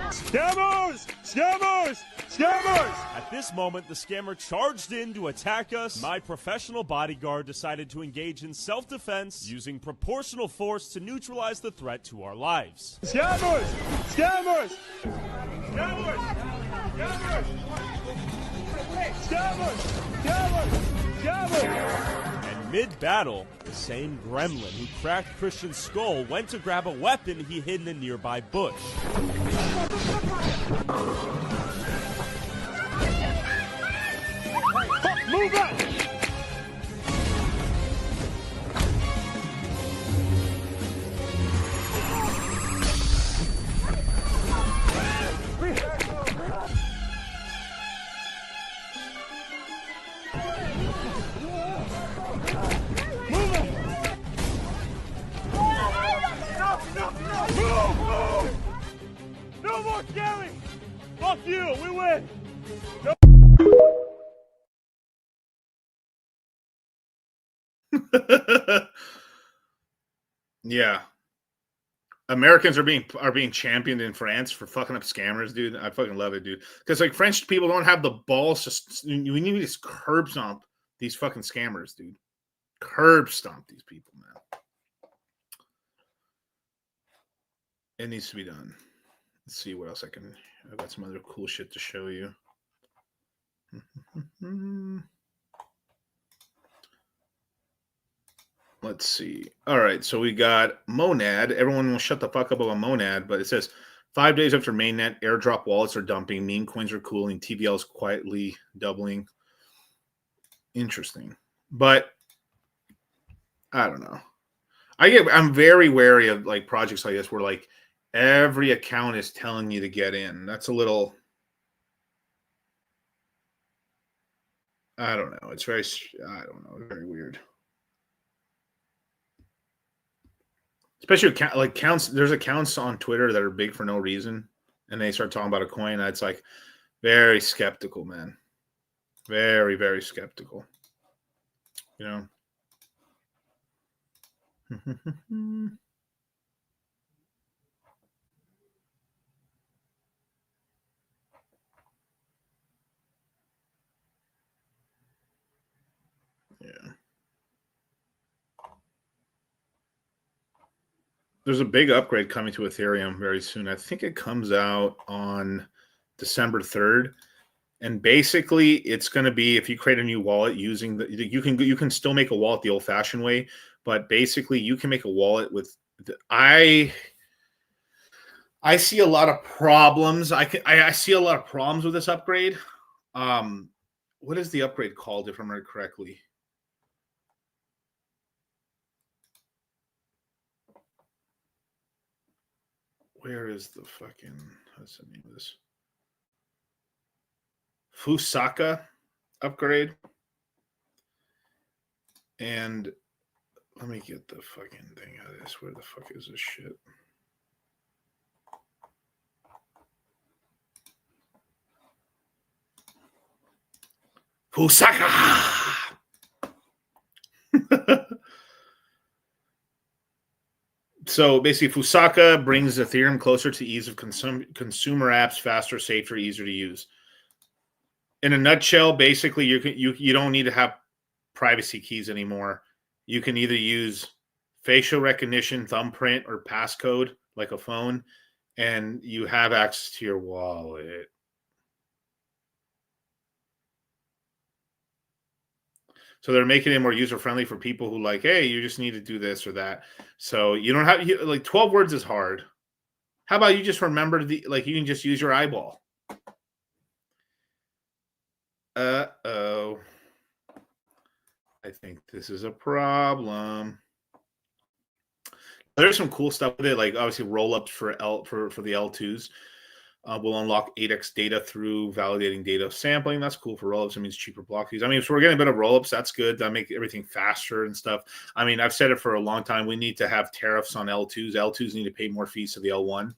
Speaker 12: Scammers! Scammers! Scammers! At this moment, the scammer charged in to attack us. My professional bodyguard decided to engage in self-defense using proportional force to neutralize the threat to our lives. Scammers! Scammers! Scammers! Scammers! Scammers! Scammers! Scammers! And mid-battle, the same gremlin who cracked Christian's skull went to grab a weapon he hid in a nearby bush. Fuck, move out! No more scaring! Fuck you, we win!
Speaker 25: Yeah. Americans are being championed in France for fucking up scammers, dude. I fucking love it, dude. Because like French people don't have the balls to. We need to just curb stomp these fucking scammers, dude. Curb stomp these people, man. It needs to be done. Let's see what else I can. I've got some other cool shit to show you. Let's see. All right, so we got Monad. Everyone will shut the fuck up about Monad, but it says 5 days after mainnet, airdrop wallets are dumping, meme coins are cooling, TVL is quietly doubling. Interesting, but I don't know. I'm very wary of like projects like this where like every account is telling you to get in. That's a little. I don't know. It's very. I don't know. Very weird. Especially like accounts. There's accounts on Twitter that are big for no reason, and they start talking about a coin. It's like very skeptical, man. Very, very skeptical. You know. Yeah. There's a big upgrade coming to Ethereum very soon. I think it comes out on December 3rd. And basically, it's going to be if you create a new wallet using you can still make a wallet the old-fashioned way, but basically you can make a wallet with I see a lot of problems. I see a lot of problems with this upgrade. What is the upgrade called, if I remember correctly? Where is the fucking, what's the name of this? Fusaka upgrade. And let me get the fucking thing out of this. Where the fuck is this shit? Fusaka! So basically, Fusaka brings Ethereum closer to ease of consumer apps, faster, safer, easier to use. In a nutshell, basically, you don't need to have privacy keys anymore. You can either use facial recognition, thumbprint, or passcode like a phone, and you have access to your wallet. So they're making it more user-friendly for people who like, hey, you just need to do this or that. So you don't have, like 12 words is hard. How about you just remember you can just use your eyeball. Uh-oh. I think this is a problem. There's some cool stuff with it, like obviously roll-ups for the L2s. Will unlock 8x data through validating data sampling. That's cool for rollups. It means cheaper block fees. I mean, if we're getting a bit of rollups, that's good. That make everything faster and stuff. I mean, I've said it for a long time. We need to have tariffs on L2s. L2s need to pay more fees to the L1.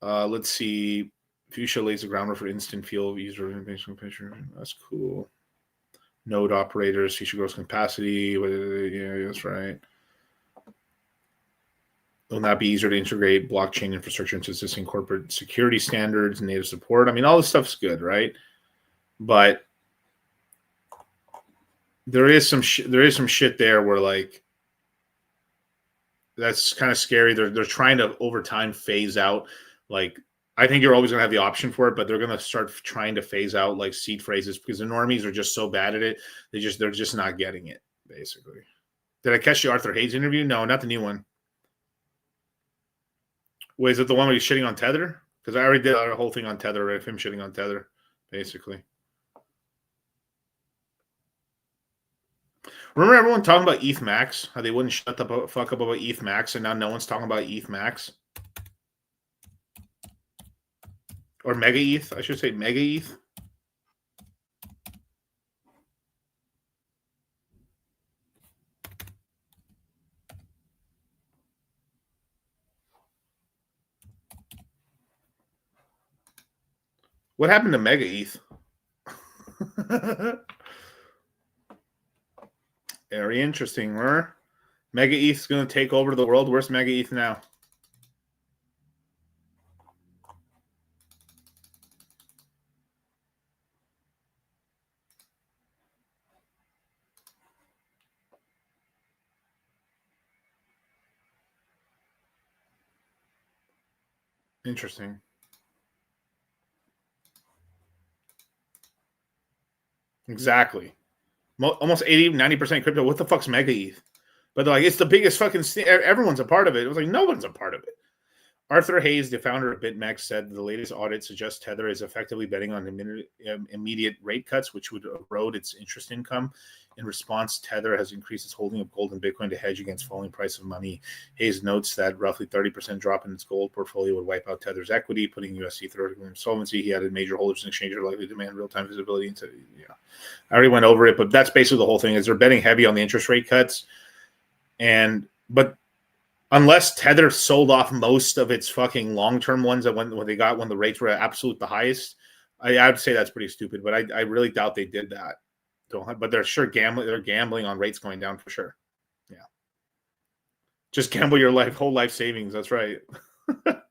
Speaker 25: Let's see. Fuchsia lays the groundwork for instant field user information picture. That's cool. Node operators, Fuchsia grows capacity. Yeah, that's right. Will not be easier to integrate blockchain infrastructure into existing corporate security standards and native support. I mean, all this stuff's good, right? But there is some shit there where like that's kind of scary. They're trying to over time phase out. Like I think you're always gonna have the option for it, but they're gonna start trying to phase out like seed phrases because the normies are just so bad at it. They're just not getting it. Basically, did I catch the Arthur Hayes interview? No, not the new one. Wait, is it the one where he's shitting on Tether? Because I already did a whole thing on Tether, right? Of him shitting on Tether, basically. Remember everyone talking about ETH Max? How they wouldn't shut the fuck up about ETH Max, and now no one's talking about ETH Max? Or Mega ETH? I should say Mega ETH. What happened to Mega ETH? Very interesting, huh? Mega ETH is going to take over the world. Where's Mega ETH now? Interesting. Exactly. Almost 80-90% crypto. What the fuck's Mega ETH? But they're like, it's the biggest fucking everyone's a part of it. It was like, no one's a part of it. Arthur Hayes, the founder of BitMEX, said the latest audit suggests Tether is effectively betting on immediate rate cuts, which would erode its interest income. In response, Tether has increased its holding of gold and Bitcoin to hedge against falling price of money. Hayes notes that roughly 30% drop in its gold portfolio would wipe out Tether's equity, putting USD theoretically in insolvency. He added major holders and exchanges are likely to demand real-time visibility into. Yeah, I already went over it, but that's basically the whole thing. Is they're betting heavy on the interest rate cuts, but unless Tether sold off most of its fucking long-term ones that when the rates were at absolute the highest, I would say that's pretty stupid. But I really doubt they did that. But they're sure gambling. They're gambling on rates going down for sure. Yeah, just gamble your whole life savings. That's right. I'm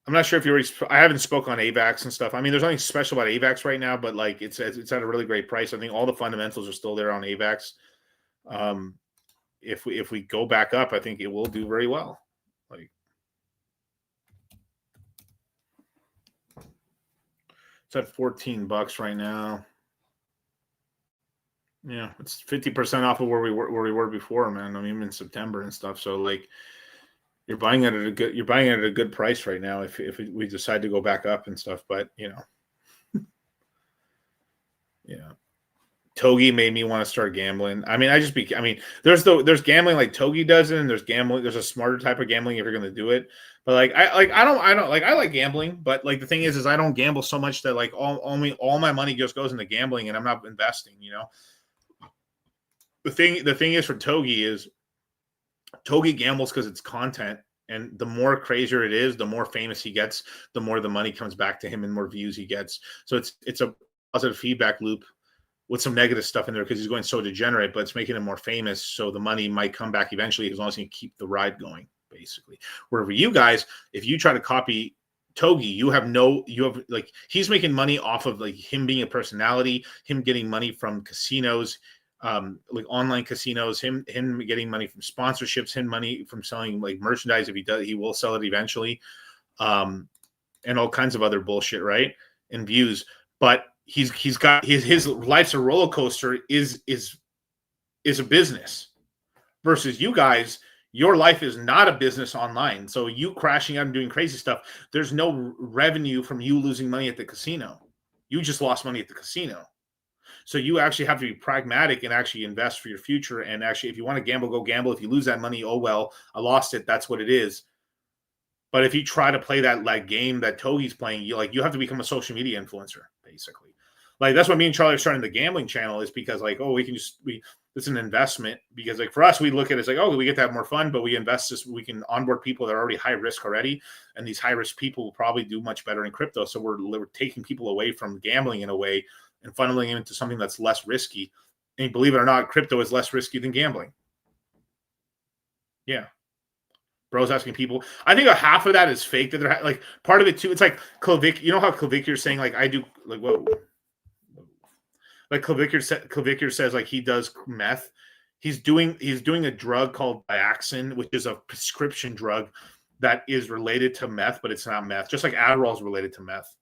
Speaker 25: not sure if you already. I haven't spoke on AVAX and stuff. I mean, there's nothing special about AVAX right now, but like it's at a really great price. I think all the fundamentals are still there on AVAX. If we go back up, I think it will do very well. Like it's at $14 right now. Yeah, it's 50% off of where we were before, man. I mean, in September and stuff. So like, you're buying it at a good price right now. If we decide to go back up and stuff, but you know, yeah. Togi made me want to start gambling. I mean, there's gambling like Togi does it, and there's gambling. There's a smarter type of gambling if you're going to do it. But I like gambling. But like the thing is I don't gamble so much that like all my money just goes into gambling, and I'm not investing. You know, the thing is for Togi is Togi gambles because it's content. And the more crazier it is, the more famous he gets, the more the money comes back to him and more views he gets. So it's a positive feedback loop with some negative stuff in there because he's going so degenerate, but it's making him more famous. So the money might come back eventually as long as you keep the ride going, basically. Wherever you guys, if you try to copy Togi, he's making money off of like him being a personality, him getting money from casinos, like online casinos, him getting money from sponsorships, him money from selling like merchandise. If he does, he will sell it eventually, and all kinds of other bullshit, right? And views. But he's got his life's a roller coaster is a business versus you guys. Your life is not a business online. So you crashing out and doing crazy stuff, there's no revenue from you losing money at the casino. You just lost money at the casino. So you actually have to be pragmatic and actually invest for your future. And actually, if you want to gamble, go gamble. If you lose that money, oh, well, I lost it. That's what it is. But if you try to play that game that Togi's playing, you have to become a social media influencer, basically. Like that's what me and Charlie are starting the gambling channel is because like, oh, it's an investment because like for us, we look at it as like, oh, we get to have more fun, but we invest this, we can onboard people that are already high risk already. And these high risk people will probably do much better in crypto. So we're taking people away from gambling in a way and funneling them into something that's less risky. And believe it or not, crypto is less risky than gambling. Yeah. Bro's asking people. I think a half of that is fake. That they're like part of it too. It's like Klavik. You know how Klavikier's saying like I do like whoa. Like Klavikier says like he does meth. He's doing a drug called Dioxin, which is a prescription drug that is related to meth, but it's not meth. Just like Adderall is related to meth.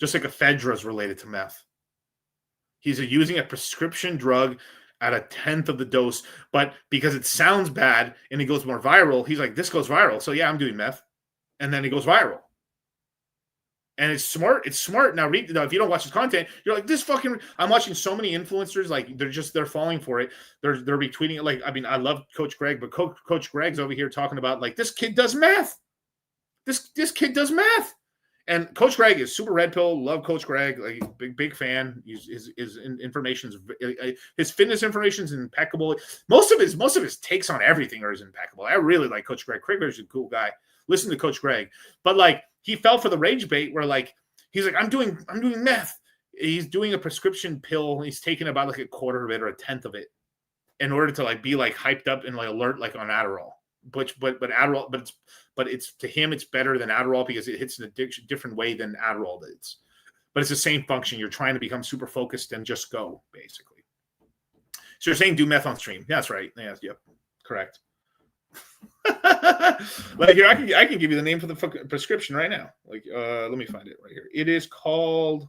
Speaker 25: Just like ephedra is related to meth. He's using a prescription drug at 1/10 of the dose, but because it sounds bad and it goes more viral, he's like, this goes viral. So yeah, I'm doing meth. And then it goes viral. And it's smart. It's smart. Now, if you don't watch his content, you're like, this fucking, I'm watching so many influencers, like they're falling for it. They're retweeting it. Like, I mean, I love Coach Greg, but Coach Greg's over here talking about like, this kid does math. This kid does math. And Coach Greg is super red pill. Love Coach Greg. Like big fan. His information's his fitness information is impeccable. Most of his takes on everything are impeccable. I really like Coach Greg. Krigler's a cool guy. Listen to Coach Greg. But like he fell for the rage bait where like he's like I'm doing meth. He's doing a prescription pill. He's taking about like 1/4 of it or 1/10 of it in order to like be like hyped up and like alert like on Adderall. But Adderall, but it's to him it's better than Adderall because it hits an addiction different way than Adderall does. But it's the same function. You're trying to become super focused and just go basically. So you're saying do meth on stream? Yeah, that's right. Yeah, yep, correct. Like here, I can give you the name for the prescription right now. Like, let me find it right here. It is called.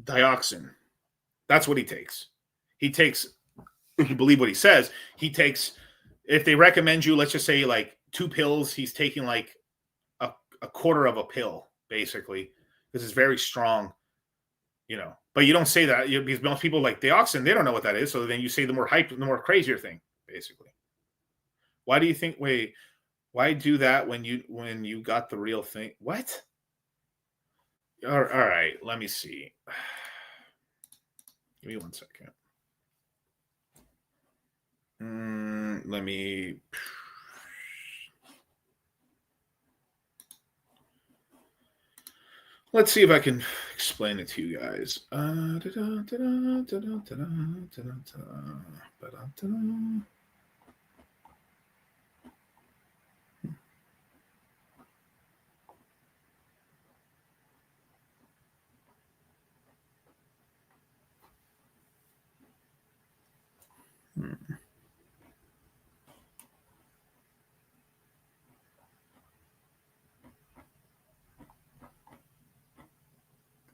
Speaker 25: Dioxin. That's what he takes. He takes, if you believe what he says, he takes, if they recommend you, let's just say like 2 pills, he's taking like a 1/4 of a pill, basically, because it's very strong, you know. But you don't say that because most people like dioxin, they don't know what that is. So then you say the more hype, the more crazier thing, basically. Why do you think, why do that when you got the real thing? What? All right, let me see. Give me 1 second. Let me. Let's see if I can explain it to you guys.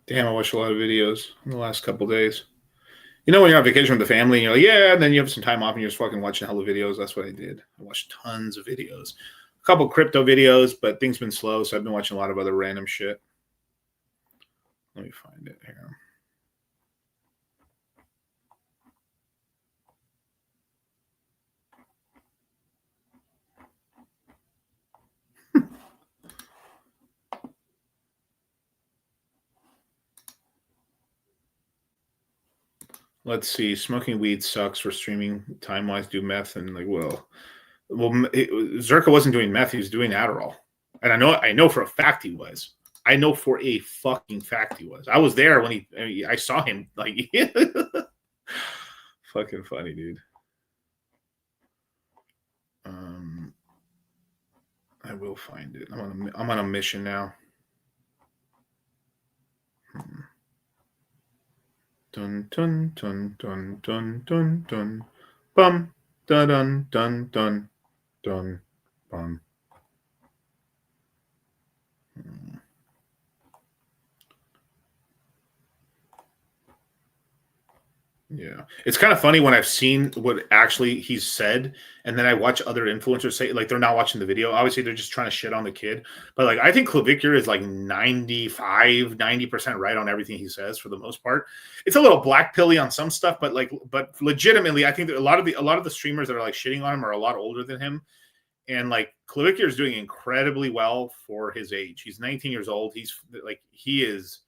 Speaker 25: Damn, I watched a lot of videos in the last couple days. You know, when you're on vacation with the family and you're like, yeah, and then you have some time off and you're just fucking watching hella videos. That's what I did. I watched tons of videos. A couple crypto videos, but things been slow, so I've been watching a lot of other random shit. Let me find it here. Let's see. Smoking weed sucks for streaming time-wise. Do meth and like, well, Zerka wasn't doing meth. He was doing Adderall, and I know for a fact he was. I know for a fucking fact he was. I was there when I saw him. Like, fucking funny, dude. I will find it. I'm on a mission now. Dun dun dun dun dun dun dun bum dun dun dun dun dun bum. Yeah, it's kind of funny when I've seen what actually he's said, and then I watch other influencers say like they're not watching the video. Obviously, they're just trying to shit on the kid. But like, I think Clavicular is like 90% right on everything he says for the most part. It's a little black pilly on some stuff, but legitimately, I think that a lot of the streamers that are like shitting on him are a lot older than him. And like Clavicular is doing incredibly well for his age. He's 19 years old. He is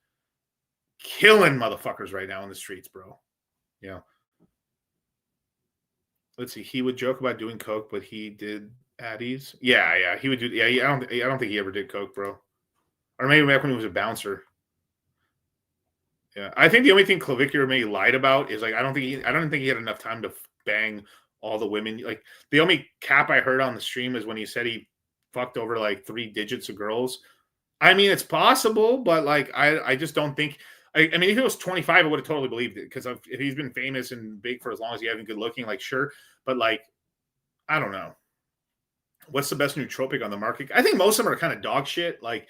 Speaker 25: killing motherfuckers right now in the streets, bro. Yeah. Let's see. He would joke about doing coke, but he did Addies. Yeah. He would do. Yeah. I don't think he ever did coke, bro. Or maybe back when he was a bouncer. Yeah. I think the only thing Clavicular maybe lied about is like I don't think he had enough time to bang all the women. Like the only cap I heard on the stream is when he said he fucked over like 3 digits of girls. I mean, it's possible, but like I just don't think. I mean, if it was 25, I would have totally believed it because if he's been famous and big for as long as he has been good looking, like sure, but like I don't know. What's the best nootropic on the market? I think most of them are kind of dog shit. Like,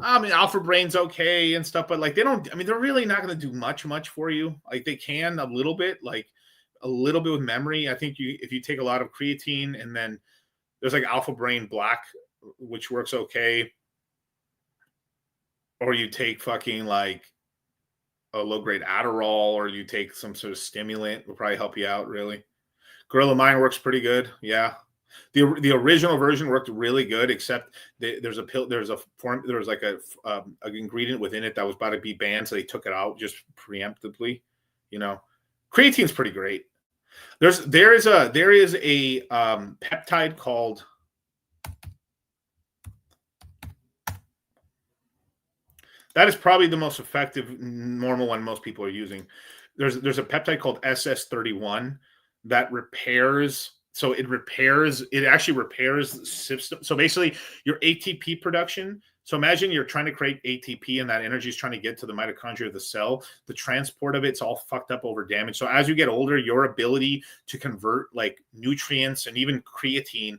Speaker 25: I mean, Alpha Brain's okay and stuff, but like they don't. I mean, they're really not going to do much for you. Like they can a little bit, like a little bit with memory. I think if you take a lot of creatine and then there's like Alpha Brain Black, which works okay, or you take fucking like a low-grade Adderall, or you take some sort of stimulant will probably help you out, really. Gorilla Mind works pretty good. Yeah. The original version worked really good, except there's like an ingredient within it that was about to be banned, so they took it out just preemptively. You know, creatine's pretty great. There is a peptide called that is probably the most effective normal one most people are using. There's a peptide called SS31 that repairs. So it actually repairs the system. So basically your ATP production. So imagine you're trying to create ATP and that energy is trying to get to the mitochondria of the cell. The transport of it's all fucked up over damage. So as you get older, your ability to convert like nutrients and even creatine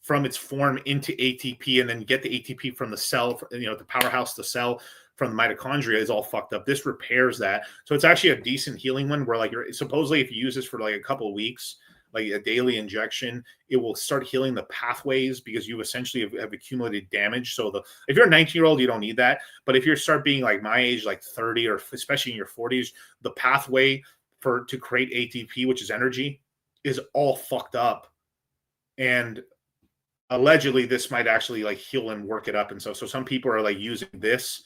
Speaker 25: from its form into ATP and then get the ATP from the cell, the powerhouse, the cell from the mitochondria is all fucked up. This repairs that. So it's actually a decent healing one where like you're supposedly if you use this for like a couple of weeks, like a daily injection, it will start healing the pathways because you essentially have accumulated damage. So if you're a 19-year-old, you don't need that. But if you start being like my age, like 30 or especially in your 40s, the pathway to create ATP, which is energy, is all fucked up. And allegedly this might actually like heal and work it up. And so some people are like using this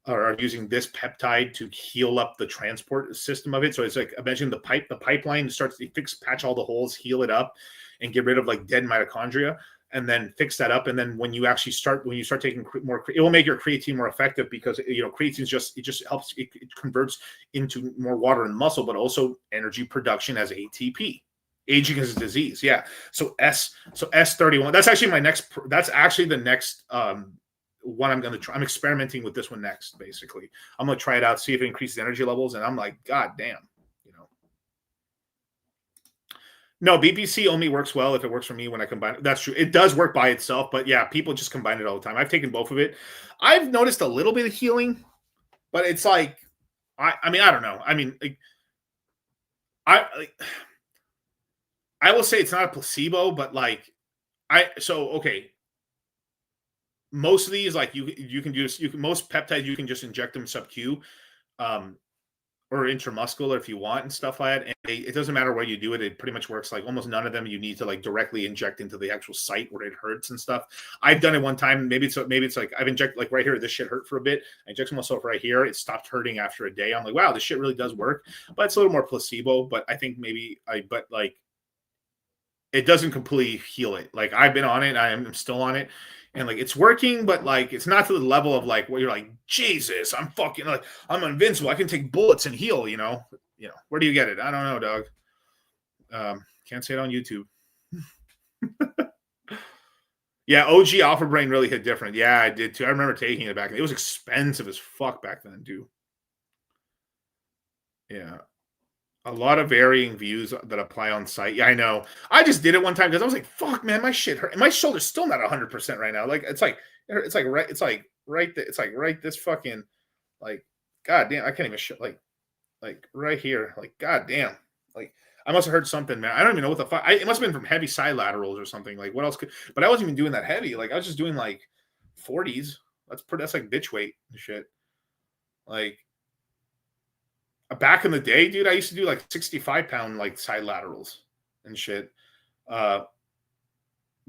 Speaker 25: peptide to heal up the transport system of it. So it's like imagine the pipeline starts to patch all the holes, heal it up, and get rid of like dead mitochondria, and then fix that up. And then when you start taking more, it will make your creatine more effective because creatine just helps it converts into more water and muscle, but also energy production as ATP. Aging is a disease. Yeah. So S31. That's actually the next one I'm going to try. I'm experimenting with this one next, basically. I'm going to try it out, see if it increases energy levels. And I'm like, God damn, No, BPC only works well if it works for me when I combine it. That's true. It does work by itself, but yeah, people just combine it all the time. I've taken both of it. I've noticed a little bit of healing, but it's like, I mean, I don't know. I mean, like, I will say it's not a placebo, but like okay. Most of these, like you can most peptides you can just inject them sub-Q, or intramuscular if you want and stuff like that. And it doesn't matter where you do it; it pretty much works. Like almost none of them you need to like directly inject into the actual site where it hurts and stuff. I've done it one time. Maybe it's like I've injected like right here. This shit hurt for a bit. I injected myself right here. It stopped hurting after a day. I'm like, wow, this shit really does work. But it's a little more placebo. But I think but like it doesn't completely heal it. Like I've been on it. I am still on it. And like it's working, but like it's not to the level of like where you're like, Jesus, I'm fucking like I'm invincible. I can take bullets and heal, you know. Where do you get it? I don't know, dog. Can't say it on YouTube. Yeah, OG Alpha Brain really hit different. Yeah, I did too. I remember taking it back. It was expensive as fuck back then, dude. Yeah. A lot of varying views that apply on site. Yeah, I know. I just did it one time because I was like, "Fuck, man, my shit hurt." And my shoulder's still not 100% right now. Like it's like right this fucking like, god damn, I can't even show like right here, like god damn, like I must have heard something, man. I don't even know what the fuck. It must have been from heavy side laterals or something. Like what else could? But I wasn't even doing that heavy. Like I was just doing like 40s. That's like bitch weight and shit. Like. Back in the day, dude, I used to do like 65-pound like side laterals and shit. But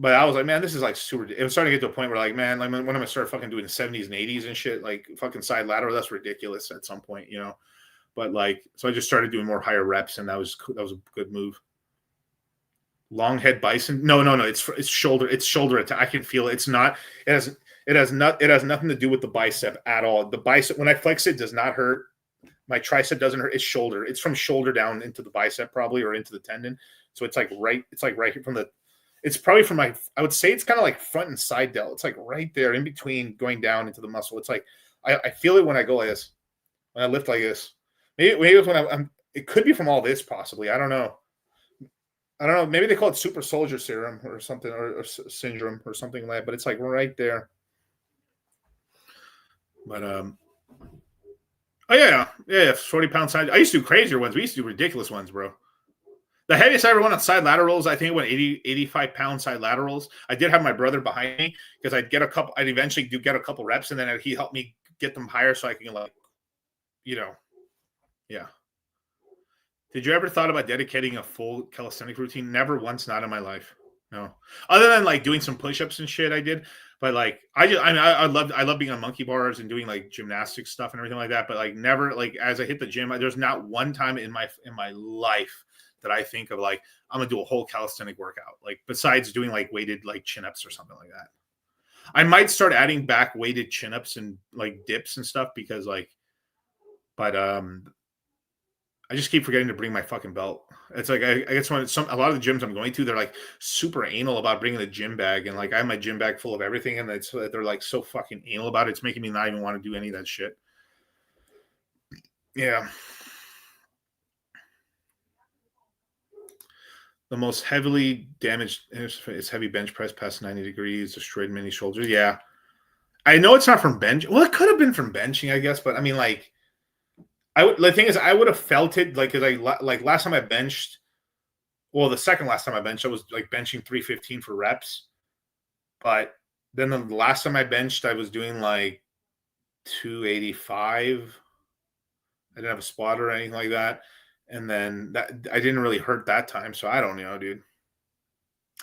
Speaker 25: I was like, man, this is like super. It was starting to get to a point where like, man, like when I'm gonna start fucking doing the 70s and 80s and shit, like fucking side lateral, that's ridiculous at some point, you know. But like, so I just started doing more higher reps, and that was a good move. Long head bison? No. It's shoulder. It's shoulder attack. I can feel it. It's not. It has nothing to do with the bicep at all. The bicep when I flex it does not hurt. My tricep doesn't hurt. It's shoulder. It's from shoulder down into the bicep probably, or into the tendon. So it's like right here from the. It's probably from my. I would say it's kind of like front and side delt. It's like right there in between going down into the muscle. It's like I feel it when I go like this, when I lift like this. Maybe it's when I'm. It could be from all this possibly. I don't know. Maybe they call it super soldier serum or something, or syndrome or something like that. But it's like right there. But oh yeah, 40-pound side. I used to do crazier ones. We used to do ridiculous ones, bro. The heaviest I ever went on side laterals, I think it went 85-pound side laterals. I did have my brother behind me because I'd eventually get a couple reps, and then he helped me get them higher so I can like, yeah. Did you ever thought about dedicating a full calisthenic routine? Never once, not in my life. No. Other than like doing some push-ups and shit I did. But like I love being on monkey bars and doing like gymnastics stuff and everything like that. But like never like as I hit the gym, there's not one time in my life that I think of like I'm gonna do a whole calisthenic workout. Like besides doing like weighted like chin-ups or something like that. I might start adding back weighted chin-ups and like dips and stuff because like, but I just keep forgetting to bring my fucking belt. It's like I guess a lot of the gyms I'm going to, they're like super anal about bringing the gym bag, and like I have my gym bag full of everything, and they're like so fucking anal about it. It's making me not even want to do any of that shit. Yeah. The most heavily damaged is heavy bench press past 90 degrees, destroyed many shoulders. Yeah. I know it's not from bench. Well, it could have been from benching, I guess, but I mean, like, the thing is, I would have felt it like, because like last time I benched, well, the second last time I benched, I was like benching 315 for reps. But then the last time I benched, I was doing like 285. I didn't have a spotter or anything like that. And then I didn't really hurt that time. So I don't know, dude.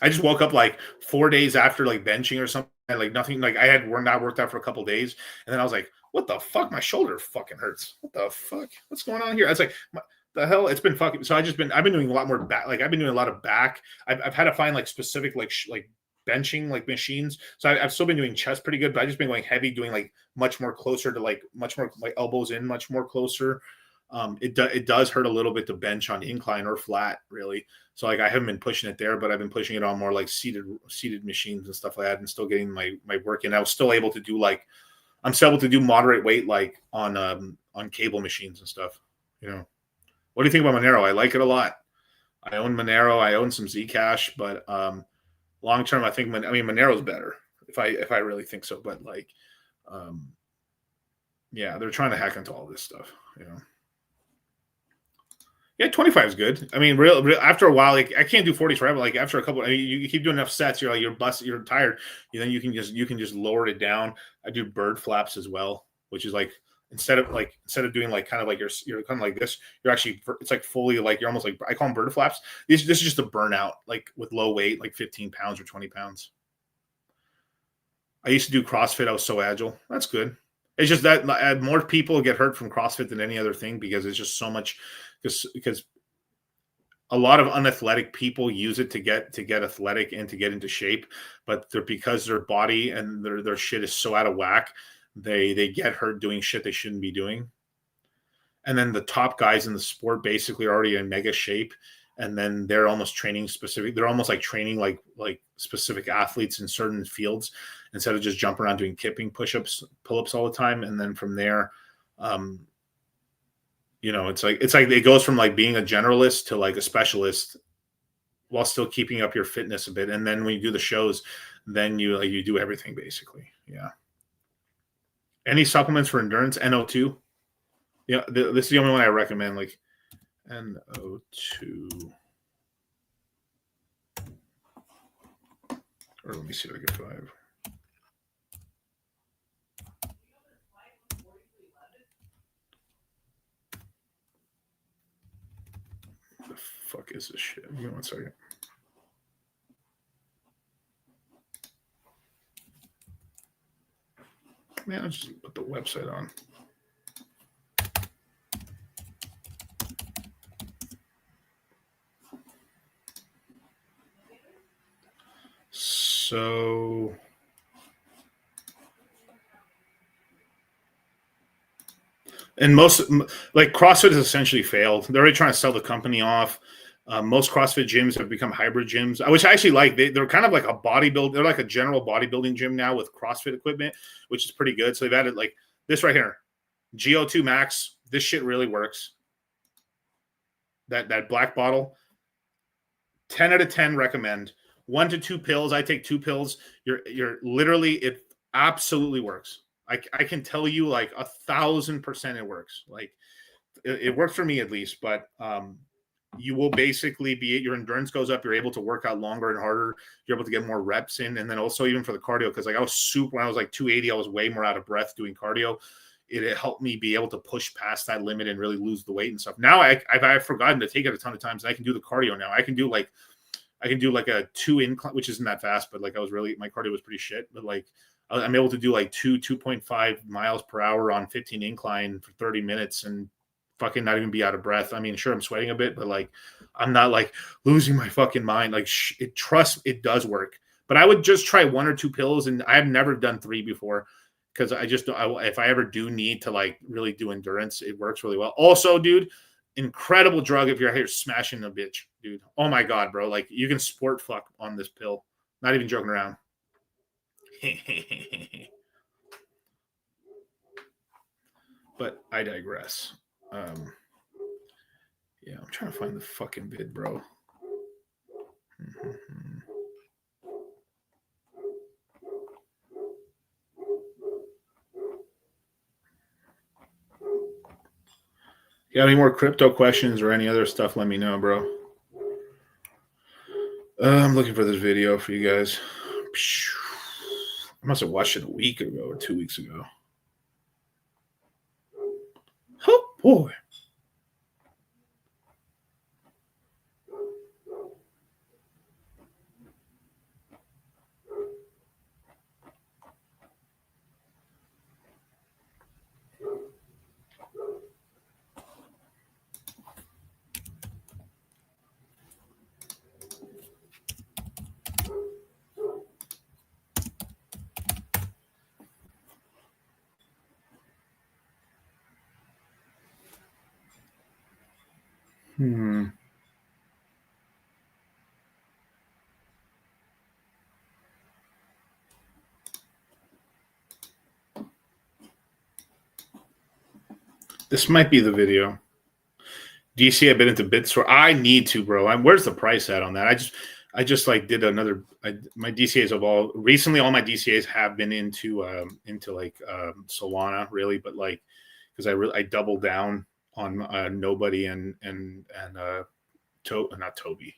Speaker 25: I just woke up like 4 days after like benching or something. Like nothing, like I had not worked out for a couple of days. And then I was like, what the fuck? My shoulder fucking hurts. What the fuck? What's going on here? I was like, the hell? It's been fucking. So I've been doing a lot more back. Like I've been doing a lot of back. I've had to find like specific like benching like machines. So I've still been doing chest pretty good, but I've just been going heavy, doing like much more closer to like much more like elbows in, much more closer. It does hurt a little bit to bench on incline or flat, really. So like I haven't been pushing it there, but I've been pushing it on more like seated machines and stuff like that, and still getting my work in. I was still able to do like I'm still able to do moderate weight like on cable machines and stuff. You know, what do you think about Monero? I like it a lot. I own Monero. I own some Zcash, but long term, I think Monero's better if I really think so. But like, yeah, they're trying to hack into all this stuff. You know. Yeah, 25 is good. I mean, real after a while, like I can't do 40s forever. Like after a couple, I mean, you keep doing enough sets, you're like you're busted, you're tired. Then you can just lower it down. I do bird flaps as well, which is like instead of doing like kind of like you're kind of like this, you're actually it's like fully like you're almost like I call them bird flaps. This is just a burnout, like with low weight, like 15 pounds or 20 pounds. I used to do CrossFit. I was so agile. That's good. It's just that more people get hurt from CrossFit than any other thing because it's just so much. Because a lot of unathletic people use it to get athletic and to get into shape, but because their body and their shit is so out of whack, they get hurt doing shit they shouldn't be doing. And then the top guys in the sport basically are already in mega shape, and then they're almost training specific. They're almost like training like specific athletes in certain fields instead of just jumping around doing kipping, push-ups, pull-ups all the time. And then from there, it's like it goes from like being a generalist to like a specialist while still keeping up your fitness a bit. And then when you do the shows, then you do everything basically. Yeah. Any supplements for endurance? NO2. Yeah. This is the only one I recommend. Like NO2. Or let me see if I can find. The fuck is this shit? Give me 1 second. Man, I just put the website on. So and most like CrossFit has essentially failed. They're already trying to sell the company off. Most CrossFit gyms have become hybrid gyms, which I actually like. They're kind of like a bodybuild. They're like a general bodybuilding gym now with CrossFit equipment, which is pretty good. So they've added like this right here, GO2 Max. This shit really works. That black bottle, 10 out of 10 recommend. 1 to 2 pills. I take 2 pills. You're literally, it absolutely works. I can tell you like 1,000% it works. Like it worked for me at least, but you will basically your endurance goes up. You're able to work out longer and harder. You're able to get more reps in. And then also even for the cardio, because like I was when I was like 280, I was way more out of breath doing cardio. It helped me be able to push past that limit and really lose the weight and stuff. Now I've forgotten to take it a ton of times, and I can do the cardio now. I can do like a 2 incline, which isn't that fast, but like my cardio was pretty shit. But like I'm able to do like 2.5 miles per hour on 15 incline for 30 minutes and fucking not even be out of breath. I mean, sure, I'm sweating a bit, but like I'm not like losing my fucking mind. Like it does work. But I would just try 1 or 2 pills, and I've never done 3 before because if I ever do need to like really do endurance, it works really well. Also, dude, incredible drug if you're out here smashing a bitch, dude. Oh my god, bro. Like you can sport fuck on this pill. Not even joking around. But I digress. Yeah, I'm trying to find the fucking vid, bro. You got any more crypto questions or any other stuff, let me know, bro. I'm looking for this video for you guys. I must have watched it a week ago or 2 weeks ago. Oh, boy. This might be the video. Do you see a bit into BitStore? I need to, bro. Where's the price at on that? I just like did another. My DCAs have all recently. All my DCAs have been into like Solana, really, but like because I doubled down on Nobody and not Toby,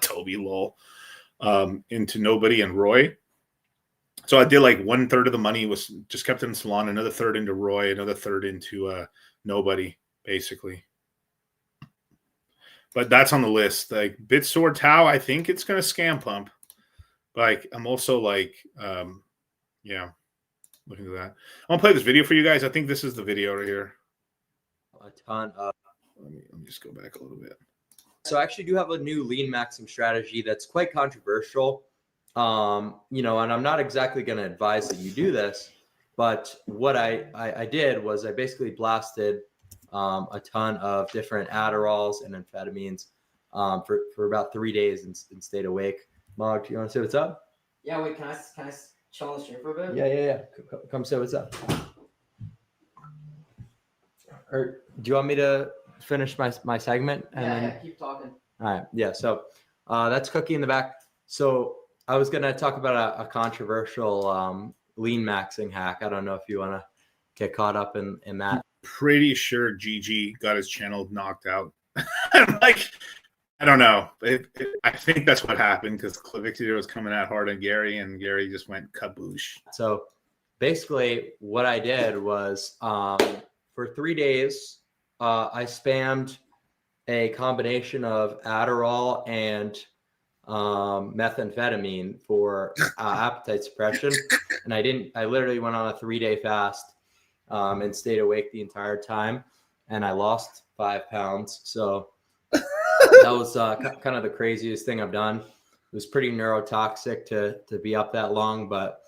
Speaker 25: Toby lol, into Nobody and Roy. So I did like 1/3 of the money was just kept in the salon, another third into Roy, another third into Nobody, basically. But that's on the list. Like Bitsword Tau, I think it's gonna scam pump. But like I'm also like, yeah, looking at that. I'm gonna play this video for you guys. I think this is the video right here.
Speaker 1: A ton of.
Speaker 25: Let me just go back a little bit.
Speaker 1: So I actually do have a new lean maxing strategy that's quite controversial. You know, and I'm not exactly going to advise that you do this, but what I did was I basically blasted a ton of different Adderalls and amphetamines for about 3 days and stayed awake. Mog, do you want to say what's up?
Speaker 13: Yeah, wait, can I chill on the stream for a bit?
Speaker 1: Yeah. Come say what's up. Or do you want me to finish my segment? And
Speaker 13: yeah, keep talking.
Speaker 1: All right. Yeah. So that's Cookie in the back. So I was going to talk about a controversial lean maxing hack. I don't know if you want to get caught up in that.
Speaker 25: Pretty sure Gigi got his channel knocked out. I'm like, I don't know. I think that's what happened because Clavictor was coming out hard on Gary, and Gary just went kaboosh.
Speaker 1: So basically what I did was for 3 days, I spammed a combination of Adderall and methamphetamine for appetite suppression. And I literally went on a 3-day fast and stayed awake the entire time. And I lost 5 pounds. So that was kind of the craziest thing I've done. It was pretty neurotoxic to be up that long, but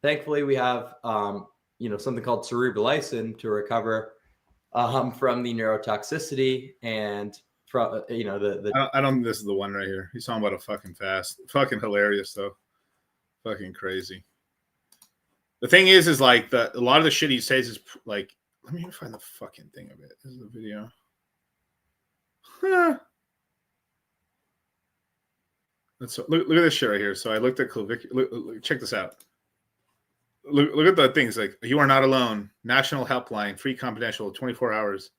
Speaker 1: thankfully we have, something called cerebrolysin to recover from the neurotoxicity and from,
Speaker 25: I don't, this is the one right here. He's talking about a fucking fast. Fucking hilarious though. Fucking crazy. The thing is like a lot of the shit he says is like, let me find the fucking thing of it. This is the video. Look at this shit right here. So I looked at Clavicula. Look, check this out. Look at the things like you are not alone. National helpline, free confidential, 24 hours.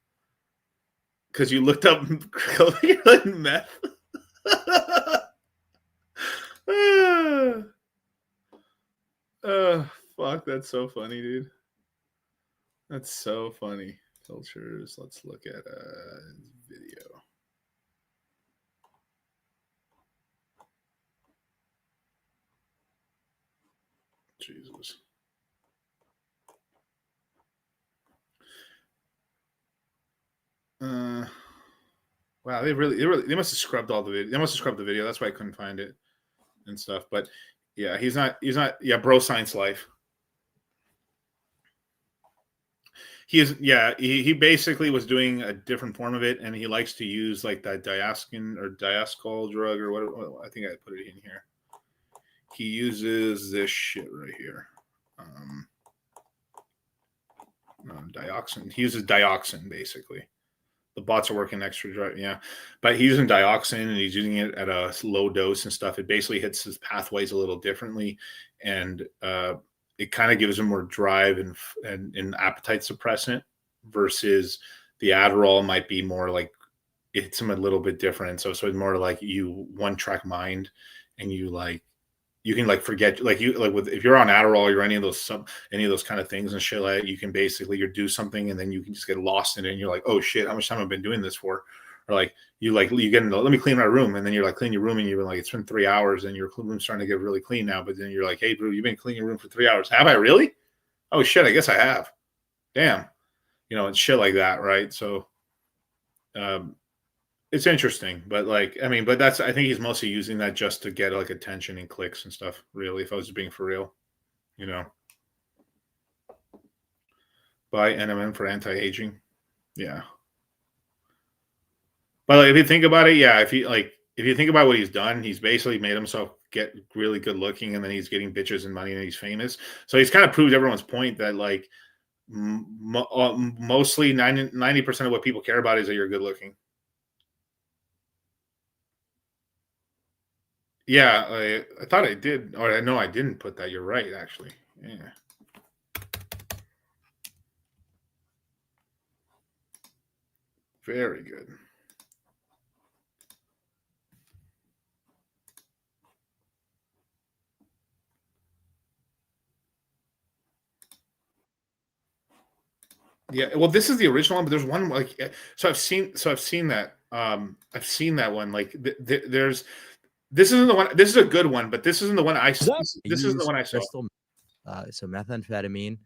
Speaker 25: Because you looked up Clavicula and meth. Fuck, that's so funny, dude. That's so funny. Filters. Let's look at video. Jesus. Wow, they must have scrubbed all the video. They must have scrubbed the video. That's why I couldn't find it and stuff. But yeah, he's not. Yeah, bro, science life. He basically was doing a different form of it, and he likes to use like that diascol drug or what I think I put it in here. He uses this shit right here. Dioxin. He uses dioxin basically. The bots are working extra dry, yeah. But he's using dioxin and he's using it at a low dose and stuff. It basically hits his pathways a little differently, and it kind of gives him more drive and appetite suppressant versus the Adderall might be more like it hits him a little bit different. So it's more like you one track mind, and you can like forget if you're on Adderall or any of those kind of things and shit like that, you can basically do something and then you can just get lost in it and you're like, oh shit, how much time I've been doing this for? Or like you get into, let me clean my room, and then you're like clean your room and you're like, it's been 3 hours and your room's starting to get really clean now, but then you're like, hey bro, you've been cleaning your room for 3 hours. Have I really? Oh shit, I guess I have. Damn. And shit like that, right? So it's interesting, but I think he's mostly using that just to get like attention and clicks and stuff. Really, if I was being for real, Buy NMN for anti-aging, yeah. But if you think about it, yeah, if you think about what he's done, he's basically made himself get really good looking, and then he's getting bitches and money, and he's famous. So he's kind of proved everyone's point that mostly 90% of what people care about is that you're good looking. Yeah, I thought I did. Or no, I didn't put that. You're right, actually. Yeah. Very good. Yeah, well, this is the original one, but there's one like I've seen that. I've seen that one. Like there's this isn't the one. This is a good one, but this isn't the one this isn't the one I saw.
Speaker 1: Crystal, so methamphetamine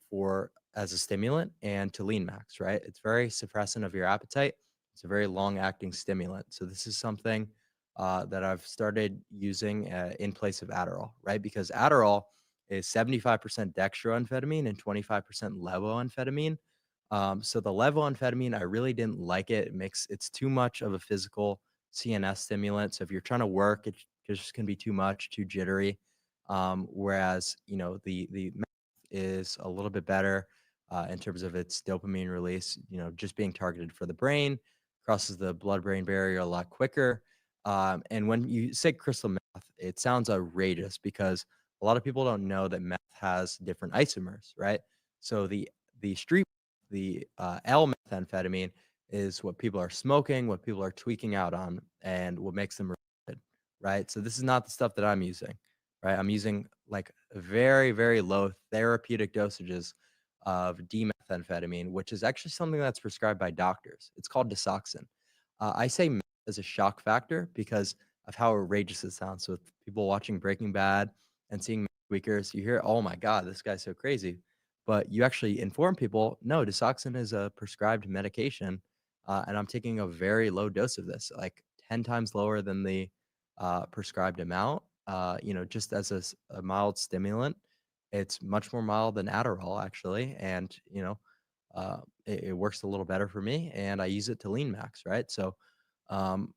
Speaker 1: for as a stimulant and to lean max, right? It's very suppressant of your appetite. It's a very long-acting stimulant. So this is something that I've started using in place of Adderall, right? Because Adderall is 75% dextroamphetamine and 25% levoamphetamine. So the levoamphetamine, I really didn't like it. It's too much of a physical CNS stimulant. So if you're trying to work, it just can be too much, too jittery. Whereas, you know, the meth is a little bit better in terms of its dopamine release, you know, just being targeted for the brain, crosses the blood-brain barrier a lot quicker. And when you say crystal meth, it sounds outrageous because a lot of people don't know that meth has different isomers, right? So the L-methamphetamine is what people are smoking, what people are tweaking out on, and what makes them related, right? So this is not the stuff that I'm using, right? I'm using like very, very low therapeutic dosages of D-methamphetamine, which is actually something that's prescribed by doctors. It's called Disoxin. I say meth as a shock factor because of how outrageous it sounds. So with people watching Breaking Bad and seeing meth tweakers, you hear, oh my God, this guy's so crazy. But you actually inform people, no, Disoxin is a prescribed medication. And I'm taking a very low dose of this, like 10 times lower than the prescribed amount. You know, just as a mild stimulant, it's much more mild than Adderall, actually. And, you know, it works a little better for me. And I use it to lean max, right? So I'm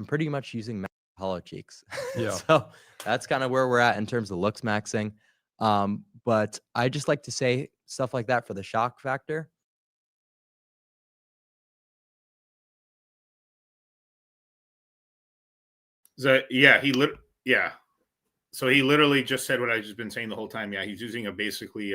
Speaker 1: pretty much using hollow cheeks.
Speaker 3: Yeah.
Speaker 1: So that's kind of where we're at in terms of looks maxing. But I just like to say stuff like that for the shock factor.
Speaker 25: So yeah. So he literally just said what I've just been saying the whole time. Yeah, he's using basically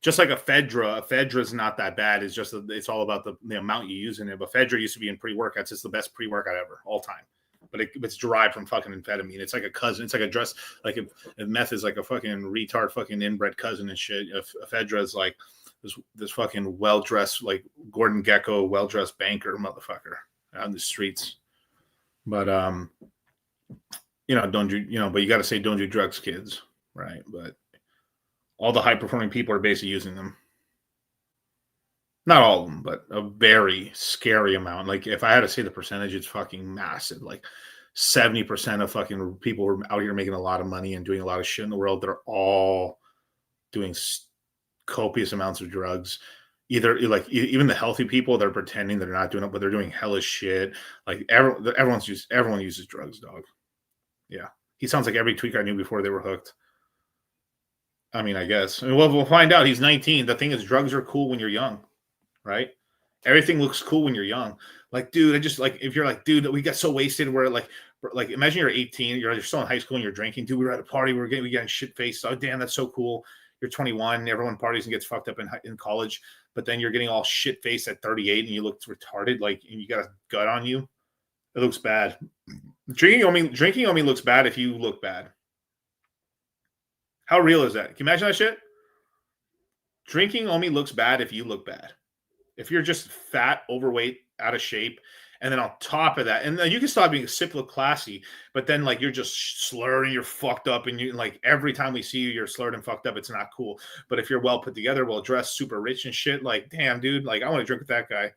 Speaker 25: just like a Fedra. A Fedra is not that bad. It's just it's all about the amount you use in it. But Fedra used to be in pre-workouts. It's the best pre-workout ever, all time. But it's derived from fucking amphetamine. It's like a cousin. It's like a dress. Like if meth is like a fucking retard, fucking inbred cousin and shit. If Fedra is like this fucking well-dressed, like Gordon Gekko, well-dressed banker motherfucker on the streets. But you know, but you got to say don't do drugs, kids, right? But all the high-performing people are basically using them. Not all of them, but a very scary amount. Like if I had to say the percentage, it's fucking massive. Like 70% of fucking people who are out here making a lot of money and doing a lot of shit in the world, they're all doing copious amounts of drugs. Either like even the healthy people, they're pretending they're not doing it, but they're doing hellish shit. Like everyone uses drugs, dog. Yeah, he sounds like every tweaker I knew before they were hooked. I mean, I guess. I mean, we'll find out. He's 19. The thing is, drugs are cool when you're young, right? Everything looks cool when you're young. Like, dude, I just like if you're like, dude, we got so wasted. We're like imagine you're 18, you're still in high school and you're drinking. Dude, we were at a party, we getting shit faced. Oh, damn, that's so cool. You're 21, everyone parties and gets fucked up in college, but then you're getting all shit faced at 38 and you look retarded, like, and you got a gut on you. It looks bad. Drinking only looks bad if you look bad. How real is that? Can you imagine that shit? Drinking only looks bad if you look bad. If you're just fat, overweight, out of shape, and then on top of that, and then you can stop being a sip look classy, but then like you're just slurred and you're fucked up, and you like every time we see you, you're slurred and fucked up. It's not cool. But if you're well put together, well dressed, super rich and shit, like damn, dude, like I want to drink with that guy.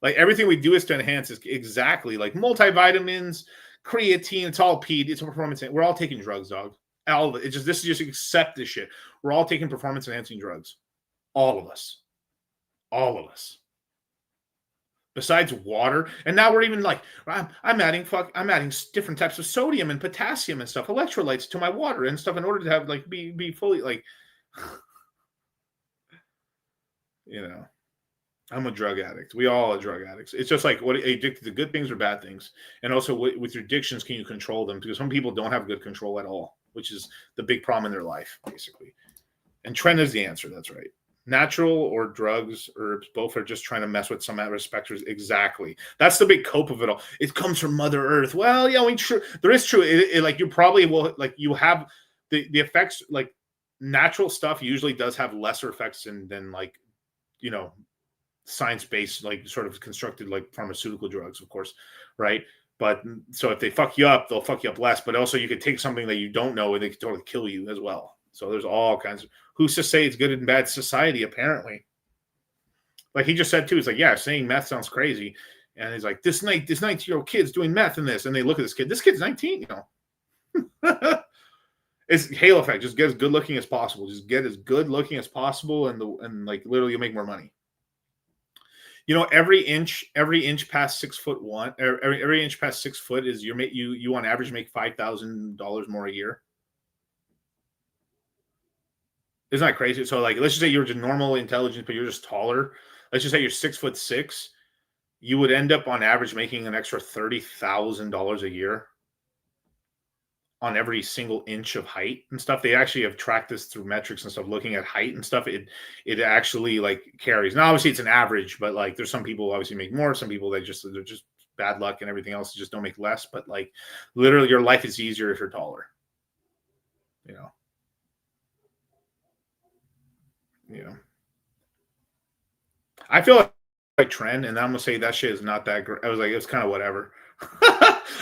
Speaker 25: Like everything we do is to enhance is exactly like multivitamins, creatine. It's all PED. It's a performance. We're all taking drugs, dog. All of it. This is just accept this shit. We're all taking performance enhancing drugs. All of us. All of us. Besides water, and now we're even like I'm adding different types of sodium and potassium and stuff, electrolytes to my water and stuff in order to have like be fully like, you know. I'm a drug addict. We all are drug addicts. It's just like what addicted to good things or bad things. And also with your addictions, can you control them? Because some people don't have good control at all, which is the big problem in their life, basically. And Trent is the answer. That's right. Natural or drugs, herbs, both are just trying to mess with some respecters. Exactly. That's the big cope of it all. It comes from Mother Earth. Well, yeah, there is true. Like you probably will, like you have the effects, like natural stuff usually does have lesser effects than like, you know, science-based, like sort of constructed like pharmaceutical drugs, of course, right? But so if they fuck you up, they'll fuck you up less. But also you could take something that you don't know and they could totally kill you as well. So there's all kinds of, who's to say it's good and bad society, apparently. Like he just said too, he's like, yeah, saying meth sounds crazy. And he's like, this 19-year-old kid's doing meth in this. And they look at this kid's 19, you know. It's halo effect. Just get as good looking as possible. Just get as good looking as possible, and like literally you'll make more money. You know, every inch past 6'1", every inch past 6 foot is you on average make $5,000 more a year. Isn't that crazy? So like, let's just say you're just normal intelligence, but you're just taller. Let's just say you're 6'6". You would end up on average making an extra $30,000 a year on every single inch of height and stuff. They actually have tracked this through metrics and stuff, looking at height and stuff. It actually like carries. Now, obviously it's an average, but like there's some people obviously make more, some people they're just bad luck and everything else, just don't make less. But like literally your life is easier if you're taller. You know. I feel like trend, and I'm gonna say that shit is not that great. I was like, it's kind of whatever.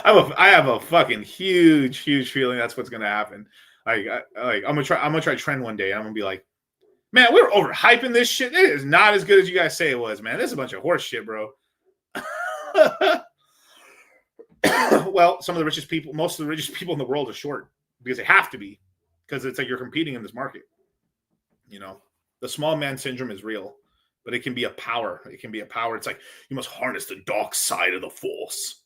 Speaker 25: I have a fucking huge feeling that's what's gonna happen. I'm gonna try trend one day. I'm gonna be like, man, we're overhyping this shit. It is not as good as you guys say it was, man. This is a bunch of horse shit, bro. Well, most of the richest people in the world are short because they have to be, because it's like you're competing in this market. You know, the small man syndrome is real, but it can be a power. It can be a power. It's like you must harness the dark side of the force.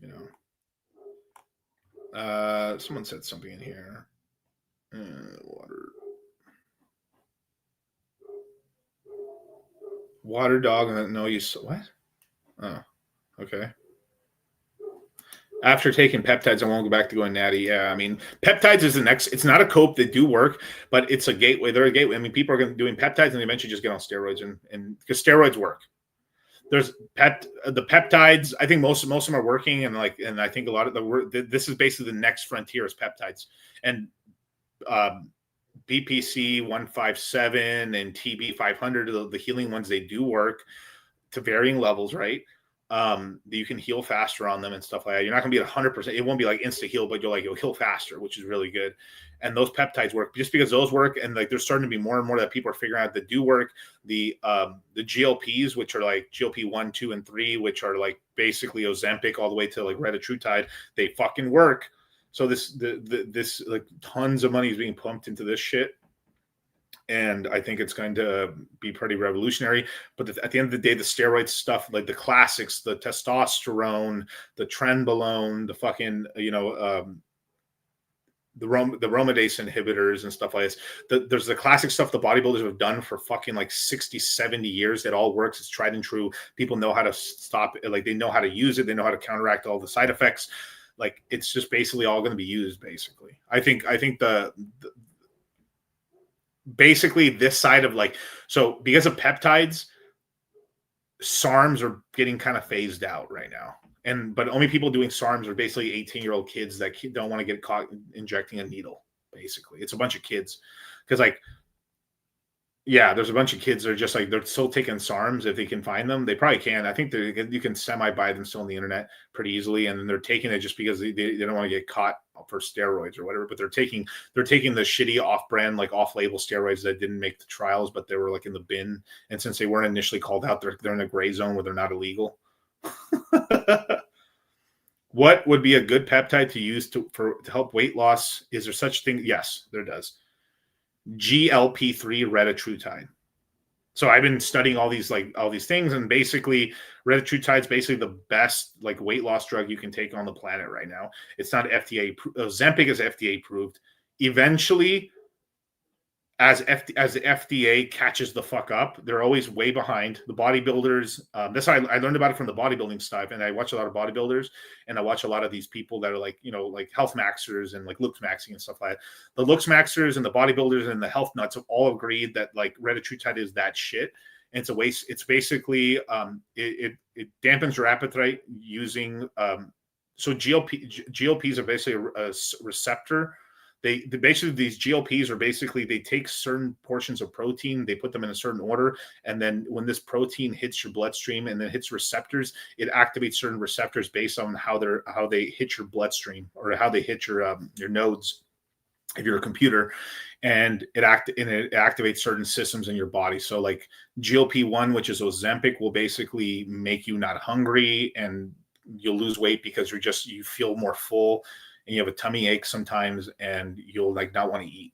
Speaker 25: You know. Someone said something in here. Water dog. No, you what? Oh, okay. After taking peptides, I won't go back to going natty. Yeah, I mean, peptides is the next. It's not a cope. They do work, but it's a gateway. They're a gateway. I mean, people are going to doing peptides and they eventually just get on steroids, and because steroids work. There's the peptides. I think most of them are working, and I think a lot of this is basically the next frontier is peptides, and BPC 157 and TB 500, the healing ones, they do work to varying levels, right? You can heal faster on them and stuff like that. You're not going to be at 100%. It won't be like insta heal, but you'll heal faster, which is really good. And those peptides work just because those work. And like, there's starting to be more and more that people are figuring out that do work. The GLPs, which are like GLP 1, 2, and 3, which are like basically Ozempic all the way to like retatrutide, they fucking work. So this like tons of money is being pumped into this shit. And I think it's going to be pretty revolutionary. But at the end of the day, the steroid stuff, like the classics, the testosterone, the trenbolone, the fucking, the aromatase inhibitors and stuff like this. There's the classic stuff the bodybuilders have done for fucking like 60, 70 years. It all works. It's tried and true. People know how to stop it. Like they know how to use it. They know how to counteract all the side effects. Like it's just basically all going to be used. Basically, I think basically this side of like, so because of peptides, SARMs are getting kind of phased out right now. But only people doing SARMs are basically 18-year-old kids that don't want to get caught injecting a needle. Basically, it's a bunch of kids because like, yeah, there's a bunch of kids that are just like, they're still taking SARMs if they can find them. They probably can. I think you can semi-buy them still on the internet pretty easily. And then they're taking it just because they don't want to get caught for steroids or whatever. But they're taking the shitty off-brand, like off-label steroids that didn't make the trials, but they were like in the bin. And since they weren't initially called out, they're in a gray zone where they're not illegal. What would be a good peptide to use to help weight loss? Is there such thing? Yes, there does. GLP-3 retatrutide. So I've been studying all these things, and basically retatrutide is basically the best like weight loss drug you can take on the planet right now. It's not FDA. Ozempic is FDA approved. Eventually, as the FDA catches the fuck up, they're always way behind the bodybuilders. That's how I learned about it from the bodybuilding stuff, and I watch a lot of bodybuilders, and I watch a lot of these people that are like, you know, like health maxers and like looks maxing and stuff like that. The looks maxers and the bodybuilders and the health nuts have all agreed that like retatrutide is that shit. And it's a waste. It's basically it dampens your appetite using so GLPs are basically a receptor. They basically, these GLPs are basically, they take certain portions of protein, they put them in a certain order, and then when this protein hits your bloodstream and then hits receptors, it activates certain receptors based on how they hit your bloodstream or how they hit your nodes if you're a computer, and it activates certain systems in your body. So like GLP-1, which is Ozempic, will basically make you not hungry, and you'll lose weight because you feel more full, and you have a tummy ache sometimes, and you'll like not want to eat.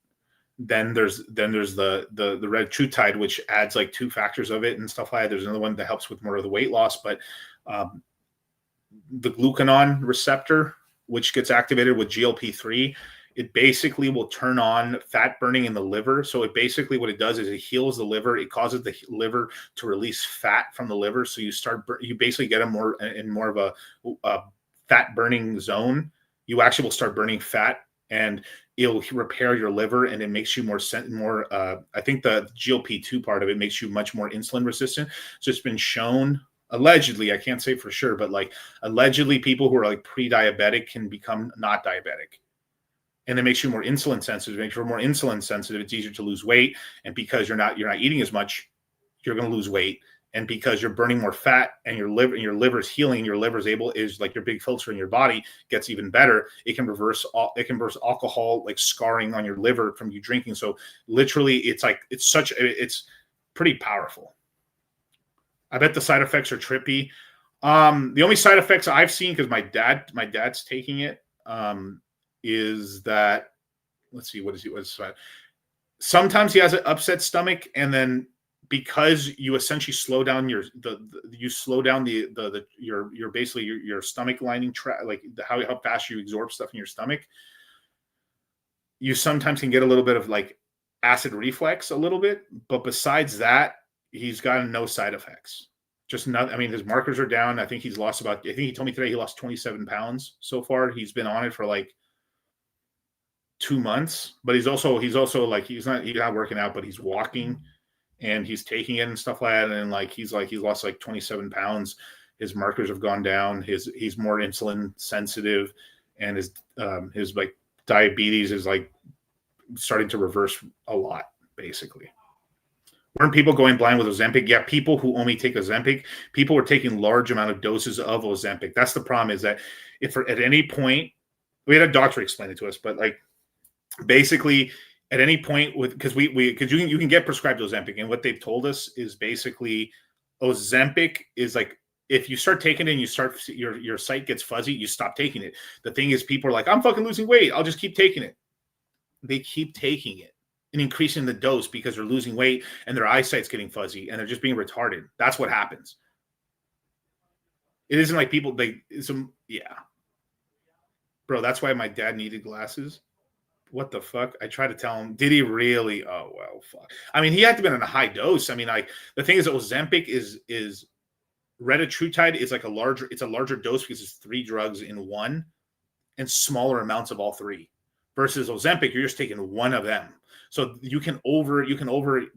Speaker 25: Then there's the retatrutide, which adds like 2 factors of it and stuff like that. There's another one that helps with more of the weight loss, but the glucagon receptor, which gets activated with GLP-3, it basically will turn on fat burning in the liver. So it basically, what it does is it heals the liver. It causes the liver to release fat from the liver. So you basically get more of a fat burning zone. You actually will start burning fat, and it'll repair your liver, and it makes you more I think the GLP-2 part of it makes you much more insulin resistant. So it's been shown, allegedly, I can't say for sure, but like allegedly people who are like pre-diabetic can become not diabetic. And it makes you more insulin sensitive. It makes you more insulin sensitive. It's easier to lose weight. And because you're not eating as much, you're going to lose weight. And because you're burning more fat, and your liver is healing, your liver is like your big filter in your body gets even better. It can reverse alcohol like scarring on your liver from you drinking. So literally, it's pretty powerful. I bet the side effects are trippy. The only side effects I've seen, because my dad's taking it, is that, let's see, what is that? Sometimes he has an upset stomach, and then because you essentially slow down your stomach lining like how fast you absorb stuff in your stomach, you sometimes can get a little bit of like acid reflux a little bit. But besides that, he's gotten no side effects. Just not, I mean, his markers are down. I think he told me today he lost 27 pounds so far. He's been on it for like 2 months, but he's also like, he's not working out, but he's walking and he's taking it and stuff like that. And like, he's lost like 27 pounds. His markers have gone down. He's more insulin sensitive, and his like diabetes is like starting to reverse a lot, basically. Weren't people going blind with Ozempic? Yeah, people who only take Ozempic, people were taking large amount of doses of Ozempic. That's the problem, is that if at any point, we had a doctor explain it to us, but like basically at any point because you can get prescribed Ozempic, and what they've told us is basically Ozempic is like, if you start taking it and your sight gets fuzzy, you stop taking it. The thing is, people are like, I'm fucking losing weight, I'll just keep taking it. They keep taking it and increasing the dose because they're losing weight and their eyesight's getting fuzzy and they're just being retarded. That's what happens. It isn't like people, bro, that's why my dad needed glasses. What the fuck? I tried to tell him. Did he really? Oh, well, fuck. I mean, he had to been in a high dose. I mean, like, the thing is that Ozempic is retatrutide is like a larger dose because it's 3 drugs in one, and smaller amounts of all 3. Versus Ozempic, you're just taking one of them. So you can over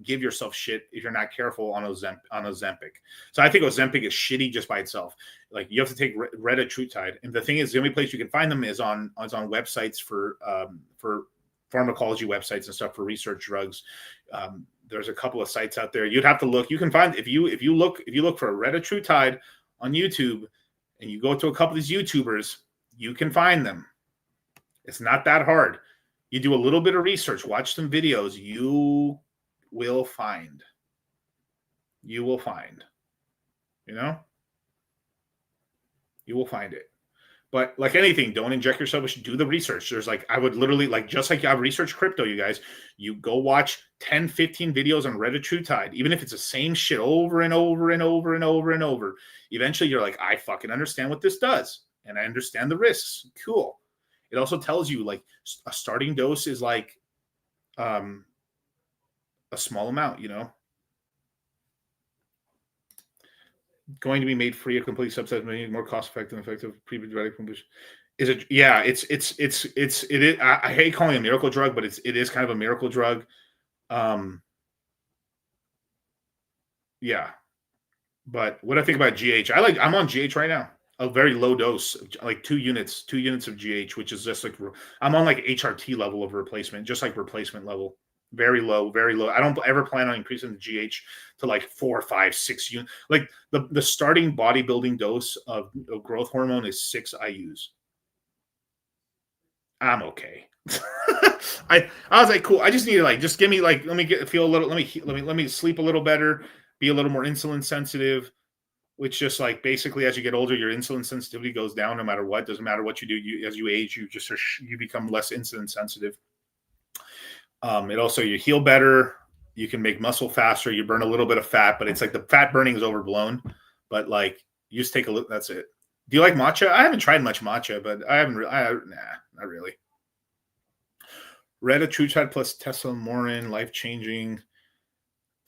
Speaker 25: give yourself shit if you're not careful on Ozempic. So I think Ozempic is shitty just by itself. Like, you have to take retatrutide, and the thing is, the only place you can find them is on websites for pharmacology websites and stuff for research drugs. There's a couple of sites out there. You'd have to look. You can find if you look for retatrutide on YouTube, and you go to a couple of these YouTubers, you can find them. It's not that hard. You do a little bit of research, watch some videos, you will find. You will find. You know? You will find it. But like anything, don't inject yourself. Do the research. There's like, I would literally, like, just like I've researched crypto, you guys, you go watch 10, 15 videos on retatrutide, even if it's the same shit over and over and over and over and over. Eventually you're like, I fucking understand what this does, and I understand the risks. Cool. It also tells you, like, a starting dose is like a small amount, Going to be made free of complete subset, making it more cost effective and effective prebiotic completion. Is it? Yeah, it is. I hate calling it a miracle drug, but it is kind of a miracle drug. Yeah. But what I think about GH, I'm on GH right now. A very low dose, like 2 units of GH, which is just like I'm on like HRT level of replacement, just like replacement level. Very low, very low. I don't ever plan on increasing the GH to like 4, 5, 6 units. Like the starting bodybuilding dose of growth hormone is 6 IUs. I'm okay. I was like, cool. I just need to just give me let me sleep a little better, be a little more insulin sensitive. Which just basically as you get older, your insulin sensitivity goes down no matter what. Doesn't matter what you do. As you age, you become less insulin sensitive. It also, you heal better. You can make muscle faster. You burn a little bit of fat, but it's like the fat burning is overblown. But you just take a look. That's it. Do you like matcha? I haven't tried much matcha, but I haven't. Not really. Retatrutide plus testosterone, life changing.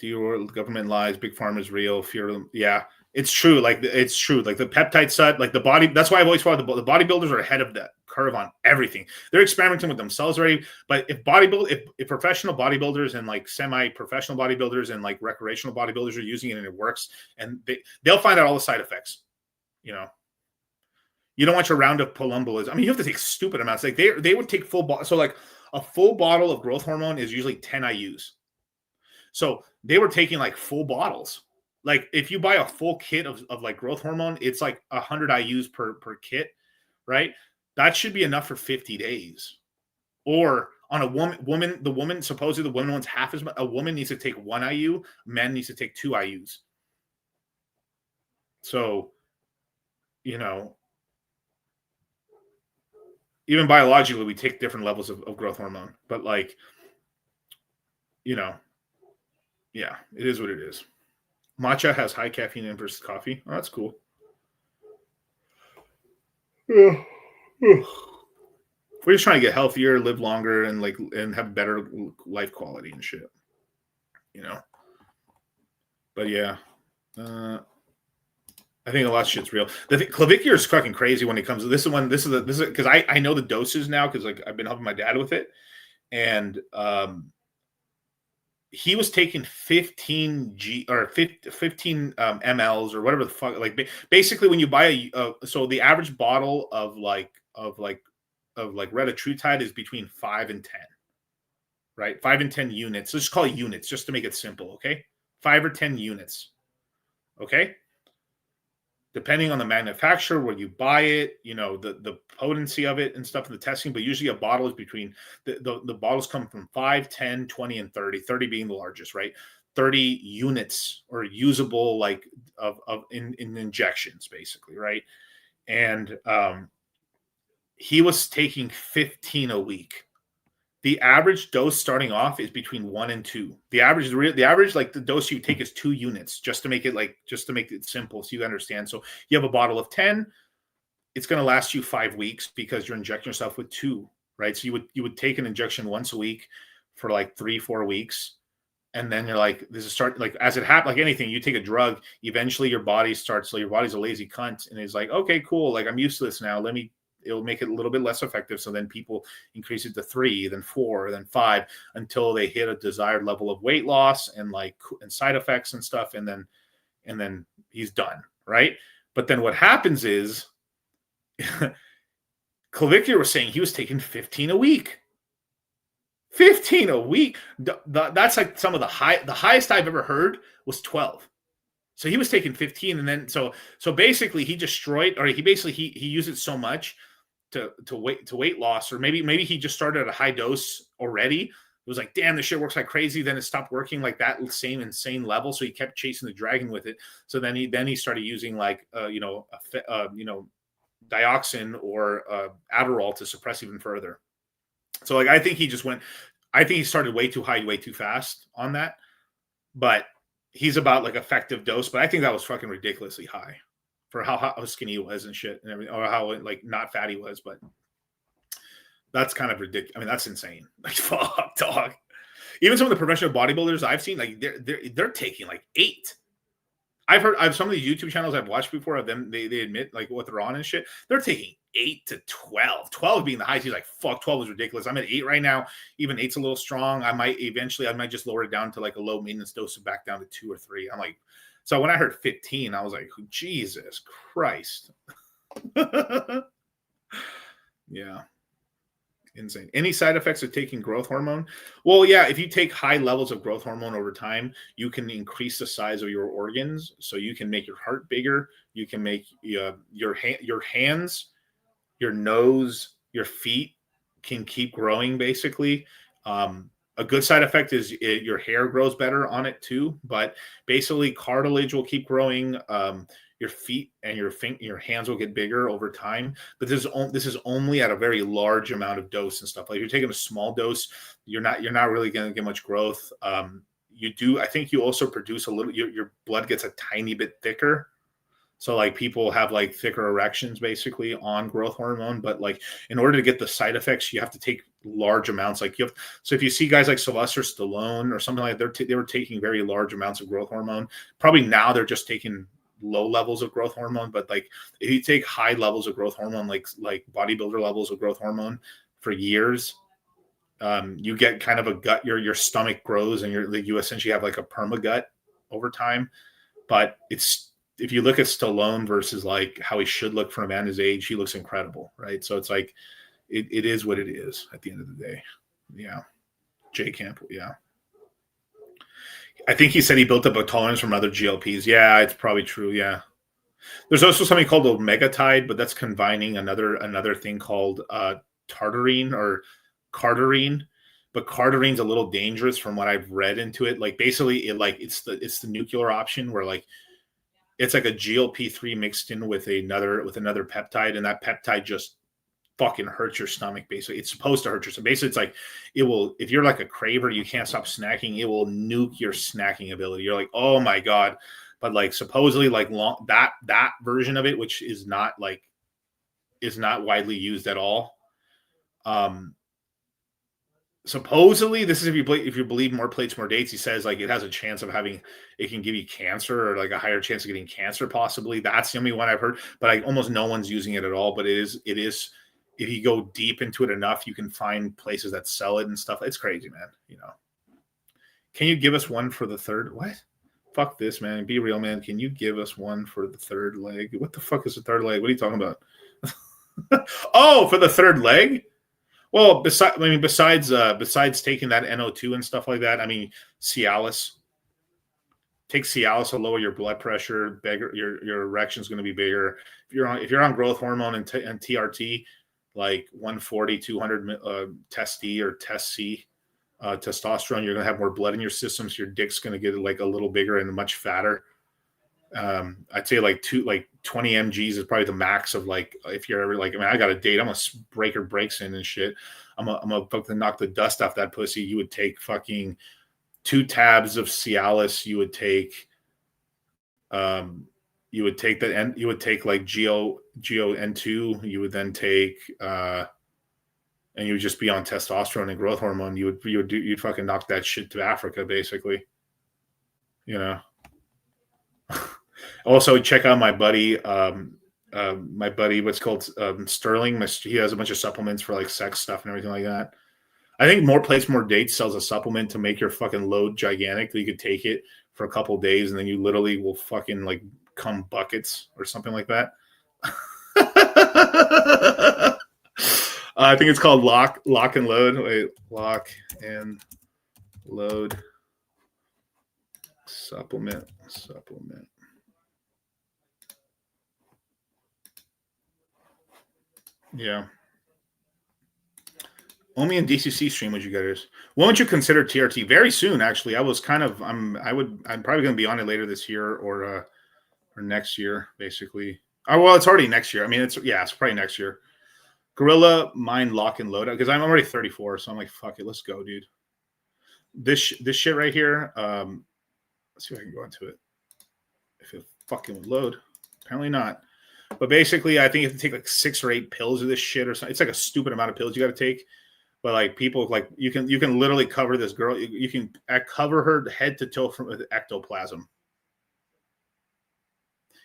Speaker 25: Dior, government lies. Big pharma is real. Fear. Yeah. It's true. It's true. Like the peptide side, like the body. That's why I've always thought the bodybuilders are ahead of the curve on everything. They're experimenting with themselves already. But if professional bodybuilders and semi-professional bodybuilders and recreational bodybuilders are using it and it works, and they'll find out all the side effects. You don't want your round of polumbulas. I mean, you have to take stupid amounts. Like they would take full bottle. So a full bottle of growth hormone is usually 10 IUs. So they were taking full bottles. If you buy a full kit of growth hormone, it's 100 IUs per kit, right? That should be enough for 50 days. Or on a woman, supposedly the woman wants half as much. A woman needs to take 1 IU, men needs to take 2 IUs. So, even biologically, we take different levels of growth hormone. But yeah, it is what it is. Matcha has high caffeine in versus coffee. Oh, that's cool. We're just trying to get healthier, live longer, and have better life quality and shit. But yeah, I think a lot of shit's real. Clavicure is fucking crazy when it comes to this. This is because I know the doses now because I've been helping my dad with it, and he was taking 15 mLs or whatever the fuck. Basically, when you buy so the average bottle of retatrutide is between 5 and 10, right? 5 and 10 units. Let's just call it units just to make it simple, okay? 5 or 10 units, okay? Depending on the manufacturer, where you buy it, the potency of it and stuff in the testing, but usually a bottle is between the bottles come from 5, 10, 20, and 30, 30 being the largest, right? 30 units or usable in injections, basically, right? And he was taking 15 a week. The average dose starting off is between 1 and 2. The average, the dose you take is 2 units, just to make it simple, so you understand. So you have a bottle of 10, it's going to last you 5 weeks because you're injecting yourself with 2, right? So you would take an injection once a week for 3-4 weeks, and then you're this is as it happens, anything, you take a drug, eventually your body's a lazy cunt, and it's okay, cool, I'm used to this now. It'll make it a little bit less effective. So then people increase it to 3, then 4, then 5, until they hit a desired level of weight loss and and side effects and stuff. And then he's done. Right. But then what happens is Clavicure was saying he was taking 15 a week. 15 a week. That's some of the highest I've ever heard was 12. So he was taking 15, and then so basically he destroyed, or he used it so much to weight loss, or maybe he just started at a high dose already. It was damn, this shit works like crazy. Then it stopped working like that same insane level. So he kept chasing the dragon with it. So then he started using dioxin or Adderall to suppress even further. So I think he started way too high, way too fast on that. But he's about effective dose, but I think that was fucking ridiculously high for how skinny he was and shit and everything, or how not fat he was. But that's kind of ridiculous. I mean, that's insane. Fuck, dog. Even some of the professional bodybuilders I've seen, like they're taking like 8. I've some of these YouTube channels I've watched before of them. They admit like what they're on and shit. They're taking 8 to 12. 12 being the highest. He's like, fuck, 12 is ridiculous. I'm at 8 right now. Even 8's a little strong. I might just lower it down to like a low maintenance dose and back down to 2 or 3. I'm like, so when I heard 15, I was like, Jesus Christ. Yeah. Insane. Any side effects of taking growth hormone? Well, yeah, if you take high levels of growth hormone over time, you can increase the size of your organs. So you can make your heart bigger. You can make your hands, your nose, your feet can keep growing, basically. A good side effect is your hair grows better on it too. But basically, cartilage will keep growing. Your feet and your hands will get bigger over time, but this is only at a very large amount of dose and stuff. Like if you're taking a small dose, you're not really going to get much growth. I think you also produce a little. Your blood gets a tiny bit thicker, so like people have like thicker erections basically on growth hormone. But like in order to get the side effects, you have to take large amounts. Like so if you see guys like Sylvester Stallone or something like that, they were taking very large amounts of growth hormone. Probably now they're just taking low levels of growth hormone, but like if you take high levels of growth hormone, like bodybuilder levels of growth hormone for years, you get kind of a gut. Your stomach grows, and you essentially have like a perma gut over time. But if you look at Stallone versus like how he should look for a man his age, he looks incredible, right? So it's like it is what it is at the end of the day. Yeah, Jay Campbell, yeah. I think he said he built up a tolerance from other GLPs. Yeah, it's probably true. Yeah. There's also something called omegatide, but that's combining another thing called tartarine or cardarine. But cardarine's a little dangerous from what I've read into it. Like basically it's the nuclear option where like it's like a GLP-3 mixed in with another peptide, and that peptide just fucking hurts your stomach. Basically, it's supposed to hurt your stomach. Basically, it's like it will. If you're like a craver, you can't stop snacking. It will nuke your snacking ability. You're like, oh my god. But like supposedly, like that version of it, which is not widely used at all. Supposedly, this is if you believe More Plates, More Dates. He says like it has a chance of it can give you cancer or like a higher chance of getting cancer. Possibly that's the only one I've heard. But almost no one's using it at all. But it is. If you go deep into it enough, you can find places that sell it and stuff. It's crazy, man. You know. Can you give us one for the third? What? Fuck this, man. Be real, man. Can you give us one for the third leg? What the fuck is the third leg? What are you talking about? Oh, for the third leg? Well, besides taking that NO2 and stuff like that, I mean, Cialis. Take Cialis to lower your blood pressure. Your erection's going to be bigger. If you're on growth hormone and TRT, like 140, 200 test D or test C testosterone, you're going to have more blood in your system, so your dick's going to get like a little bigger and much fatter. I'd say like 20 mgs is probably the max of like if you're ever like, I mean, I got a date, I'm gonna break her brakes in and shit. I'm gonna fucking knock the dust off that pussy. You would take fucking 2 tabs of Cialis. You would take like GON2. You would then take and you would just be on testosterone and growth hormone. You'd fucking knock that shit to Africa, basically. You know. Also, check out my buddy, what's called Sterling. He has a bunch of supplements for like sex stuff and everything like that. I think More Plates, More Dates sells a supplement to make your fucking load gigantic. You could take it for a couple of days and then you literally will fucking like come buckets or something like that. I think it's called Lock and Load. Wait, Lock and Load supplement. Yeah. Only in DCC stream would you guys. Won't you consider TRT very soon? Actually, I'm probably going to be on it later this year or next year, basically. Oh well, it's already next year. I mean, it's probably next year. Gorilla Mind Lock and Load, because I'm already 34, so I'm like, fuck it, let's go, dude. This shit right here. Let's see if I can go into it. If it fucking would load, apparently not. But basically, I think you have to take like 6 or 8 pills of this shit or something. It's like a stupid amount of pills you got to take. But like people, like you can literally cover this girl. You can cover her head to toe from with ectoplasm.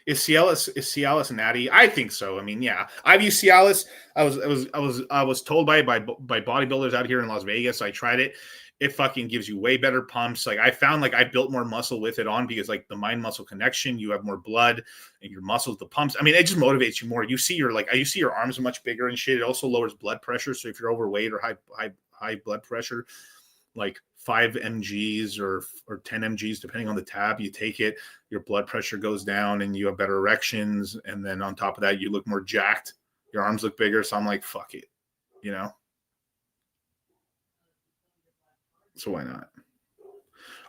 Speaker 25: Is Cialis natty? I think so. I mean, yeah, I've used Cialis. I was told by bodybuilders out here in Las Vegas. I tried it. It fucking gives you way better pumps. Like I found, like I built more muscle with it on because like the mind muscle connection, you have more blood and your muscles, the pumps. I mean, it just motivates you more. You see your arms are much bigger and shit. It also lowers blood pressure. So if you're overweight or high blood pressure, like 5 mgs or 10 mgs, depending on the tab you take it, your blood pressure goes down and you have better erections. And then on top of that, you look more jacked. Your arms look bigger. So I'm like, fuck it, you know? So why not?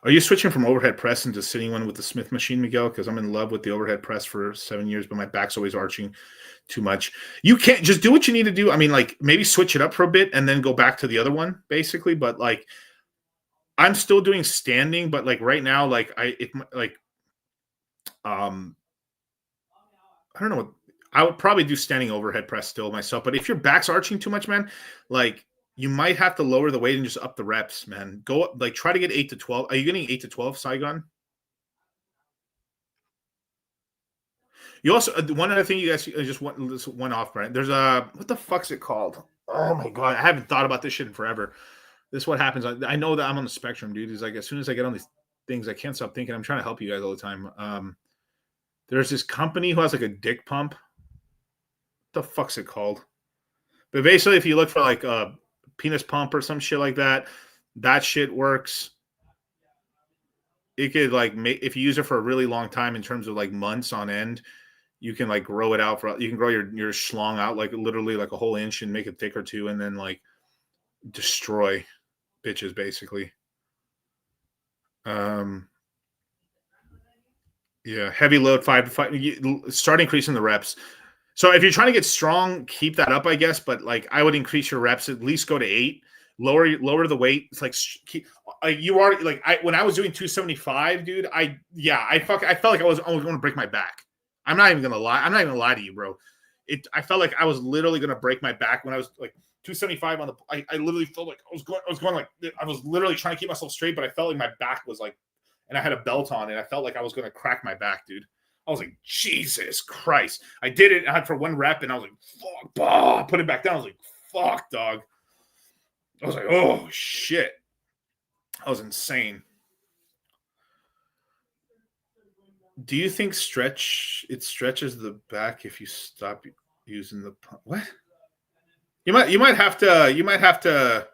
Speaker 25: Are you switching from overhead press into sitting one with the Smith machine, Miguel? Because I'm in love with the overhead press for 7 years, but my back's always arching too much. You can't just do what you need to do. I mean, like maybe switch it up for a bit and then go back to the other one, basically. But like, I'm still doing standing, but like right now, like I don't know what I would probably do standing overhead press still myself. But if your back's arching too much, man, like you might have to lower the weight and just up the reps, man. Go up, like try to get 8 to 12. Are you getting 8 to 12, Saigon? You also one other thing you guys just one off, Brent. There's what the fuck's it called? Oh my god, I haven't thought about this shit in forever. This is what happens. I know that I'm on the spectrum, dude. Is like as soon as I get on these things, I can't stop thinking. I'm trying to help you guys all the time. There's this company who has like a dick pump. What the fuck's it called? But basically, if you look for like a penis pump or some shit like that, that shit works. It could like if you use it for a really long time in terms of like months on end, you can like grow it out you can grow your schlong out like literally like a whole inch and make it thicker too, and then like destroy bitches basically. Yeah, heavy load 5 to 5. Start increasing the reps. So if you're trying to get strong, keep that up, I guess. But like, I would increase your reps. At least go to 8. Lower the weight. It's like you already like when I was doing 275, dude. I felt like I was going to break my back. I'm not even gonna lie. I'm not even gonna lie to you, bro. I felt like I was literally gonna break my back when I was like 275 on the. I literally felt like I was going like I was literally trying to keep myself straight, but I felt like my back was like, and I had a belt on, and I felt like I was gonna crack my back, dude. I was like, Jesus Christ. I did it. I had for one rep, and I was like, fuck, bah, put it back down. I was like, fuck, dog. I was like, oh, shit. That was insane. Do you think it stretches the back if you stop using the pump? What? You might have to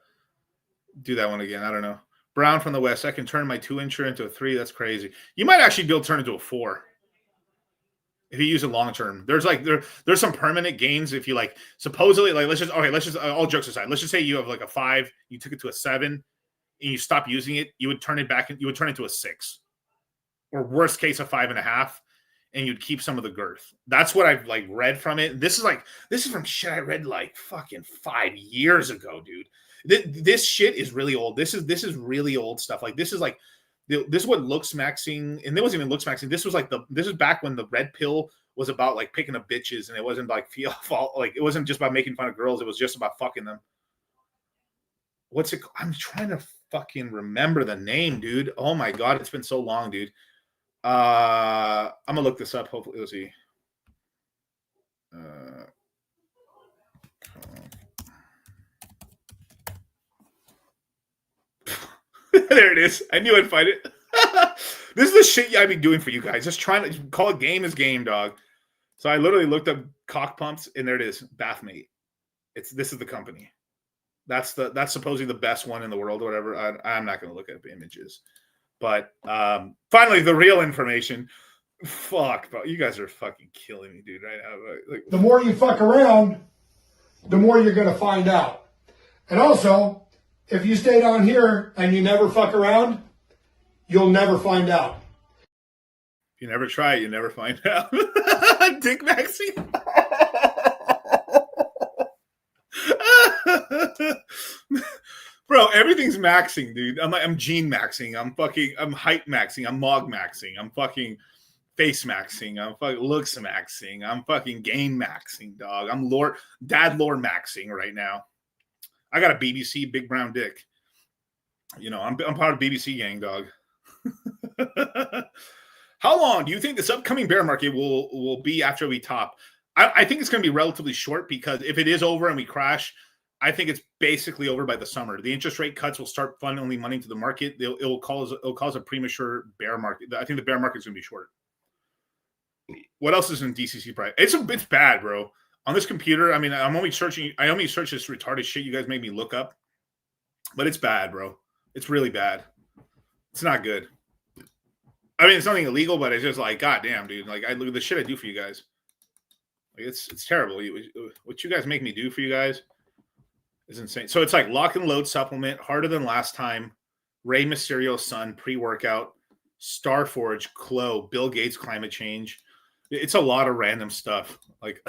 Speaker 25: do that one again. I don't know. Brown from the West. I can turn my 2-incher into a 3. That's crazy. You might actually be able to turn it into a 4. If you use it long term, there's some permanent gains. If you like, supposedly, like, let's just all jokes aside, let's just say you have like a 5, you took it to a 7, and you stop using it, you would turn it back, and you would turn it to a 6, or worst case a 5.5, and you'd keep some of the girth. That's what I've like read from it. This is from shit I read like fucking 5 years ago, dude. This shit is really old. This is really old stuff. Like this is what looks maxing, and there wasn't even looks maxing. This is back when the red pill was about like picking up bitches, and it wasn't like like it wasn't just about making fun of girls. It was just about fucking them. What's it? I'm trying to fucking remember the name, dude. Oh my god, it's been so long, dude. I'm gonna look this up. Hopefully, let's see. There it is. I knew I'd find it. This is the shit I've been doing for you guys. Just trying to call it game is game, dog. So I literally looked up cock pumps, and there it is, Bathmate. This is the company. That's supposedly the best one in the world or whatever. I'm not going to look up images. But finally, the real information. Fuck, bro. You guys are fucking killing me, dude, right now.
Speaker 8: The more you fuck around, the more you're going to find out. And also, if you stay down here and you never fuck around, you'll never find out.
Speaker 25: If you never try it, you never find out. Dick maxing. Bro, everything's maxing, dude. I'm gene maxing. I'm height maxing. I'm mog maxing. I'm fucking face maxing. I'm fucking looks maxing. I'm fucking game maxing, dog. I'm dad lore maxing right now. I got a BBC big brown dick. You know, I'm part of BBC gang, dog. How long do you think this upcoming bear market will be after we top? I think it's going to be relatively short, because if it is over and we crash, I think it's basically over by the summer. The interest rate cuts will start funneling money to the market. It'll cause a premature bear market. I think the bear market's going to be short. What else is in DCC price? It's bad, bro. On this computer, I mean, I only search this retarded shit you guys made me look up, but it's bad, bro. It's really bad. It's not good. I mean, it's nothing illegal, but it's just like, goddamn, dude. Like, I look at the shit I do for you guys. Like, it's terrible. What you guys make me do for you guys is insane. So it's like lock and load supplement, harder than last time, Rey Mysterio's son, pre-workout, Starforge, Clo, Bill Gates, climate change. It's a lot of random stuff. Like,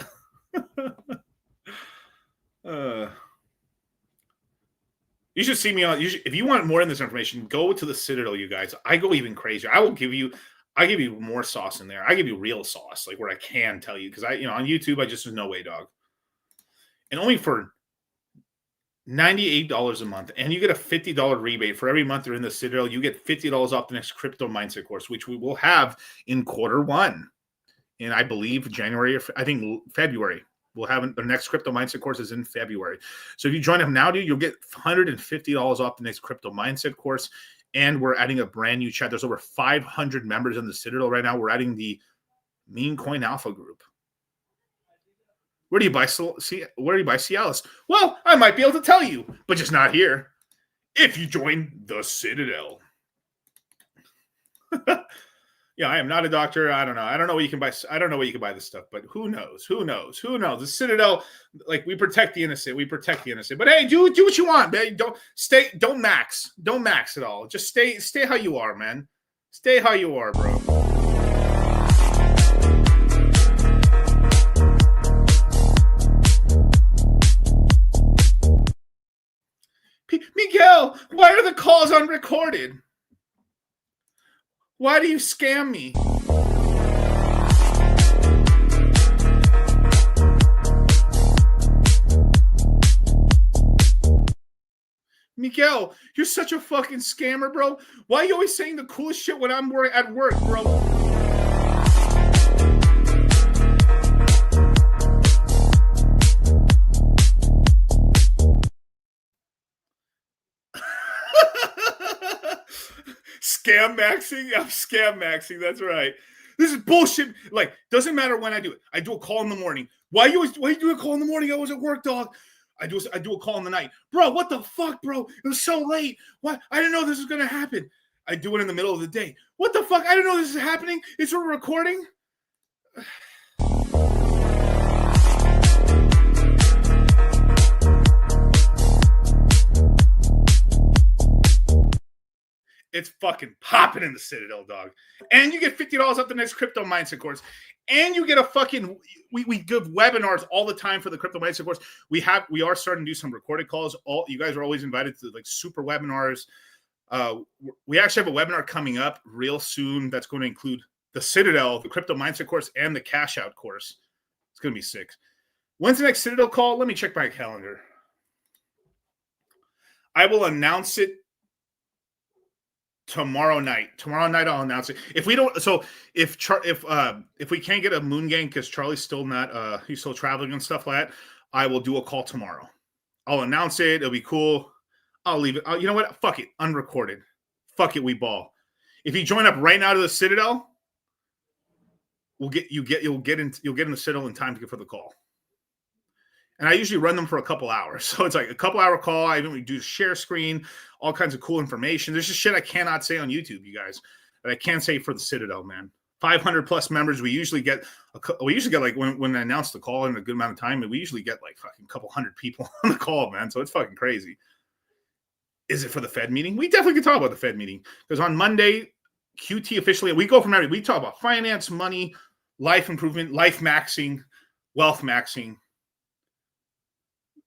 Speaker 25: you should see me on. If you want more in this information, go to the Citadel, you guys. I go even crazier. I give you more sauce in there. I give you real sauce, like where I can tell you, because on YouTube, there's no way, dog. And only for $98 a month, and you get a $50 rebate for every month you're in the Citadel. You get $50 off the next crypto mindset course, which we will have in Q1, in I believe January, or I think February. We'll have the next crypto mindset course is in February. So if you join up now, dude, you'll get $150 off the next crypto mindset course. And we're adding a brand new chat. There's over 500 members in the Citadel right now. We're adding the Meme Coin Alpha group. Where do you buy Cialis? Well, I might be able to tell you, but just not here. If you join the Citadel. Yeah, I am not a doctor. I don't know. I don't know what you can buy. I don't know what you can buy this stuff, but who knows? Who knows? Who knows? The Citadel, like, we protect the innocent. We protect the innocent. But hey, do what you want, man. Don't max at all. Just stay how you are, man. Stay how you are, bro. Miguel, why are the calls unrecorded? Why do you scam me? Miguel, you're such a fucking scammer, bro. Why are you always saying the coolest shit when I'm at work, bro? Scam maxing? I'm scam maxing. That's right. This is bullshit. Like, doesn't matter when I do it. I do a call in the morning. Why you do a call in the morning? I was at work, dog. I do a call in the night. Bro, what the fuck, bro? It was so late. What? I didn't know this was going to happen. I do it in the middle of the day. What the fuck? I didn't know this is happening. It's a recording. It's fucking popping in the Citadel, dog. And you get $50 off the next crypto mindset course. And you get a fucking, we give webinars all the time for the crypto mindset course. We are starting to do some recorded calls. You guys are always invited to like super webinars. We actually have a webinar coming up real soon that's going to include the Citadel, the crypto mindset course, and the cash out course. It's going to be sick. When's the next Citadel call? Let me check my calendar. I will announce it tomorrow night. Tomorrow night I'll announce it. If we don't, so if we can't get a Moon Gang because Charlie's still not he's still traveling and stuff like that, I will do a call tomorrow. I'll announce it. It'll be cool. I'll leave it. You know what? Fuck it. Unrecorded. Fuck it. We ball. If you join up right now to the Citadel, you'll get in the Citadel in time for the call. And I usually run them for a couple hours. So it's like a couple hour call. I even do share screen, all kinds of cool information. There's just shit I cannot say on YouTube, you guys, that I can't say for the Citadel, man. 500 plus members. We usually get like when I announce the call in a good amount of time, we usually get like fucking couple hundred people on the call, man. So it's fucking crazy. Is it for the Fed meeting? We definitely can talk about the Fed meeting because on Monday, QT officially, we go from everything. We talk about finance, money, life improvement, life maxing, wealth maxing.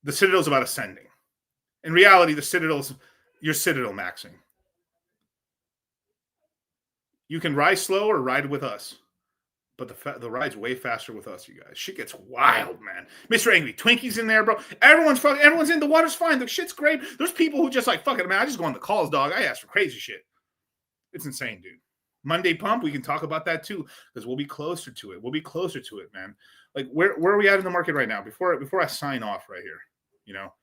Speaker 25: The Citadel's about ascending. In reality, your Citadel maxing. You can rise slow or ride with us. But the ride's way faster with us, you guys. Shit gets wild, man. Mr. Angry, Twinkies in there, bro. Everyone's in. The water's fine. The shit's great. There's people who just like, fuck it, man. I just go on the calls, dog. I ask for crazy shit. It's insane, dude. Monday Pump, we can talk about that too, because we'll be closer to it. We'll be closer to it, man. Like, where are we at in the market right now? Before I sign off right here, you know.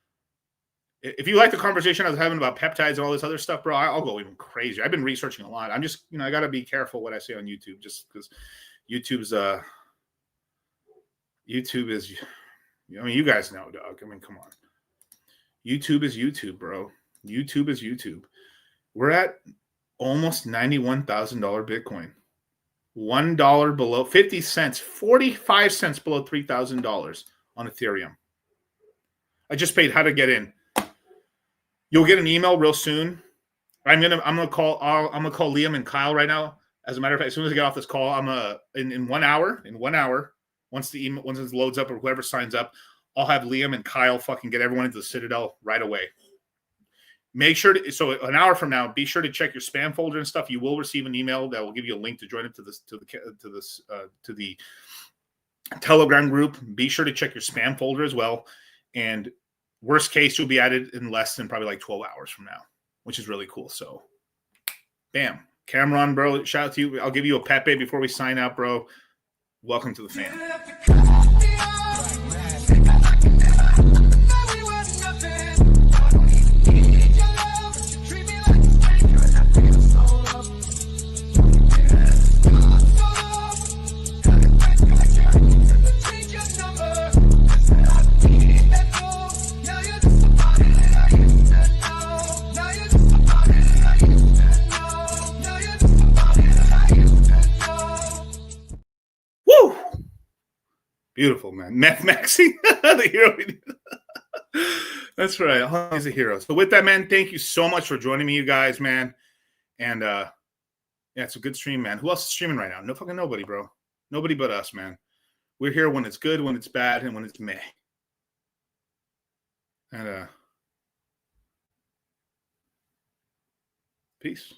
Speaker 25: If you like the conversation I was having about peptides and all this other stuff, bro, I'll go even crazy. I've been researching a lot. I'm just, I got to be careful what I say on YouTube, just because YouTube is, I mean, you guys know, dog. I mean, come on. YouTube is YouTube, bro. YouTube is YouTube. We're at almost $91,000 Bitcoin. $1 below, 50 cents, 45 cents below $3,000 on Ethereum. I just paid how to get in. You'll get an email real soon. I'm gonna call Liam and Kyle right now. As a matter of fact, as soon as I get off this call, in 1 hour. Once it loads up or whoever signs up, I'll have Liam and Kyle fucking get everyone into the Citadel right away. Make sure so an hour from now, be sure to check your spam folder and stuff. You will receive an email that will give you a link to join it to the Telegram group. Be sure to check your spam folder as well. And worst case, you'll be added in less than probably like 12 hours from now, which is really cool. So, bam. Cameron, bro, shout out to you. I'll give you a Pepe before we sign out, bro. Welcome to the fam. Woo! Beautiful, man. Meth Maxi, the hero. That's right. He's a hero. So with that, man, thank you so much for joining me, you guys, man. And yeah, it's a good stream, man. Who else is streaming right now? No fucking nobody, bro. Nobody but us, man. We're here when it's good, when it's bad, and when it's meh. And peace.